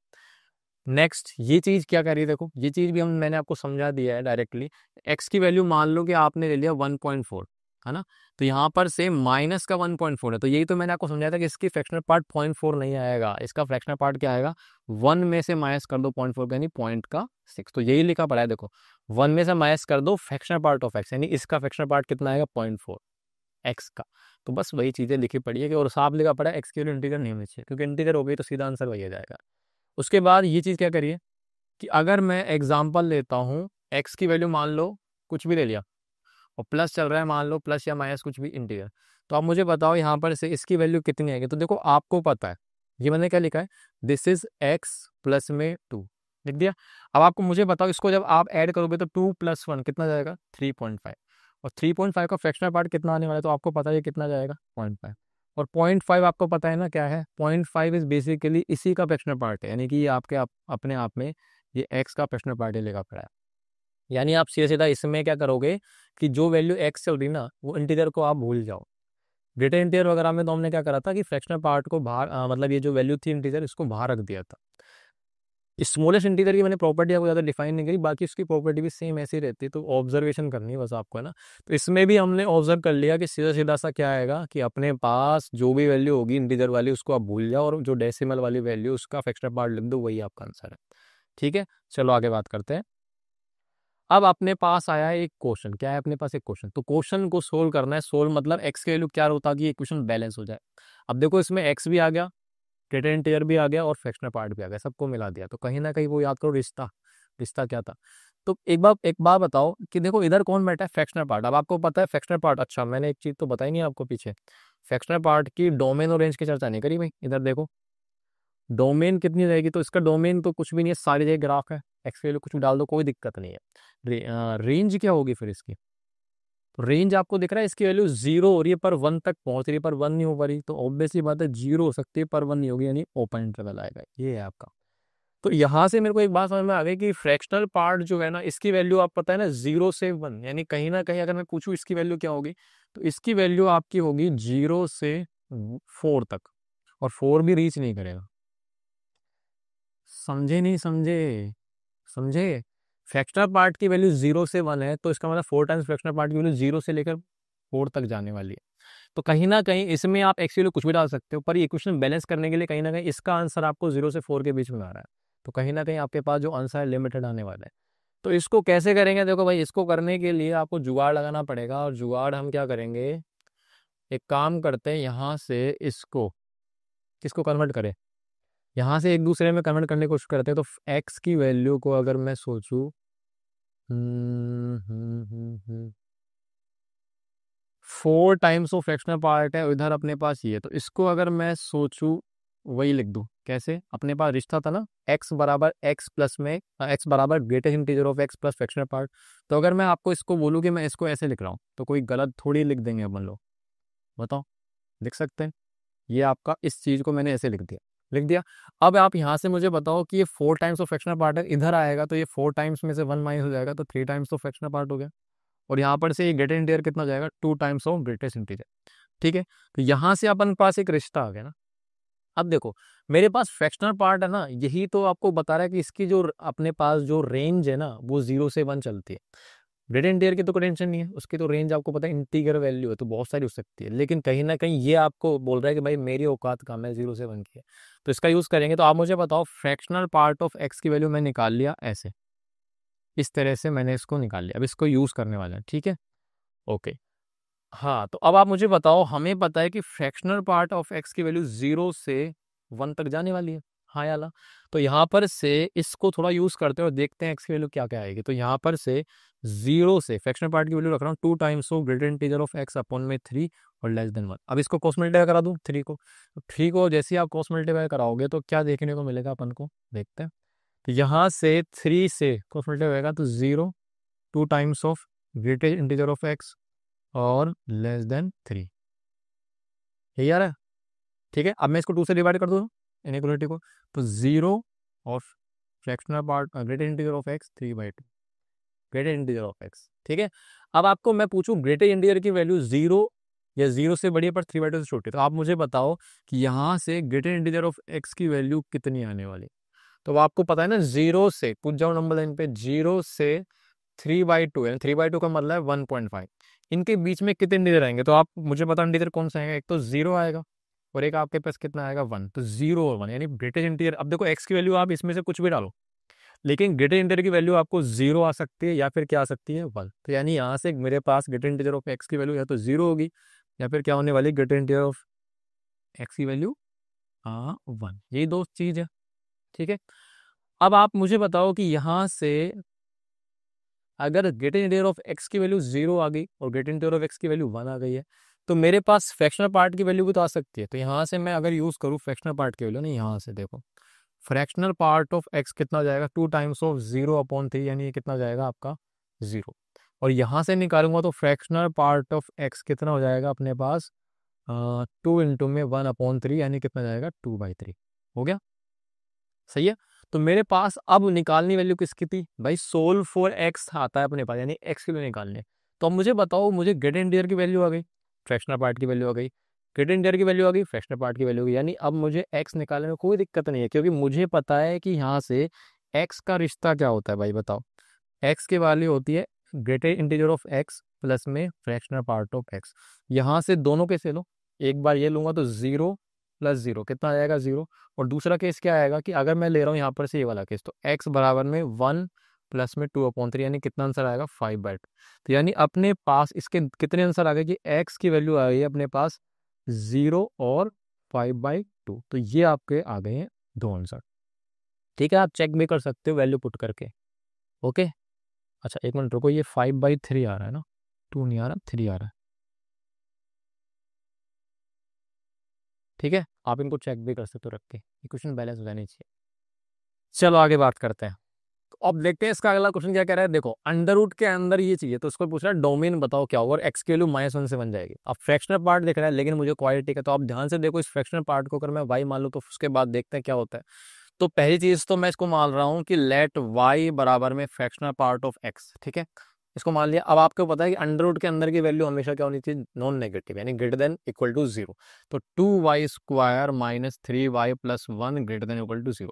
नेक्स्ट ये चीज क्या कह रही है, देखो ये चीज भी मैंने आपको समझा दिया है डायरेक्टली। एक्स की वैल्यू मान लो कि आपने ले लिया 1.4, है ना। तो यहाँ पर से माइनस का 1.4 है, तो यही तो मैंने आपको समझाया था कि इसकी फ्रैक्शनल पार्ट 0.4 नहीं आएगा। इसका फ्रैक्शनल पार्ट क्या आएगा, 1 में से माइनस कर दो 0.4 यानी पॉइंट का 6। तो यही लिखा पड़ा है देखो, 1 में से माइनस कर दो फ्रैक्शनल पार्ट ऑफ एक्स, यानी इसका फ्रैक्शनल पार्ट कितना आएगा, 0.4 एक्स का। तो बस वही चीजें लिखी पड़ी है कि, और साफ लिखा पड़ा है एक्स की वैल्यू इंटीजर नहीं होनी चाहिए, क्योंकि इंटीजर हो गई तो सीधा आंसर वही आ जाएगा। उसके बाद ये चीज क्या करिए कि अगर मैं एग्जाम्पल लेता हूँ, एक्स की वैल्यू मान लो कुछ भी ले लिया और प्लस चल रहा है, मान लो प्लस या माइनस कुछ भी इंटीजर, तो आप मुझे बताओ यहाँ पर से इसकी वैल्यू कितनी आएगी। तो देखो आपको पता है, ये मैंने क्या लिखा है, दिस इज एक्स प्लस में 2 लिख दिया। अब आपको मुझे बताओ इसको जब आप ऐड करोगे तो 2 + 1 कितना जाएगा, 3.5। और 3.5 का फ्रैक्शनल पार्ट कितना आने वाला है, तो आपको पता है ये कितना जाएगा, 0.5। और 0.5 आपको पता है ना क्या है, 0.5 इज बेसिकली इसी का फ्रैक्शनल पार्ट है, यानी कि ये आपके अपने आप में ये एक्स का फ्रैक्शनल पार्ट ही लेगा पड़ा है। यानी आप सीधा सीधा इसमें क्या करोगे कि जो वैल्यू एक्स चल रही ना, वो इंटीजर को आप भूल जाओ। ग्रेटर इंटीजर वगैरह में तो हमने क्या करा था कि फ्रैक्शनल पार्ट को बाहर मतलब ये जो वैल्यू थी इंटीजर, इसको बाहर रख दिया था। स्मॉलेस्ट इंटीजर की मैंने प्रॉपर्टी आपको ज़्यादा डिफाइन नहीं करी, बाकी उसकी प्रॉपर्टी भी सेम ऐसी रहती है, तो ऑब्जर्वेशन करनी है बस आपको, है ना। तो इसमें भी हमने ऑब्जर्व कर लिया कि सीधा सीधा सा क्या आएगा कि अपने पास जो भी वैल्यू होगी इंटीजर वाली उसको आप भूल जाओ, और जो डेसिमल वाली वैल्यू उसका फ्रैक्शनल पार्ट लिख दो, वही आपका आंसर है। ठीक है, चलो आगे बात करते हैं। अब अपने पास आया है एक क्वेश्चन, क्या है अपने पास एक क्वेश्चन, तो क्वेश्चन को सोल्व करना है। सोल्व मतलब एक्स की वैल्यू क्या होता है कि इक्वेशन बैलेंस हो जाए। अब देखो इसमें एक्स भी आ गया, ग्रेटर इंटीजर भी आ गया, और फ्रैक्शनल पार्ट भी आ गया, सबको मिला दिया। तो कहीं ना कहीं वो याद करो, रिश्ता, रिश्ता क्या था। तो एक बार बताओ कि देखो इधर कौन बैठा है, फ्रैक्शनल पार्ट। अब आपको पता है फ्रैक्शनल पार्ट, अच्छा मैंने एक चीज तो बताई नहीं आपको पीछे, फ्रैक्शनल पार्ट की डोमेन और रेंज की चर्चा नहीं करी भाई। इधर देखो डोमेन कितनी रहेगी, तो इसका डोमेन तो कुछ भी नहीं है, सारी जगह ग्राफ है, एक्स वैल्यू कुछ भी डाल दो, कोई दिक्कत नहीं है। रेंज क्या होगी फिर इसकी, तो रेंज आपको दिख रहा है इसकी वैल्यू 0 हो रही है पर 1 तक पहुंच रही है, पर 1 नहीं हो पा रही, तो ऑब्वियसली बात है 0 हो सकती है पर 1 नहीं होगी, यानी ओपन इंटरवल आएगा। ये है आपका। तो यहां से मेरे को एक बात समझ में आ गई कि फ्रैक्शनल पार्ट जो है ना, इसकी वैल्यू आप पता है ना 0 से 1, यानी कहीं ना कहीं अगर मैं पूछूं इसकी वैल्यू क्या होगी, तो इसकी वैल्यू आपकी होगी 0 से 4 तक, और 4 भी रीच नहीं करेगा। समझे नहीं समझे, समझे। फ्रैक्शनल पार्ट की वैल्यू 0 से 1 है, तो इसका मतलब 4 टाइम्स फ्रैक्शनल पार्ट की वैल्यू 0 से लेकर 4 तक जाने वाली है। तो कहीं ना कहीं इसमें आप एक्स वैल्यू कुछ भी डाल सकते हो, पर ये इक्वेशन बैलेंस करने के लिए कहीं ना कहीं इसका आंसर आपको 0 से 4 के बीच में आ रहा है। तो कहीं ना कहीं आपके पास जो आंसर है लिमिटेड आने वाला है। तो इसको कैसे करेंगे, देखो भाई इसको करने के लिए आपको जुगाड़ लगाना पड़ेगा, और जुगाड़ हम क्या करेंगे, एक काम करते हैं, यहाँ से इसको किसको कन्वर्ट करें, यहाँ से एक दूसरे में कन्वर्ट करने की कोशिश करते हैं। तो एक्स की वैल्यू को अगर मैं सोचूं, 4 टाइम्स ऑफ फ्रैक्शनल पार्ट है, इधर अपने पास ये है, तो इसको अगर मैं सोचूं वही लिख दूं, कैसे, अपने पास रिश्ता था ना x बराबर x प्लस में x बराबर greatest integer of x plus fractional part. तो अगर मैं आपको इसको बोलूं कि मैं इसको ऐसे लिख रहा हूँ, तो कोई गलत थोड़ी लिख देंगे अपन लोग, बताओ, लिख सकते हैं। ये आपका इस चीज को मैंने ऐसे लिख दिया, लिख दिया। अब आप यहाँ से मुझे बताओ कि ये 4 टाइम्स ऑफ फ्रैक्शनल पार्ट है, इधर आएगा तो ये 4 टाइम्स में से 1 माइनस हो जाएगा, तो 3 टाइम्स ऑफ फ्रैक्शनल पार्ट हो गया। और यहाँ पर से ये ग्रेटेस्ट इंटीजर कितना हो जाएगा, 2 टाइम्स ऑफ ग्रेटेस्ट इंटीजर। ठीक है, तो यहाँ से अपन पास एक रिश्ता आ गया ना। अब देखो मेरे पास फ्रैक्शनल पार्ट है ना, यही तो आपको बता रहा है कि इसकी जो अपने पास जो रेंज है ना वो 0 से 1 चलती है। ग्रेड इंटीरियर की तो कोई टेंशन नहीं है, उसकी तो रेंज आपको पता है इंटीग्रल वैल्यू है तो बहुत सारी हो सकती है, लेकिन कहीं ना कहीं ये आपको बोल रहा है कि भाई मेरी औकात कम है 0 से 1 की है, तो इसका यूज करेंगे। तो आप मुझे बताओ फ्रैक्शनल पार्ट ऑफ एक्स की वैल्यू मैं निकाल लिया ऐसे, इस तरह से मैंने इसको निकाल लिया, अब इसको यूज करने वाला है, ठीक है। ओके, हाँ तो अब आप मुझे बताओ, हमें पता है कि फ्रैक्शनल पार्ट ऑफ एक्स की वैल्यू 0 से 1 तक जाने वाली है, हाँ या ना। तो यहाँ पर से इसको थोड़ा यूज करते हैं और देखते हैं एक्स की वैल्यू क्या क्या आएगी। तो यहाँ पर से 0 से फ्रैक्शनल पार्ट की वैल्यू रख रहा हूँ 2 times of greater integer of x upon में 3 और लेस देन 1। अब इसको क्रॉस मल्टीप्लाई करा दूँ 3 को, तो 3 को जैसे ही आप क्रॉस मल्टीप्लाई कराओगे तो क्या देखने को मिलेगा अपन को, देखते हैं। तो यहाँ से 3 से क्रॉस मल्टीप्लाई होगा तो 0, 2 times of greater integer of X और लेस देन 3, यही आ रहा है, ठीक है। अब मैं इसको 2 से डिवाइड कर दूँ इनइक्वालिटी को, तो 0 और fractional part greater integer of x 3/2, greater integer of x, ठीक है। अब आपको मैं पूछूं ग्रेटर इंटीजर की वैल्यू 0 या 0 से बड़ी है पर 3/2 से छोटी, तो आप मुझे बताओ कि यहाँ से ग्रेटर इंटीजर ऑफ एक्स की वैल्यू कितनी आने वाली। तो आपको पता है ना 0 से, पूछ जाओ नंबर लाइन पे, 0 से 3/2 है, 3/2 का मतलब है 1.5, इनके बीच में कितने इंटीजर आएंगे। तो आप मुझे बताओ इंटीजर कौन सा आएगा, एक तो 0 आएगा और एक आपके पास कितना आएगा 1, तो 0 और 1 यानी ग्रेटेस्ट इंटीजर। अब देखो एक्स की वैल्यू आप इसमें से कुछ भी डालो, लेकिन ग्रेटर इंटीजर की वैल्यू आपको 0 आ सकती है या फिर क्या आ सकती है 1। तो यानी यहाँ से मेरे पास ग्रेटर इंटीजर ऑफ एक्स की वैल्यू या तो 0 होगी या फिर क्या होने वाली, ग्रेटर इंटीजर ऑफ एक्स की वैल्यू 1, यही दो चीज है, ठीक है। अब आप मुझे बताओ कि यहाँ से अगर ग्रेटर इंटीजर ऑफ एक्स की वैल्यू 0 आ गई और ग्रेटर इंटीजर ऑफ एक्स की वैल्यू 1 आ गई है, तो मेरे पास फ्रैक्शनल पार्ट की वैल्यू भी तो आ सकती है। तो यहाँ से मैं अगर यूज करूँ फ्रैक्शनल पार्ट की वैल्यू, नहीं यहाँ से देखो फ्रैक्शनल पार्ट ऑफ एक्स कितना हो जाएगा, 2 टाइम्स ऑफ 0/3, यानी ये कितना हो जाएगा आपका 0। और यहाँ से निकालूंगा तो फ्रैक्शनल पार्ट ऑफ एक्स कितना हो जाएगा अपने पास 2 इंटू में 1/3, यानी कितना जाएगा 2/3, हो गया, सही है। तो मेरे पास अब निकालनी वैल्यू किसकी थी भाई, सोल्व फॉर एक्स आता है अपने पास, यानी एक्स की वैल्यू निकालने। तो अब मुझे बताओ, मुझे ग्रेटर इंटीजर की वैल्यू आ गई, फ्रैक्शनल पार्ट की वैल्यू आ गई, ग्रेटर इंटीजर की वैल्यू आ गई, फ्रैक्शनल पार्ट की वैल्यू आ गई, यानी अब मुझे एक्स निकालने में कोई दिक्कत नहीं है, क्योंकि मुझे पता है कि यहाँ से एक्स का रिश्ता क्या होता है भाई बताओ। एक्स की वैल्यू होती है greater integer of x plus में फ्रैक्शनल पार्ट ऑफ एक्स। यहाँ से दोनों कैसे लो, एक बार ये लूंगा तो 0 + 0 कितना आ जाएगा 0। और दूसरा केस क्या आएगा कि अगर मैं ले रहा हूँ यहाँ पर से ये वाला केस, तो x बराबर में 1 प्लस में 2/3, यानी कितना आंसर आएगा 5/2। तो यानी अपने पास इसके कितने आंसर आ गए कि x की वैल्यू आ गई है अपने पास 0 और 5/2, तो ये आपके आ गए हैं दो आंसर, ठीक है। आप चेक भी कर सकते हो वैल्यू पुट करके, ओके। अच्छा एक मिनट रुको, ये 5/3 आ रहा है ना, 2 नहीं आ रहा 3 आ रहा है, ठीक है। आप इनको चेक भी कर सकते हो रख के, इक्वेशन बैलेंस हो जानी चाहिए। चलो आगे बात करते हैं। तो अब देखते हैं इसका अगला क्वेश्चन क्या कह रहा है। देखो अंडर रूट के अंदर ये चाहिए, तो इसको पूछ रहा है डोमेन बताओ क्या होगा, और एक्स की वैल्यू -1 से बन जाएगी। अब फ्रैक्शनल पार्ट दिख रहा है लेकिन मुझे क्वालिटी का, तो आप ध्यान से देखो इस फ्रैक्शनल पार्ट को अगर मैं वाई मान लूँ तो उसके बाद देखते हैं क्या होता है। तो पहली चीज तो मैं इसको मान रहा हूँ कि लेट वाई बराबर में फ्रैक्शनल पार्ट ऑफ एक्स, ठीक है, इसको मान लिया। अब आपको पता है कि अंडर रूट के अंदर की वैल्यू हमेशा क्या होनी चाहिए, नॉन नेगेटिव, यानी ग्रेटर देन इक्वल टू 0। तो 2y² - 3y + 1 greater than equal to 0।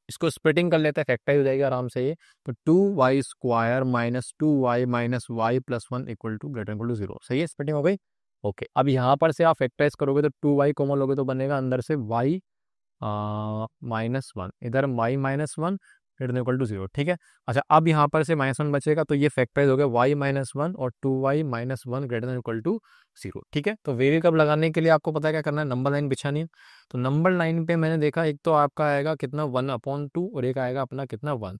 इसको स्प्लिटिंग कर लेते हैं, फैक्टराइज हो जाएगी आराम से ये। तो 2y² - 2y - y + 1 equal to greater equal to 0, सही है, स्प्लिटिंग हो गई। ओके, अब यहाँ पर से आप फैक्टराइज करोगे तो 2y कॉमन लोगे तो बनेगा अंदर से y -1, इधर y -1 greater than equal to 0, ठीक है। अच्छा अब यहाँ पर से -1 बचेगा तो ये फैक्टराइज हो गया y -1 और 2y - 1 greater than equal to 0, ठीक है। तो वेरिएबल कब लगाने के लिए आपको पता है क्या करना है, नंबर लाइन बिछानी है। तो नंबर लाइन पे मैंने देखा एक तो आपका आएगा कितना 1/2 और एक आएगा अपना कितना 1।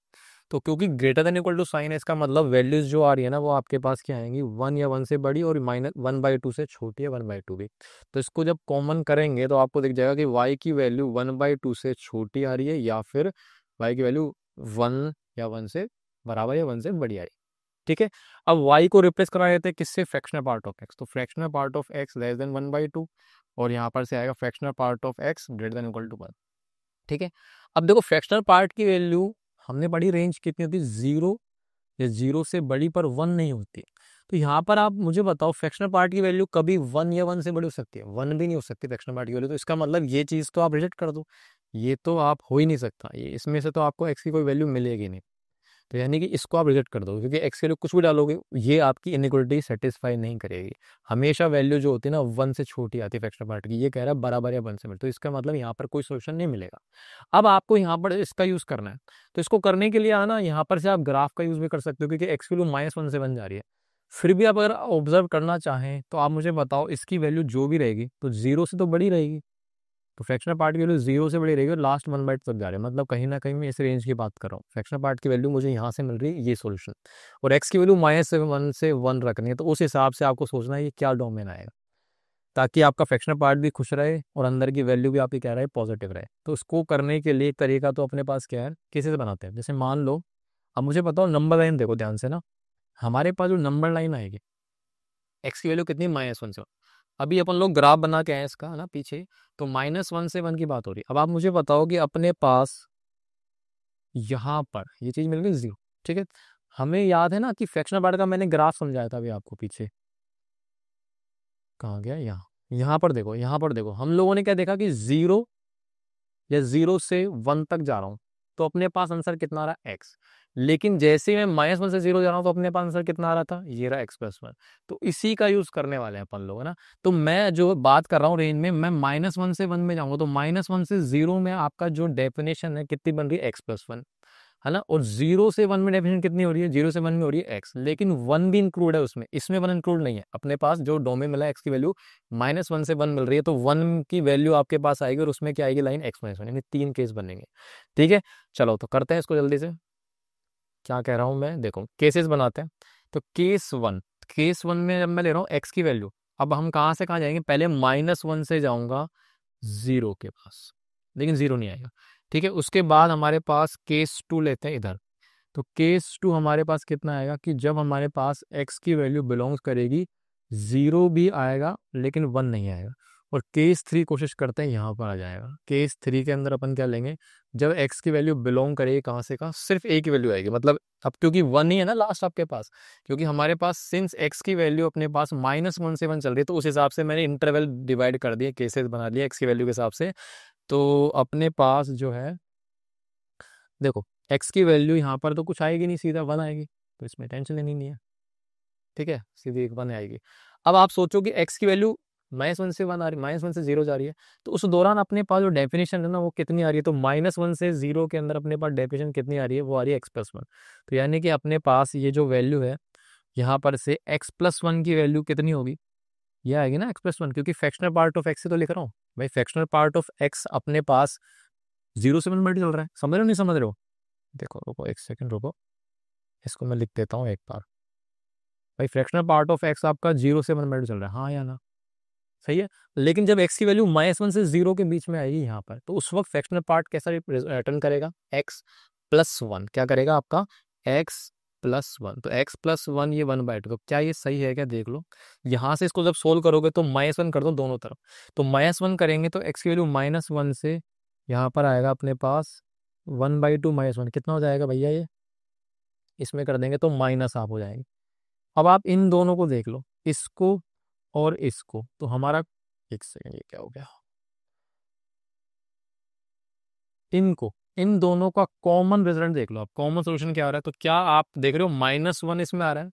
तो क्योंकि greater than equal to sign है, इसका मतलब वैल्यूज जो आ रही है ना वो आपके पास क्या आएंगी 1 या 1 से बड़ी और -1/2 से छोटी है 1/2 भी। तो इसको जब कॉमन करेंगे तो आपको दिख जाएगा कि y की वैल्यू 1/2 से छोटी आ रही है या फिर y की वैल्यू 1 या 1 से बराबर या 1 से बड़ी आ रही है, ठीक है। अब y को रिप्लेस करा देते हैं किससे, फ्रैक्शनल पार्ट ऑफ x। तो fractional part of x less than 1/2 और यहाँ पर से आएगा fractional part of x greater than equal to 1, ठीक है। अब देखो फ्रैक्शनल पार्ट की वैल्यू हमने पढ़ी रेंज कितनी होती है 0 या 0 से बड़ी पर 1 नहीं होती। तो यहाँ पर आप मुझे बताओ फ्रैक्शनल पार्ट की वैल्यू कभी 1 या 1 से बड़ी हो सकती है? 1 भी नहीं हो सकती फ्रैक्शनल पार्ट की वैल्यू। तो इसका मतलब ये चीज़ तो आप रिजेक्ट कर दो, ये तो आप हो ही नहीं सकता, ये इसमें से तो आपको एक्स की कोई वैल्यू मिलेगी नहीं। तो यानी कि इसको आप रिजेक्ट कर दो, क्योंकि एक्स के लिए कुछ भी डालोगे ये आपकी इनइक्वालिटी सेटिस्फाई नहीं करेगी। हमेशा वैल्यू जो होती है ना 1 से छोटी आती है फ्रैक्शनल पार्ट की। ये कह रहा है बराबर या 1 से मिले, तो इसका मतलब यहाँ पर कोई सोल्यूशन नहीं मिलेगा। अब आपको यहाँ पर इसका यूज़ करना है, तो इसको करने के लिए आना यहाँ पर से आप ग्राफ का यूज़ भी कर सकते हो, क्योंकि एक्स की वैल्यू -1 से 1 जा रही है। फिर भी आप अगर ऑब्जर्व करना चाहें तो आप मुझे बताओ इसकी वैल्यू जो भी रहेगी तो 0 से तो बड़ी रहेगी। तो फ्रैक्शनल पार्ट की वैल्यू 0 से बड़ी रहेगी और लास्ट 1/2 तक जा रहे हैं, मतलब कहीं ना कहीं मैं इस रेंज की बात कर रहा हूँ। फ्रैक्शनल पार्ट की वैल्यू मुझे यहाँ से मिल रही है, ये सॉल्यूशन। और एक्स की वैल्यू -1 से 1 रखनी है, तो उस हिसाब से आपको सोचना है ये क्या डोमेन आएगा, ताकि आपका फ्रैक्शनल पार्ट भी खुश रहे और अंदर की वैल्यू भी आपकी क्या रहे, पॉजिटिव रहे। तो उसको करने के लिए एक तरीका तो अपने पास क्या है, कैसे बनाते हैं। जैसे मान लो, अब मुझे बताओ नंबर लाइन देखो ध्यान से ना, हमारे पास जो नंबर लाइन आएगी एक्स की वैल्यू कितनी, -1 से 1। अभी अपन लोग ग्राफ बना के आए इसका ना पीछे, तो -1 से 1 की बात हो रही है। अब आप मुझे बताओ कि अपने पास यहाँ पर ये चीज मिल गई 0, ठीक है। हमें याद है ना कि फ्रैक्शनल पार्ट का मैंने ग्राफ समझाया था अभी आपको पीछे, कहाँ गया, यहाँ। यहाँ पर देखो, यहाँ पर देखो, हम लोगों ने क्या देखा कि 0 या 0 से 1 तक जा रहा हूँ तो अपने पास आंसर कितना आ रहा है, एक्स। लेकिन जैसे ही मैं -1 से 0 जा रहा हूँ तो अपने पास आंसर कितना आ रहा था, ये रहा x+1। तो इसी का यूज करने वाले हैं अपन लोग, है ना। तो मैं जो बात कर रहा हूँ रेंज में, मैं -1 से 1 में जाऊंगा तो -1 से 0 में आपका जो डेफिनेशन है कितनी बन रही है, x+1, है ना। और 0 से 1 में डेफिनेशन कितनी हो रही है, 0 से 1 में हो रही है एक्स, लेकिन 1 भी इंक्लूड है उसमें, इसमें 1 इंक्लूड नहीं है। अपने पास जो डोमेन मिला है एक्स की वैल्यू -1 से 1 मिल रही है, तो 1 की वैल्यू आपके पास आएगी और उसमें क्या आएगी, लाइन x-1, यानी 3 केस बनेंगे। ठीक है, चलो तो करते हैं इसको जल्दी से। क्या कह रहा हूं मैं, देखो केसेस बनाते हैं। तो केस वन में जब मैं ले रहा हूँ एक्स की वैल्यू, अब हम कहाँ से कहाँ जाएंगे, पहले -1 से जाऊंगा 0 के पास, लेकिन 0 नहीं आएगा। ठीक है, उसके बाद हमारे पास केस 2 लेते हैं इधर। तो केस 2 हमारे पास कितना आएगा कि जब हमारे पास x की वैल्यू बिलोंग्स करेगी, 0 भी आएगा लेकिन 1 नहीं आएगा। और केस 3 कोशिश करते हैं यहाँ पर आ जाएगा। केस 3 के अंदर अपन क्या लेंगे, जब x की वैल्यू बिलोंग करेगी कहाँ से कहाँ, सिर्फ a की वैल्यू आएगी, मतलब अब क्योंकि 1 ही है ना लास्ट आपके पास, क्योंकि हमारे पास सिंस x की वैल्यू अपने पास -1 से 1 चल रही है, तो उस हिसाब से मैंने इंटरवल डिवाइड कर दिए, केसेस बना लिए x की वैल्यू के हिसाब से। तो अपने पास जो है, देखो x की वैल्यू यहाँ पर तो कुछ आएगी नहीं, सीधा 1 आएगी, तो इसमें टेंशन लेनी नहीं है। ठीक है, सीधी एक 1 आएगी। अब आप सोचो कि x की वैल्यू -1 से 1 आ रही, -1 से 0 जा रही है, तो उस दौरान अपने पास जो डेफिनेशन है ना वो कितनी आ रही है, तो -1 से 0 के अंदर अपने पास डेफिनेशन कितनी आ रही है, वो आ रही है x+1। तो यानी कि अपने पास ये जो वैल्यू है यहाँ पर से x+1 की वैल्यू कितनी होगी, ये आएगी ना x+1, क्योंकि फ्रैक्शनल पार्ट ऑफ x से तो लिख रहा हूँ भाई। फ्रैक्शनल पार्ट ऑफ x अपने पास 0 से 1 मल्टी चल रहा है, समझ रहे हो नहीं समझ रहे हो। देखो रुको एक सेकंड रुको, इसको मैं लिख देता हूँ एक बार। भाई फ्रैक्शनल पार्ट ऑफ एक्स आपका 0 से 1 मिनट चल रहा है, हाँ या ना, सही है। लेकिन जब एक्स की वैल्यू -1 से 0 के बीच में आएगी यहाँ पर, तो उस वक्त फ्रैक्शनल पार्ट कैसा रिटर्न करेगा, x+1। क्या करेगा आपका, x+1। तो x+1 ये 1/2, तो क्या ये सही है क्या, देख लो। यहाँ से इसको जब सोल्व करोगे तो -1 कर दो दोनों तरफ, तो -1 करेंगे तो x की वैल्यू -1 से यहाँ पर आएगा अपने पास 1/2 -1, कितना हो जाएगा भैया, ये इसमें कर देंगे तो माइनस आप हो जाएंगे। अब आप इन दोनों को देख लो, इसको और इसको, तो हमारा, एक सेकंड ये क्या हो गया, इनको, इन दोनों का कॉमन रिजल्ट देख लो आप, कॉमन सोल्यूशन क्या आ रहा है। तो क्या आप देख रहे हो -1 इसमें आ रहा है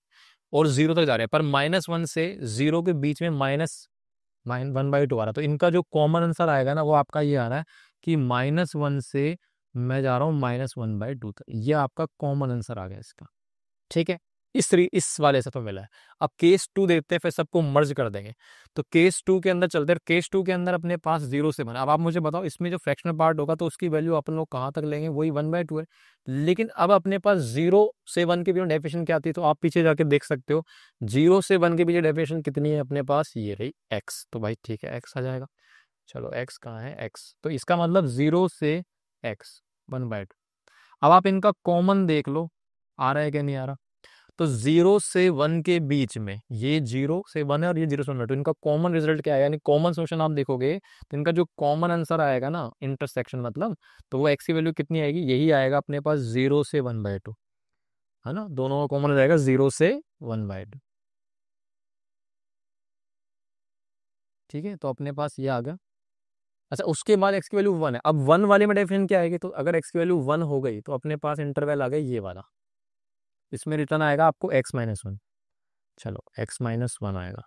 और 0 तक जा रहा है, पर -1 से 0 के बीच में -1/2 आ रहा है। तो इनका जो कॉमन आंसर आएगा ना वो आपका ये आ रहा है कि -1 से मैं जा रहा हूँ -1/2 तक, ये आपका कॉमन आंसर आ गया इसका। ठीक है, इस वाले से तो मिला है। अब केस 2 देखते हैं, फिर सबको मर्ज कर देंगे। तो केस 2 के अंदर चलते हैं, केस 2 के अंदर अपने पास 0 से 1। अब आप मुझे बताओ इसमें जो फ्रैक्शनल पार्ट होगा तो उसकी वैल्यू अपन लोग कहाँ तक लेंगे, वही 1/2 है। लेकिन अब अपने पास 0 से 1 के बीच डेफिनेशन क्या आती है, तो आप पीछे जाके देख सकते हो 0 से 1 के बीच डेफिनेशन कितनी है अपने पास, ये रही x। तो भाई ठीक है, x आ जाएगा। चलो x कहाँ है, x, तो इसका मतलब 0 से x 1/2। अब आप इनका कॉमन देख लो, आ रहा है क्या नहीं आ रहा। तो 0 से 1 के बीच में, ये 0 से 1 है और ये 0 से 1 है, तो इनका कॉमन रिजल्ट क्या आएगा, यानी कॉमन सोल्यूशन आप देखोगे तो इनका जो कॉमन आंसर आएगा ना, इंटरसेक्शन मतलब, तो वो x की वैल्यू कितनी आएगी, यही आएगा अपने पास 0 से 1/2, है ना। दोनों का कॉमन रहेगा 0 से 1/2। ठीक है, तो अपने पास ये आ गया। अच्छा, उसके बाद एक्स की वैल्यू 1 है। अब 1 वाले में डेफिनेशन क्या आएगी, तो अगर एक्स की वैल्यू 1 हो गई तो अपने पास इंटरवल आ गया ये वाला, इसमें रिटर्न आएगा आपको x-1। चलो x-1 आएगा,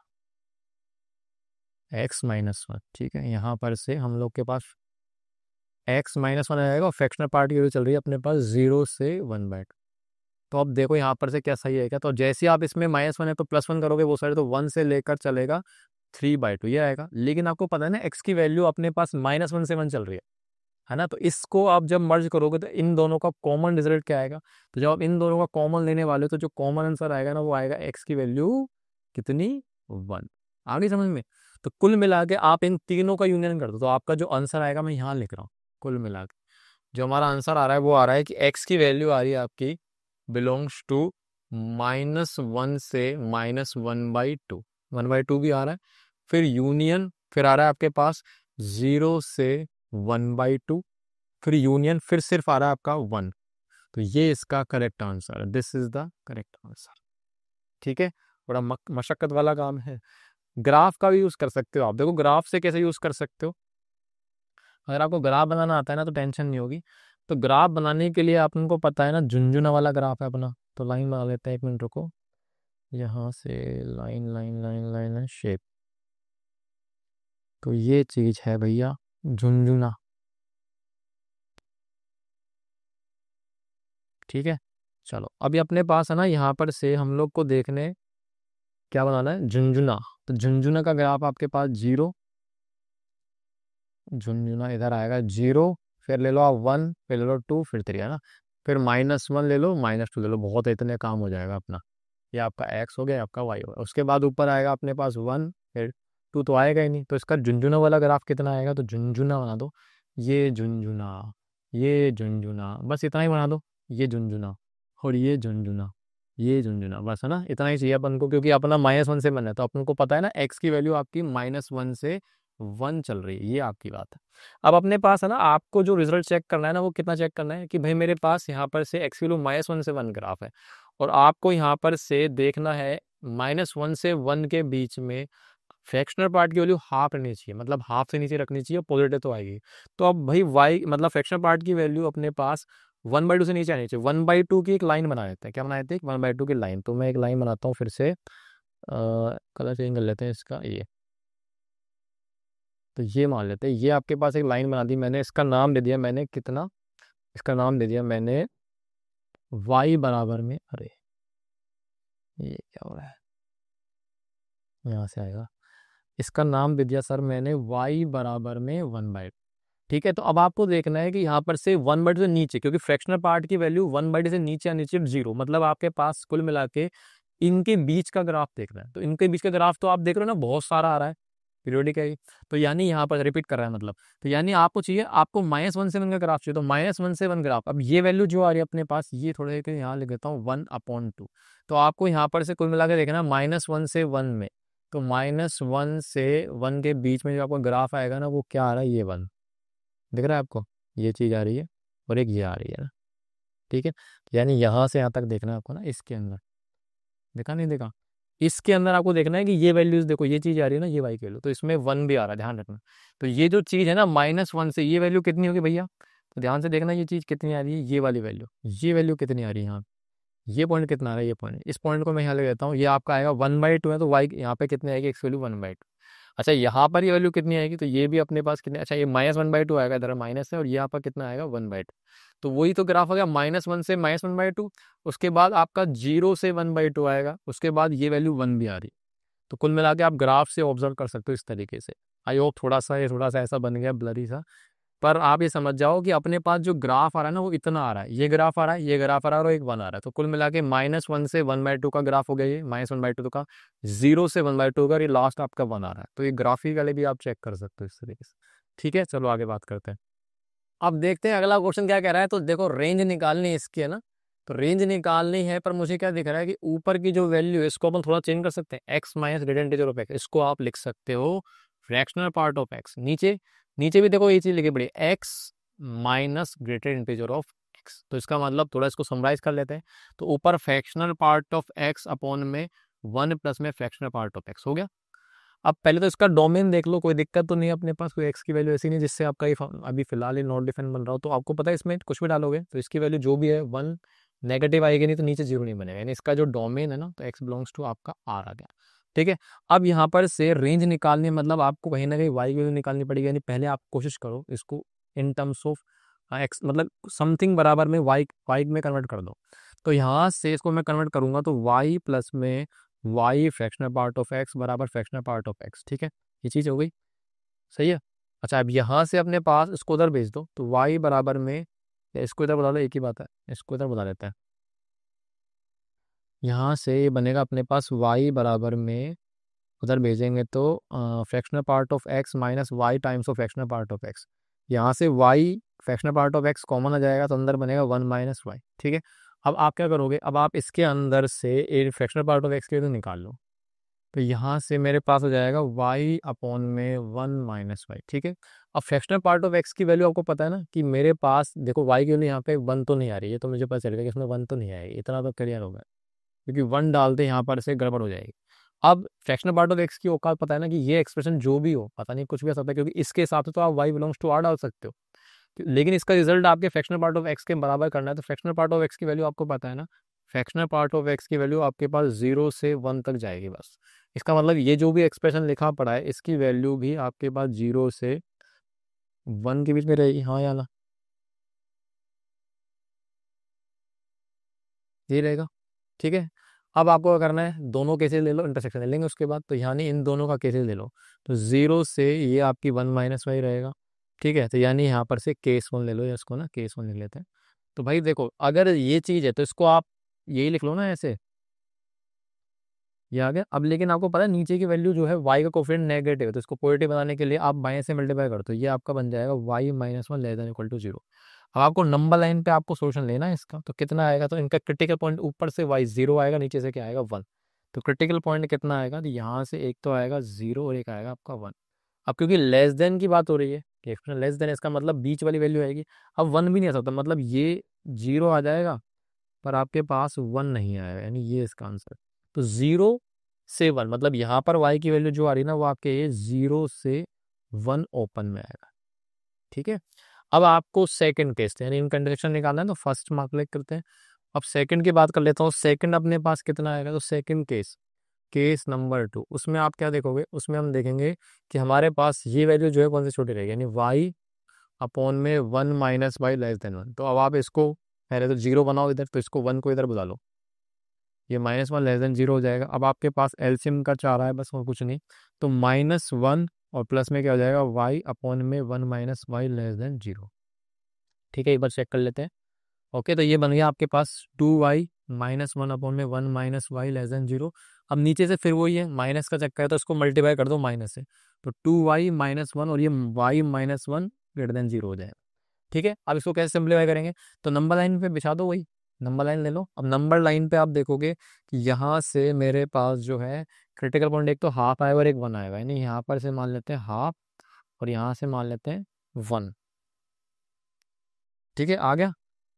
x-1, ठीक है। यहाँ पर से हम लोग के पास x-1 आएगा और फ्रैक्शनल पार्ट की वैल्यू चल रही है अपने पास 0 से 1/2। तो अब देखो यहाँ पर से क्या सही है क्या, तो जैसे आप इसमें -1 है तो +1 करोगे वो साइड, तो 1 से लेकर चलेगा 3/2 ये आएगा। लेकिन आपको पता है ना x की वैल्यू अपने पास -1 से 1 चल रही है ना, तो इसको आप जब मर्ज करोगे तो इन दोनों का कॉमन रिजल्ट क्या आएगा, तो जब आप इन दोनों का कॉमन लेने वाले हो तो जो कॉमन आंसर आएगा ना वो आएगा x की वैल्यू कितनी, 1। आ गई समझ में। तो कुल मिला के आप इन तीनों का यूनियन कर दो तो आपका जो आंसर आएगा मैं यहाँ लिख रहा हूँ, कुल मिला के जो हमारा आंसर आ रहा है वो आ रहा है कि x की वैल्यू आ रही है आपकी बिलोंग्स टू -1 से -1/2, 1/2 भी आ रहा है, फिर यूनियन, फिर आ रहा है आपके पास 0 से 1/2, फिर यूनियन, फिर सिर्फ आ रहा है आपका 1। तो ये इसका करेक्ट आंसर है, this is the correct answer. ठीक है, बड़ा मशक्कत वाला काम है। ग्राफ का भी यूज कर सकते हो आप, देखो ग्राफ से कैसे यूज कर सकते हो। अगर आपको ग्राफ बनाना आता है ना तो टेंशन नहीं होगी। तो ग्राफ बनाने के लिए आपको पता है ना, झुंझुना वाला ग्राफ है अपना, तो लाइन बना लेते हैं, 1 मिनट रुको। यहाँ से लाइन लाइन लाइन लाइन है शेप, तो ये चीज है भैया झुंझुना। ठीक है, चलो अभी अपने पास है ना, यहाँ पर से हम लोग को देखने क्या बनाना है, झुंझुना। तो झुंझुना का ग्राफ आपके पास 0, झुंझुना इधर आएगा 0, फिर ले लो आप 1, फिर ले लो 2, फिर 3, है ना, फिर -1 ले लो, -2 ले लो, बहुत है, इतने काम हो जाएगा अपना। ये आपका x हो गया, आपका y हो गया। उसके बाद ऊपर आएगा अपने पास 1, फिर 2 तो आएगा ही नहीं, तो इसका झुंझुना वाला ग्राफ कितना आएगा, तो झुंझुना बना दो, ये झुंझुना, ये झुंझुना, बस इतना ही बना दो, ये झुंझुना और ये झुंझुना, ये झुंझुना, बस है ना, इतना ही चाहिए अपन को, क्योंकि अपना -1 से बना है तो अपन को पता है ना x की वैल्यू आपकी -1 से 1 चल रही है, ये आपकी बात है। अब अपने पास है ना, आपको जो रिजल्ट चेक करना है ना वो कितना चेक करना है कि भाई मेरे पास यहाँ पर से x की वैल्यू -1 से 1 ग्राफ है, और आपको यहाँ पर से देखना है -1 से 1 के बीच में फ्रैक्शनल पार्ट की वैल्यू हाफ रहनी चाहिए, मतलब हाफ से नीचे रखनी चाहिए, पॉजिटिव तो आएगी। तो अब भाई y मतलब फ्रैक्शनल पार्ट की वैल्यू अपने पास 1/2 से नीचे आनी चाहिए। 1/2 की एक लाइन बना लेते हैं, क्या बना लेते हैं, 1/2 की लाइन। तो मैं एक लाइन बनाता हूँ फिर से, कलर चेंज कर लेते हैं इसका, ये तो ये मान लेते हैं, ये आपके पास एक लाइन बना दी मैंने, इसका नाम दे दिया मैंने कितना, इसका नाम दे दिया मैंने y बराबर में, अरे ये क्या हो रहा है, यहाँ से आएगा, इसका नाम दे दिया सर मैंने y बराबर में 1/2। ठीक है, तो अब आपको देखना है कि यहाँ पर से 1/2 से नीचे, क्योंकि फ्रैक्शनल पार्ट की वैल्यू 1/2 से नीचे आनी चाहिए 0, मतलब आपके पास कुल मिला के इनके बीच का ग्राफ देखना है। तो इनके बीच का ग्राफ तो आप देख रहे हो ना, बहुत सारा आ रहा है, पीरियोडिक है ये। तो यानी यहाँ पर रिपीट कर रहा है, मतलब तो यानी आपको चाहिए, आपको -1 से 1 का ग्राफ चाहिए, तो -1 से 1 ग्राफ। अब ये वैल्यू जो आ रही है अपने पास, ये थोड़े के यहाँ लिख देता हूँ 1/2। तो आपको यहाँ पर से कुल मिला के देखना -1 से 1 में, तो -1 से 1 के बीच में जो आपका ग्राफ आएगा ना वो क्या आ रहा है, ये 1 दिख रहा है आपको, ये चीज़ आ रही है और एक ये आ रही है ना। ठीक है, यानी यहाँ से यहाँ तक देखना है आपको ना, इसके अंदर देखा नहीं देखा, इसके अंदर आपको देखना है कि ये वैल्यूज देखो, ये चीज आ रही है ना, ये y की वैल्यू, तो इसमें 1 भी आ रहा है, ध्यान रखना। तो ये जो चीज है ना -1 से, ये वैल्यू कितनी होगी भैया, तो ध्यान से देखना ये चीज कितनी आ रही है, ये वाली वैल्यू, ये वैल्यू कितनी आ रही है यहाँ, ये पॉइंट कितना आ रहा है, ये पॉइंट, इस पॉइंट को मैं यहाँ ले देता हूँ, ये आपका आएगा 1/2 है, तो y यहाँ पे कितनी आएगी, x वैल्यू 1/2। अच्छा, यहाँ पर ये वैल्यू कितनी आएगी, तो ये भी अपने पास कितनी, अच्छा ये -1/2 आएगा, इधर माइनस है, और यहाँ पर कितना आएगा 1/2। तो वही तो ग्राफ आ गया, -1 से -1/2, उसके बाद आपका 0 से 1/2 आएगा, उसके बाद ये वैल्यू 1 भी आ रही। तो कुल मिला के आप ग्राफ से ऑब्जर्व कर सकते हो इस तरीके से। आई होप थोड़ा सा ऐसा बन गया ब्लरी सा, पर आप ये समझ जाओ कि अपने पास जो ग्राफ आ रहा है ना वो इतना आ रहा है, ये ग्राफ आ रहा है, ये ग्राफ आ रहा है, और एक 1 आ रहा है। तो कुल मिला के -1 से 1/2 का ग्राफ हो गया, ये -1/2 का, 0 से 1/2 का, ये लास्ट आपका 1 आ रहा है। तो ये ग्राफिकली भी आप चेक कर सकते हो इस तरीके से। ठीक है, चलो आगे बात करते हैं। अब देखते हैं अगला क्वेश्चन क्या कह रहा है। तो देखो रेंज निकालनी है इसकी, है ना, तो रेंज निकालनी है, पर मुझे क्या दिख रहा है कि ऊपर की जो वैल्यू है इसको अपन थोड़ा चेंज कर सकते हैं, x minus greater integer of x, इसको आप लिख सकते हो फ्रैक्शनल पार्ट ऑफ x। नीचे नीचे भी देखो ये चीज लिखी पड़ी, x minus greater integer of x, तो इसका मतलब थोड़ा इसको समराइज कर लेते हैं। तो ऊपर fractional part of x upon में 1 प्लस में फ्रैक्शनल पार्ट ऑफ x हो गया। अब पहले तो इसका डोमेन देख लो, कोई दिक्कत तो नहीं है अपने पास, कोई एक्स की वैल्यू ऐसी नहीं जिससे आपका ये अभी फिलहाल ये नॉट डिफाइन बन रहा हो। तो आपको पता है इसमें कुछ भी डालोगे तो इसकी वैल्यू जो भी है 1 नेगेटिव आएगी, नहीं तो नीचे 0 नहीं बनेगा, यानी इसका जो डोमेन है ना, तो एक्स बिलोंग्स टू आपका आर आ गया। ठीक है, अब यहाँ पर से रेंज निकालनी, मतलब आपको कहीं ना कहीं वाई की वैल्यू निकालनी पड़ेगी, यानी पहले आप कोशिश करो इसको इन टर्म्स ऑफ एक्स, मतलब समथिंग बराबर में वाई वाई में कन्वर्ट कर दो। तो यहाँ से इसको मैं कन्वर्ट करूंगा तो वाई प्लस में y fractional part of x बराबर फ्रैक्शनल पार्ट ऑफ एक्स। ठीक है, ये चीज़ हो गई, सही है। अच्छा, अब यहाँ से अपने पास इसको उधर भेज दो तो वाई बराबर में, या इसको इधर बुला लो, एक ही बात है, इसको इधर बुला लेते हैं। यहाँ से ये बनेगा अपने पास वाई बराबर में, उधर भेजेंगे तो fractional part of X minus Y times of fractional part of X. यहाँ से Y fractional part of X common आ जाएगा तो अंदर बनेगा 1 माइनस वाई। ठीक है, अब आप क्या करोगे, अब आप इसके अंदर से ए फ्रैक्शनल पार्ट ऑफ एक्स के तो निकाल लो, तो यहाँ से मेरे पास हो जाएगा वाई अपॉन में 1 माइनस वाई। ठीक है, अब फ्रैक्शनल पार्ट ऑफ एक्स की वैल्यू आपको पता है ना कि मेरे पास देखो वाई की वैल्यू यहाँ पे 1 तो नहीं आ रही है, तो मुझे पता चलेगा कि इसमें 1 तो नहीं आएगी, इतना तो क्लियर होगा, क्योंकि 1 डालते यहाँ पर से गड़बड़ हो जाएगी। अब फ्रैक्शनल पार्ट ऑफ एक्स की औकात पता है ना कि ये एक्सप्रेशन जो भी हो, पता नहीं कुछ भी आ सकता है, क्योंकि इसके हिसाब से तो आप वाई बिलोंग्स टू आर डाल सकते हो, लेकिन इसका रिजल्ट आपके फ्रैक्शनल पार्ट ऑफ एक्स के बराबर करना है। तो फ्रैक्शनल पार्ट ऑफ एक्स की वैल्यू आपको पता है ना, फ्रैक्शनल पार्ट ऑफ एक्स की वैल्यू आपके पास 0 से 1 तक जाएगी बस। इसका मतलब ये जो भी एक्सप्रेशन लिखा पड़ा है इसकी वैल्यू भी आपके पास 0 से 1 के बीच में रहेगी, हाँ या ना, ये रहेगा। ठीक है, अब आपको क्या करना है, दोनों केसेस ले लो, इंटरसेक्शन ले लेंगे उसके बाद, तो यानी इन दोनों का केसेस ले लो, तो 0 से ये आपकी 1 माइनस वाई रहेगा। ठीक है, तो यानी यहाँ पर से केस 1 ले लो, या इसको ना केस 1 लिख लेते हैं। तो भाई देखो, अगर ये चीज़ है तो इसको आप यही लिख लो ना ऐसे, ये आ गया। अब लेकिन आपको पता है नीचे की वैल्यू जो है वाई का कोफिशिएंट नेगेटिव है, तो इसको पॉजिटिव बनाने के लिए आप बाएं से मल्टीप्लाई कर दो, ये आपका बन जाएगा y minus 1 less than equal to 0। अब आपको नंबर लाइन पे आपको सोल्यूशन लेना है इसका, तो कितना आएगा, तो इनका क्रिटिकल पॉइंट ऊपर से वाई 0 आएगा, नीचे से क्या आएगा 1। तो क्रिटिकल पॉइंट कितना आएगा, तो यहाँ से एक तो आएगा 0 और एक आएगा आपका 1। अब क्योंकि लेस देन की बात हो रही है कि एक्सप्रेशन लेस देन, इसका मतलब बीच वाली वैल्यू आएगी। अब 1 भी नहीं आ सकता, मतलब ये 0 आ जाएगा पर आपके पास 1 नहीं आएगा, यानी ये इसका आंसर। तो 0 से 1, मतलब यहाँ पर y की वैल्यू जो आ रही है ना वो आपके ये 0 से 1 ओपन में आएगा। ठीक है, अब आपको सेकंड केस यानी इनका इंटरसेक्शन निकालना है, तो फर्स्ट मार्क क्लिक करते हैं। अब सेकंड की बात कर लेता हूँ, सेकंड अपने पास कितना आएगा, तो सेकंड केस, केस नंबर 2, उसमें आप क्या देखोगे, उसमें हम देखेंगे कि हमारे पास ये वैल्यू जो है कौन सी छोटी रहेगी, यानी y अपॉन में 1 माइनस वाई लेस देन 1। तो अब आप इसको पहले तो 0 बनाओ इधर, तो इसको 1 को इधर बुला लो, ये -1 लेस देन 0 हो जाएगा। अब आपके पास एलसीएम का 4 है बस, और कुछ नहीं, तो -1 और प्लस में क्या हो जाएगा y अपॉन में 1 माइनस वाई लेस देन 0। ठीक है, एक बार चेक कर लेते हैं। ओके, तो ये बन गया आपके पास 2y -1 अपॉन में 1 माइनस वाई लेस देन 0। अब नीचे से फिर वही है, माइनस का चक्कर है तो इसको मल्टीप्लाई कर दो माइनस से, तो 2y -1 और ये y -1 ग्रेटर देन 0 हो जाएगा। ठीक है, अब इसको कैसे सिंप्लीफाई करेंगे, तो नंबर लाइन पे बिछा दो, वही नंबर लाइन ले लो। अब नंबर लाइन पे आप देखोगे कि यहाँ से मेरे पास जो है क्रिटिकल पॉइंट एक तो हाफ आएगा और एक 1 आएगा, यानी यहाँ पर से मान लेते हैं हाफ और यहाँ से मान लेते हैं 1। ठीक है, आ गया।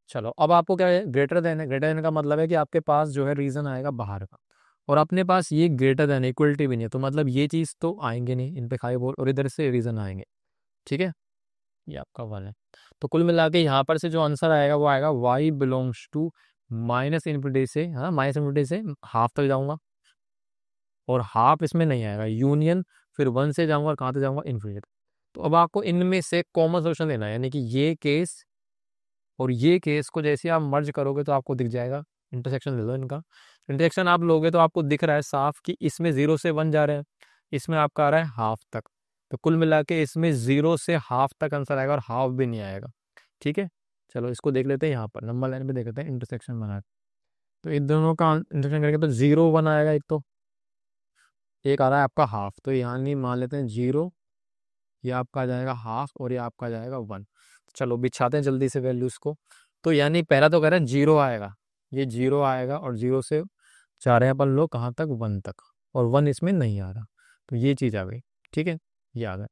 चलो, अब आपको क्या है, ग्रेटर देन है, ग्रेटर देन का मतलब है कि आपके पास जो है रीजन आएगा बाहर का, और अपने पास ये ग्रेटर देन इक्वलिटी भी नहीं है, तो मतलब ये चीज़ तो आएंगे नहीं इन पे खाई बोल, और इधर से रीजन आएंगे। ठीक है, ये आपका 1 है। तो कुल मिला के यहाँ पर से जो आंसर आएगा वो आएगा y belongs to minus infinity से, हाँ माइनस इन्फिनिटी से हाफ तक जाऊंगा, और हाफ इसमें नहीं आएगा, यूनियन फिर 1 से जाऊंगा और कहाँ तक जाऊंगा, इन्फिनिटी तक। तो अब आपको इनमें से कॉमन सोल्यूशन लेना है, यानी कि ये केस और ये केस को जैसे आप मर्ज करोगे तो आपको दिख जाएगा, इंटरसेक्शन ले लो इनका। इंटरसेक्शन आप लोगे तो आपको दिख रहा है साफ कि इसमें 0 से 1 जा रहे हैं, इसमें आपका आ रहा है हाफ तक, तो कुल मिला के इसमें 0 से हाफ तक आंसर आएगा और हाफ भी नहीं आएगा। ठीक है, चलो इसको देख लेते हैं, यहाँ पर नंबर लाइन पे देख लेते हैं इंटरसेक्शन बना, तो इन दोनों का इंटरसेक्शन करेंगे तो 0 1 आएगा, एक तो एक आ रहा है आपका हाफ, तो यहाँ नहीं मान लेते हैं 0, ये आपका आ जाएगा हाफ और ये आपका आ जाएगा 1। चलो बिछाते हैं जल्दी से वैल्यूज को, तो यानी पहला तो कह रहे हैं 0 आएगा, ये 0 आएगा और 0 से जा रहे हैं अपन लोग कहाँ तक, 1 तक, और 1 इसमें नहीं आ रहा, तो ये चीज़ आ गई। ठीक है, ये आ गया।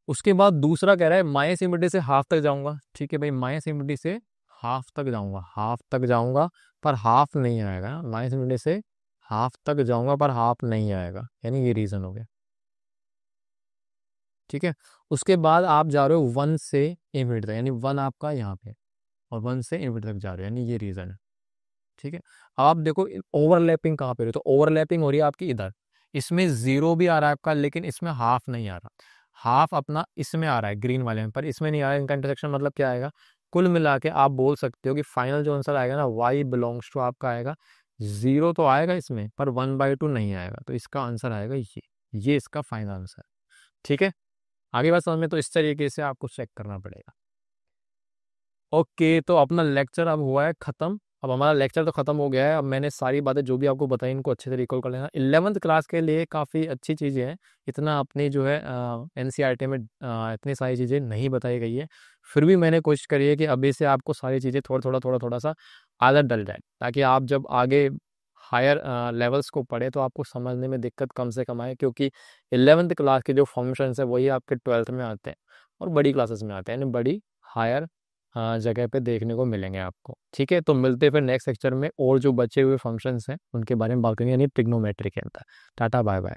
उसके बाद दूसरा कह रहा है माइनस इन्फिनिटी से हाफ तक जाऊंगा। ठीक है भाई, माइनस इन्फिनिटी से हाफ तक जाऊंगा, हाफ तक जाऊंगा पर हाफ नहीं आएगा, माइनस इन्फिनिटी से हाफ तक जाऊंगा पर हाफ नहीं आएगा, यानी ये रीजन हो गया। ठीक है। उसके बाद आप जा रहे हो 1 से इन्फिनिटी तक, यानी 1 आपका यहाँ पे और 1 से इन्फिनिटी तक जा रहे हो, यानी ये रीजन है। ठीक है। अब आप देखो ओवरलैपिंग कहाँ पे हो रही है, तो ओवरलैपिंग हो रही है आपकी इधर, इसमें 0 भी आ रहा है आपका, लेकिन इसमें हाफ नहीं आ रहा। हाफ अपना इसमें आ रहा है ग्रीन वाले में, पर इसमें नहीं आ रहा है। इनका इंटरसेक्शन मतलब क्या आएगा, कुल मिला के आप बोल सकते हो कि फाइनल जो आंसर आएगा ना, y बिलोंग्स टू आपका आएगा 0 तो आएगा इसमें, पर 1/2 नहीं आएगा, तो इसका आंसर आएगा ये इसका फाइनल आंसर। ठीक है, आगे बात समझ में, तो इस तरीके से आपको चेक करना पड़ेगा। ओके, तो अपना लेक्चर अब हुआ है खत्म। अब हमारा लेक्चर तो खत्म हो गया है। अब मैंने सारी बातें जो भी आपको बताई इनको अच्छे से रिकॉल कर लेना। 11th क्लास के लिए काफ़ी अच्छी चीज़ें हैं, इतना अपनी जो है एनसीईआरटी में इतनी सारी चीज़ें नहीं बताई गई है। फिर भी मैंने कोशिश करी है कि अभी से आपको सारी चीज़ें थोड़ा सा आदत डल जाए, ताकि आप जब आगे हायर लेवल्स को पढ़े तो आपको समझने में दिक्कत कम से कम आए, क्योंकि 11th क्लास के जो फंक्शंस है वही आपके 12th में आते हैं और बड़ी क्लासेस में आते हैं, यानी बड़ी हायर जगह पे देखने को मिलेंगे आपको। ठीक है, तो मिलते हैं फिर नेक्स्ट लेक्चर में, और जो बचे हुए फंक्शंस हैं उनके बारे में बात करेंगे, यानी ट्रिग्नोमेट्री के अंदर। Tata bye bye.